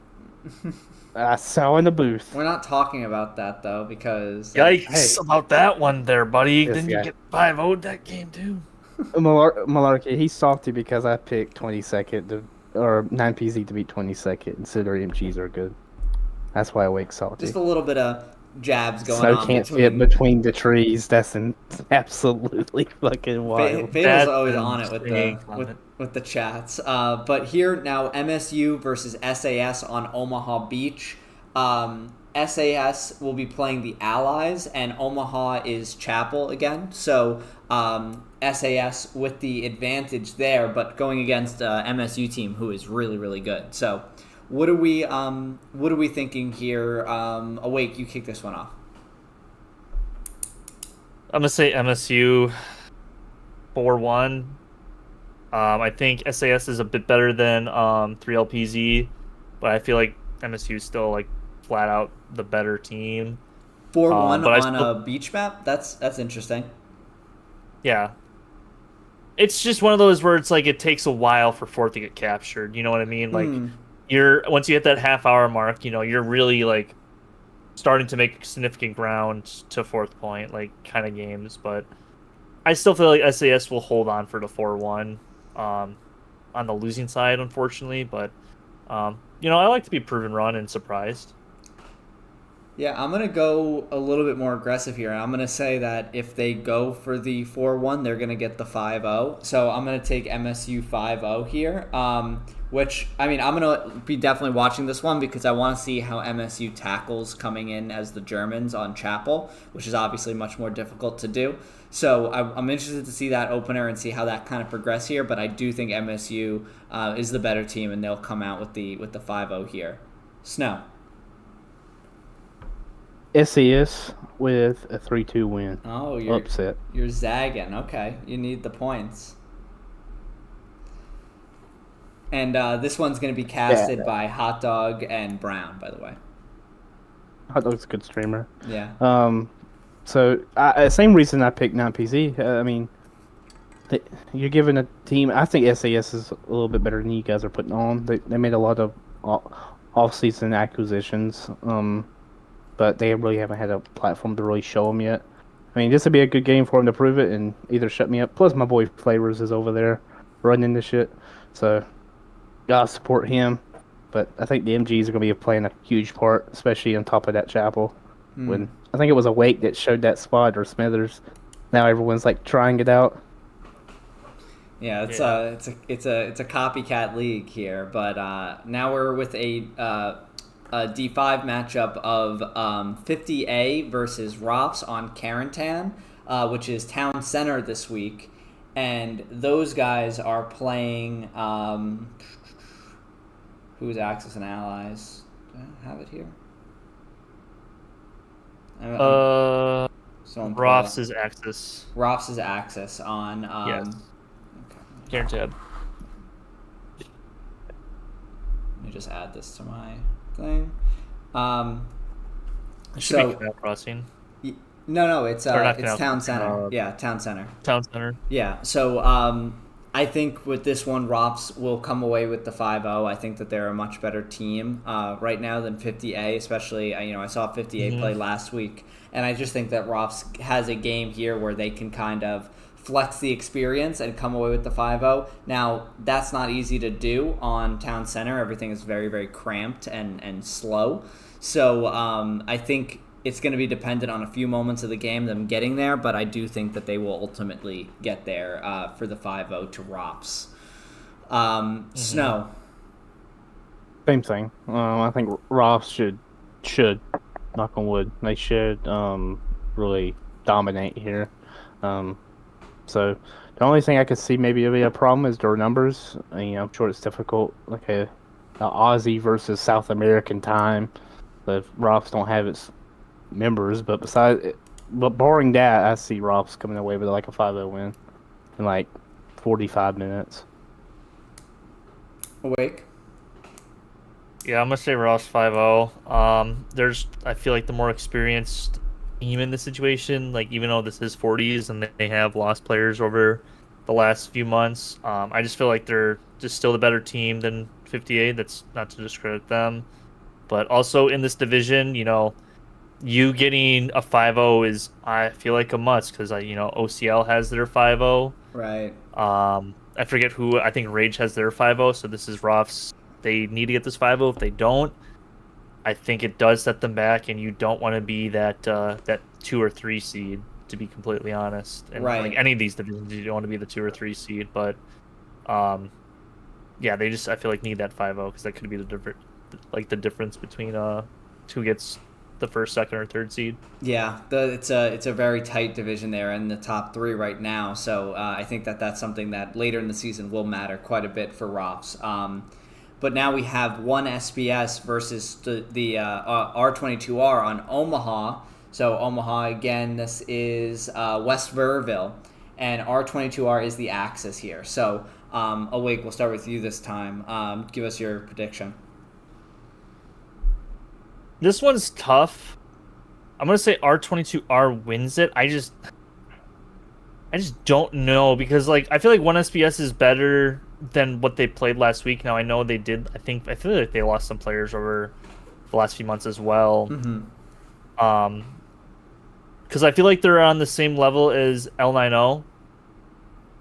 I saw in the booth. We're not talking about that though, because yikes about that one there, buddy. This Didn't guy. you get 5-0'd that game too? Malarkey, he's salty because I picked 22nd or 9PZ to beat 22nd, and so their MGs are good. That's why I wake salty. just a little bit of jabs going Snow on. can't fit between the trees. That's absolutely fucking wild. Fable's always on it with the chats. But here now, MSU versus SAS on Omaha Beach. SAS will be playing the Allies, and Omaha is Chapel again. So SAS with the advantage there, but going against MSU team who is really, really good. So what are we thinking here? Awake, you kick this one off. I'm gonna say MSU 4-1. I think SAS is a bit better than 3LPZ, but I feel like MSU is still like flat out the better team. 4-1 on a beach map. That's interesting. Yeah. It's just one of those where it's like it takes a while for fourth to get captured. You know what I mean? Like once you hit that half-hour mark, you're really like starting to make significant ground to fourth point, like kind of games. But I still feel like SAS will hold on for the 4-1 on the losing side, unfortunately. But I like to be proven wrong and surprised. Yeah, I'm going to go a little bit more aggressive here. I'm going to say that if they go for the 4-1, they're going to get the 5-0. So I'm going to take MSU 5-0 here, which, I mean, I'm going to be definitely watching this one because I want to see how MSU tackles coming in as the Germans on Chapel, which is obviously much more difficult to do. So I'm interested to see that opener and see how that kind of progress here, but I do think MSU is the better team, and they'll come out with the 5-0 here. Snow. SAS with a 3-2 win. Oh, you're upset. You're zagging. Okay, you need the points. And this one's going to be casted by Hot Dog and Brown, by the way. Hot Dog's a good streamer. Yeah. So same reason I picked non-PC. I mean, you're giving a team. I think SAS is a little bit better than you guys are putting on. They made a lot of off-season acquisitions. But they really haven't had a platform to really show them yet. I mean, this would be a good game for them to prove it and either shut me up. Plus, my boy Flavors is over there running this shit, so gotta support him. But I think the MGs are gonna be playing a huge part, especially on top of that Chapel. When I think it was Awake that showed that spot or Smithers. Now everyone's like trying it out. Yeah, it's a copycat league here, but now we're with a D5 matchup of 50A versus Rops on Carentan, which is Town Center this week. And those guys are playing... who's Axis and Allies? Do I have it here? Rops is Axis. Rops is Axis on... yes. Okay. Carentan. Let me just add this to my... thing. Should be Canal Crossing. No, it's Town Center. Town Center. Town Center. Yeah. So I think with this one, Rops will come away with the 5-0. I think that they're a much better team right now than 50A, especially I saw 50A play last week, and I just think that Rops has a game here where they can kind of flex the experience and come away with the 5-0. Now, that's not easy to do on Town Center. Everything is very, very cramped and slow. So I think it's going to be dependent on a few moments of the game, them getting there, but I do think that they will ultimately get there for the 5-0 to Rops. Snow. Same thing. I think Rops should, knock on wood, they should really dominate here. So the only thing I could see maybe be a problem is their numbers. I'm sure it's difficult, like a Aussie versus South American time. The Rops don't have its members, but barring that, I see Rops coming away with like a 5-0 win in like 45 minutes. Awake. Yeah, I'm gonna say Rops 5-0. I feel like the more experienced team in this situation, like even though this is 40s and they have lost players over the last few months, I just feel like they're just still the better team than 58. That's not to discredit them, but also in this division, you getting a 5-0 is, I feel like, a must because OCL has their 5-0. Right. I forget who. I think Rage has their 5-0. So this is Roth's. They need to get this 5-0. If they don't, I think it does set them back, and you don't want to be that 2 or 3 seed, to be completely honest. And right. Like any of these divisions, you don't want to be the 2 or 3 seed. But yeah, they just, I feel like, need that 5-0 because that could be the difference between who gets the first, second, or third seed. Yeah, it's a very tight division there in the top 3 right now. So I think that's something that later in the season will matter quite a bit for Rops. But now we have one SBS versus the R22R on Omaha. So Omaha, again, this is West Burrville, and R22R is the Axis here. So Awake, we'll start with you this time. Give us your prediction. This one's tough. I'm going to say R22R wins it. I just don't know because like I feel like 1SPS is better than what they played last week. Now I know they did. I feel like they lost some players over the last few months as well. Because I feel like they're on the same level as L90.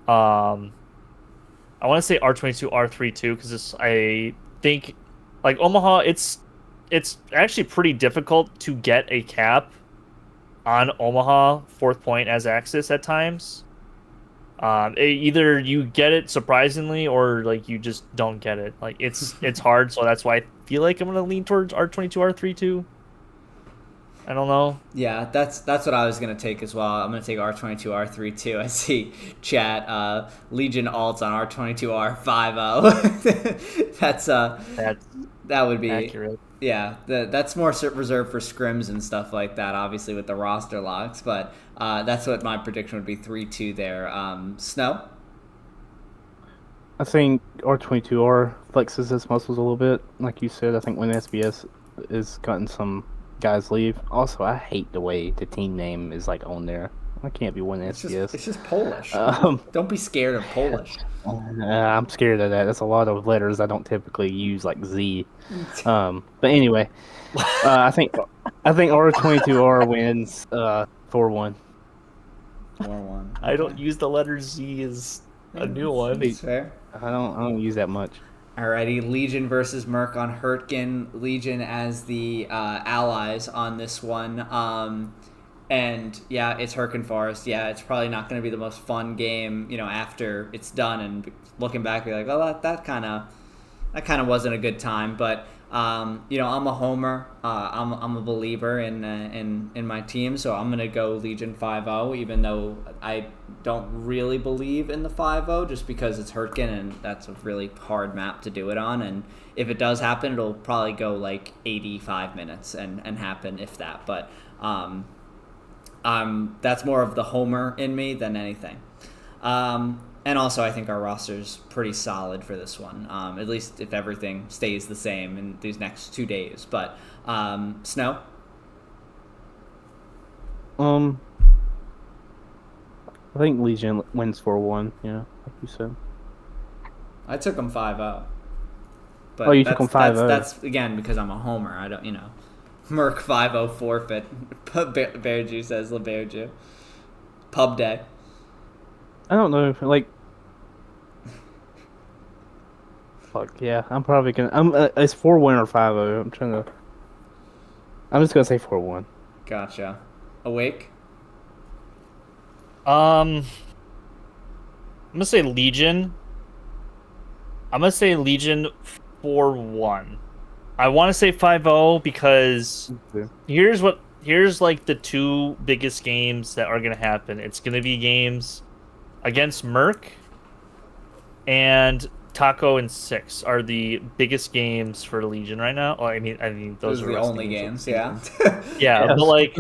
I want to say R22, R32 because I think like Omaha, it's actually pretty difficult to get a cap on Omaha 4th point as Axis at times. Either you get it surprisingly or like you just don't get it. Like it's hard, so that's why I feel like I'm gonna lean towards R22, R32. I don't know. Yeah, that's what I was gonna take as well. I'm gonna take R22, R32. I see chat Legion alts on R22, R50. That would be accurate. Yeah, that's more reserved for scrims and stuff like that, obviously with the roster locks. But that's what my prediction would be, 3-2 there. Snow? I think R22R flexes his muscles a little bit. Like you said, I think when SBS is cutting some guys leave. Also, I hate the way the team name is like on there. I can't be winning SBS. It's just Polish. Don't be scared of Polish. I'm scared of that. That's a lot of letters I don't typically use, like Z. But anyway, I think R22R wins 4-1. 4-1. I don't use the letter Z as a new one. That's fair. I don't use that much. Alrighty, Legion versus Merc on Hurtgen. Legion as the allies on this one. And yeah, it's Hurtgen Forest. Yeah, it's probably not going to be the most fun game, after it's done and looking back, be like, oh, that kind of wasn't a good time. But I'm a homer. I'm a believer in my team, so I'm gonna go Legion 5-0, even though I don't really believe in the 5-0, just because it's Hurtgen and that's a really hard map to do it on. And if it does happen, it'll probably go like 85 minutes and happen, if that. But that's more of the homer in me than anything. And also, I think our roster's pretty solid for this one, at least if everything stays the same in these next 2 days. But, Snow? I think Legion wins 4-1, like you said. I took them 5-0. But you took them 5-0. That's, again, because I'm a homer. I don't, Merc 5-0 forfeit. Bear Jew says LeBear Jew. Pub day. I don't know, fuck yeah, I'm probably gonna. It's 4-1 or 5-0. I'm just gonna say 4-1. Gotcha. Awake. I'm gonna say Legion. I'm gonna say Legion 4-1. I want to say 5-0 because here's like the two biggest games that are gonna happen. It's gonna be games against Merc and Taco and 6 are the biggest games for Legion right now. Well, I mean those are the only games, yeah. Yeah, yes. But like,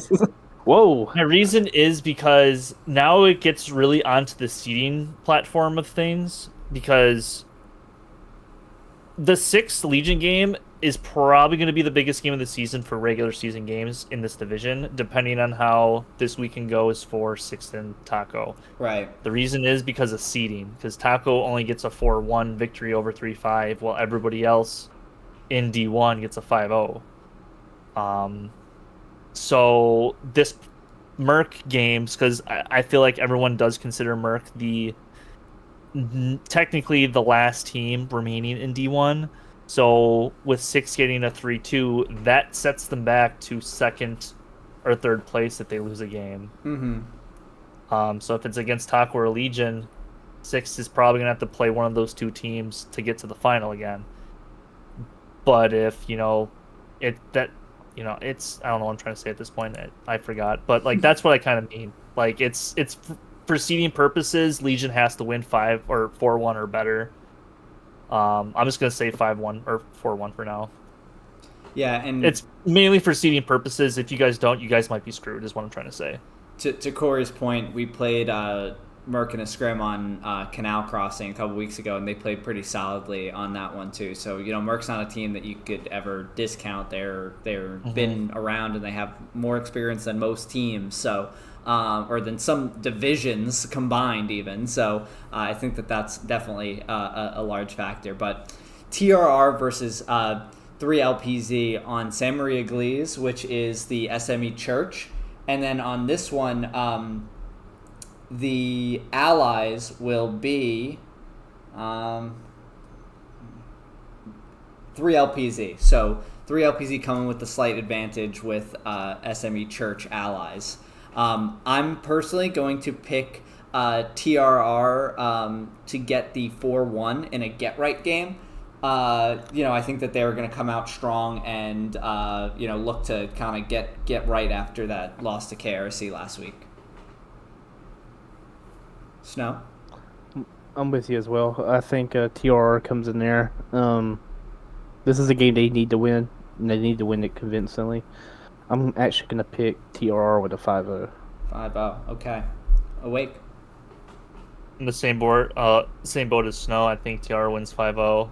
whoa. My reason is because now it gets really onto the seeding platform of things, because the 6th Legion game is probably going to be the biggest game of the season for regular season games in this division, depending on how this weekend goes for 6th and Taco. Right. The reason is because of seeding, because Taco only gets a 4-1 victory over 3-5, while everybody else in D1 gets a 5-0. So this Merc games, because I feel like everyone does consider Merc technically the last team remaining in D1. So with 6 getting a 3-2, that sets them back to 2nd or 3rd place if they lose a game. Mm-hmm. So if it's against Taco or Legion, 6 is probably gonna have to play one of those two teams to get to the final again. But if it's I don't know what I'm trying to say at this point. I forgot, but like that's what I kind of mean. Like it's for seeding purposes, Legion has to win 5 or 4-1 or better. I'm just gonna say 5-1 or 4-1 for now. Yeah, and it's mainly for seeding purposes. If you guys don't, you guys might be screwed, is what I'm trying to say. To Corey's point, we played Merc in a scrim on Canal Crossing a couple weeks ago, and they played pretty solidly on that one too. So Merc's not a team that you could ever discount. They're been around and they have more experience than most teams. So or than some divisions combined even. So I think that's definitely a large factor. But TRR versus 3LPZ on San Maria Glees, which is the SME Church. And then on this one, the allies will be 3LPZ. So 3LPZ coming with the slight advantage with SME Church allies. I'm personally going to pick TRR to get the 4-1 in a get-right game. I think that they're going to come out strong and, look to kind of get right after that loss to KRC last week. Snow? I'm with you as well. I think TRR comes in there. This is a game they need to win, and they need to win it convincingly. I'm actually going to pick TRR with a 5-0. 5-0, okay. Awake? In the same boat as Snow. I think TR wins 5-0.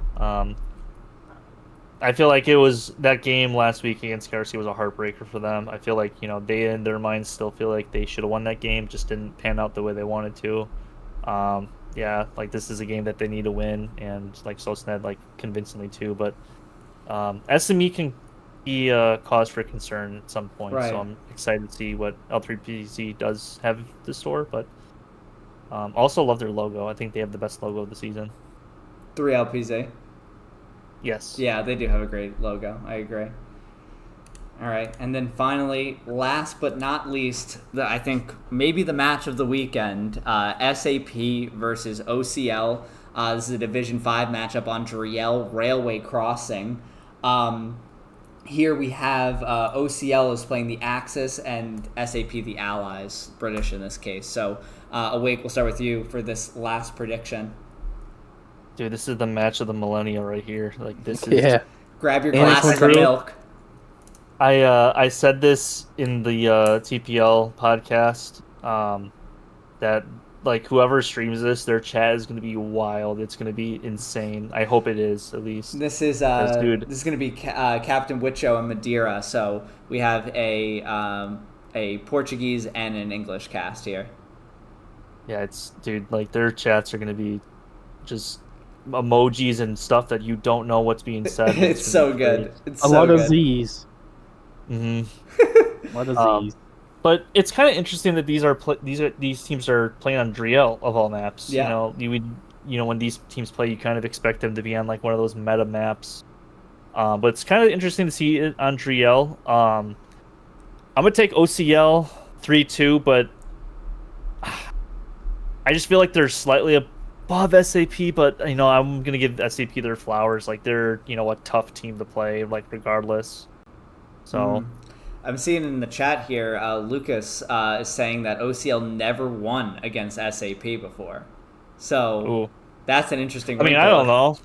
I feel like that game last week against KRC was a heartbreaker for them. I feel like, they in their minds still feel like they should have won that game, just didn't pan out the way they wanted to. This is a game that they need to win, and like So said, convincingly too. But SME can be a cause for concern at some point, right. So I'm excited to see what L3PZ does have to store. But also love their logo. I think they have the best logo of the season. 3LPZ. Yes. Yeah, they do have a great logo. I agree. All right, and then finally, last but not least, I think maybe the match of the weekend, SAP versus OCL. This is a Division 5 matchup on Driel Railway Crossing. Here we have OCL is playing the Axis and SAP the Allies, British in this case. So, Awake, we'll start with you for this last prediction. Dude, this is the match of the millennia right here. This is Grab your glass of milk. I said this in the TPL podcast that whoever streams this, their chat is going to be wild. It's going to be insane. I hope it is, at least. This is going to be Captain Wicho and Madeira. So we have a Portuguese and an English cast here. Yeah, their chats are going to be just emojis and stuff that you don't know what's being said. It's so good. It's a lot of Z's. Mm-hmm. What are these? But it's kind of interesting that these teams are playing on Driel of all maps. Yeah. When these teams play, you kind of expect them to be on one of those meta maps. But it's kind of interesting to see it on Driel. I'm gonna take OCL 3-2, but I just feel like they're slightly above SAP. But I'm gonna give SAP their flowers. They're a tough team to play. Regardless. So, I'm seeing in the chat here, Lucas is saying that OCL never won against SAP before. So that's an interesting. I don't know.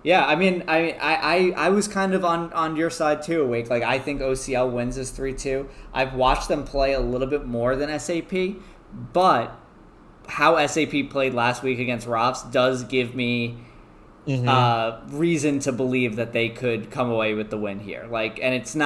Yeah, I was kind of on your side too, Awake. I think OCL wins this 3-2. I've watched them play a little bit more than SAP, but how SAP played last week against Rofs does give me reason to believe that they could come away with the win here. And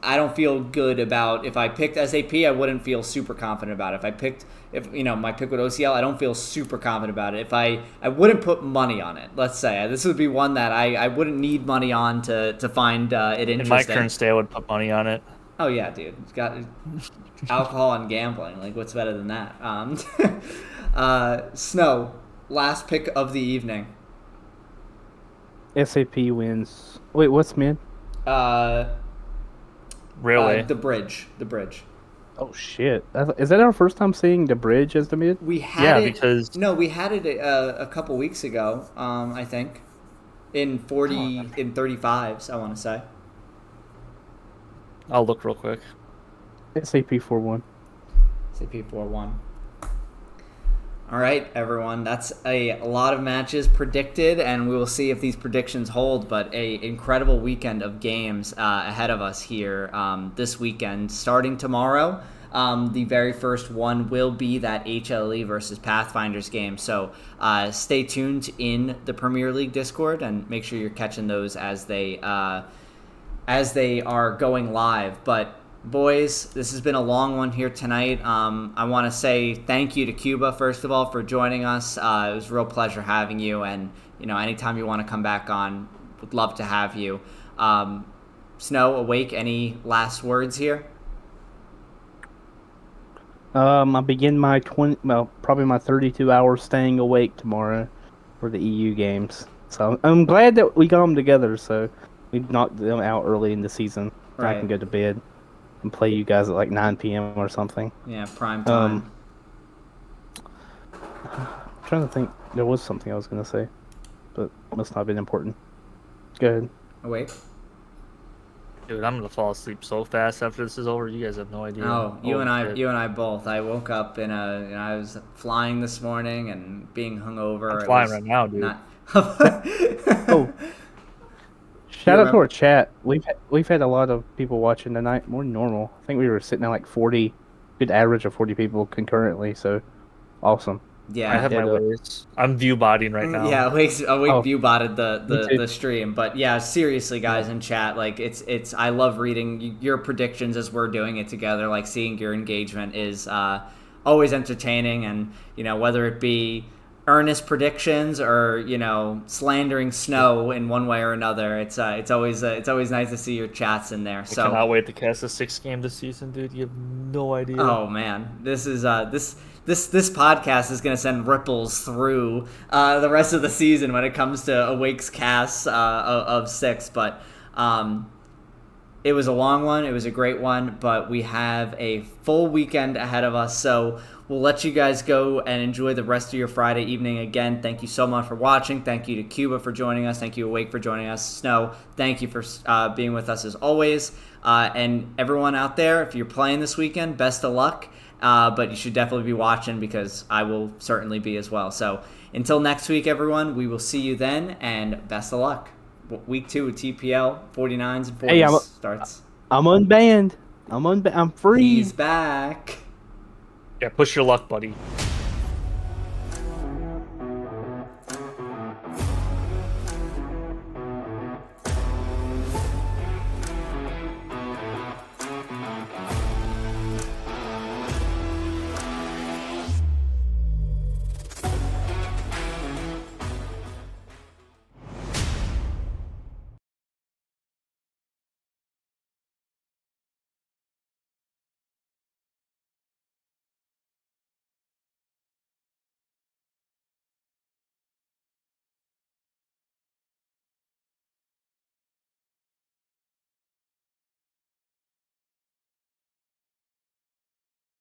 I don't feel good about, if I picked SAP, I wouldn't feel super confident about it. My pick with OCL, I don't feel super confident about it. I wouldn't put money on it, let's say. This would be one that I wouldn't need money on to find it interesting. In my current state, I would put money on it. Oh yeah, dude. It's got alcohol and gambling. What's better than that? Snow, last pick of the evening. SAP wins. Wait, what's mid? Railway. The bridge. Oh shit! Is that our first time seeing the bridge as the mid? We had it. Because we had it a couple weeks ago. I think in 35s. I want to say. I'll look real quick. SAP 4-1. SAP 4-1. All right, everyone. That's a lot of matches predicted, and we will see if these predictions hold. But a incredible weekend of games ahead of us here this weekend. Starting tomorrow, the very first one will be that HLE versus Pathfinders game. So stay tuned in the Premier League Discord and make sure you're catching those as they are going live. But Boys, this has been a long one here tonight. I want to say thank you to Cuba, first of all, for joining us. It was a real pleasure having you, and anytime you want to come back on, would love to have you. Snow, Awake, any last words here? I begin my probably my 32 hours staying awake tomorrow for the EU games. So I'm glad that we got them together. So we knocked them out early in the season. Right. I can go to bed and play you guys at like 9 p.m. or something. Yeah, prime time. I'm trying to think. There was something I was going to say, but it must not have been important. Go ahead. Awake. Dude, I'm gonna fall asleep so fast after this is over. You guys have no idea. Oh, you and shit. I both. I woke up I was flying this morning and being hungover. I'm flying right now, dude. Oh, shout out to our chat. We've had a lot of people watching tonight, more than normal. I think we were sitting at like 40, good average of 40 people concurrently. So awesome. Yeah, I have my ways. I'm view botting right now. Yeah, Awake view botted the stream, but yeah, seriously, guys in chat, like it's I love reading your predictions as we're doing it together. Like seeing your engagement is always entertaining, and whether it be earnest predictions or slandering Snow in one way or another, it's always nice to see your chats in there. So I cannot wait to cast a 6th game this season, dude. You have no idea. Oh man, this is This podcast is going to send ripples through the rest of the season when it comes to Awake's casts of 6. But it was a long one. It was a great one. But we have a full weekend ahead of us. So we'll let you guys go and enjoy the rest of your Friday evening. Again, thank you so much for watching. Thank you to Cuba for joining us. Thank you, Awake, for joining us. Snow, thank you for being with us as always. And everyone out there, if you're playing this weekend, best of luck. But you should definitely be watching because I will certainly be as well. So until next week, everyone, we will see you then, and best of luck. Week 2 of TPL 49s and 40s starts. I'm unbanned. I'm free. He's back. Yeah, push your luck, buddy.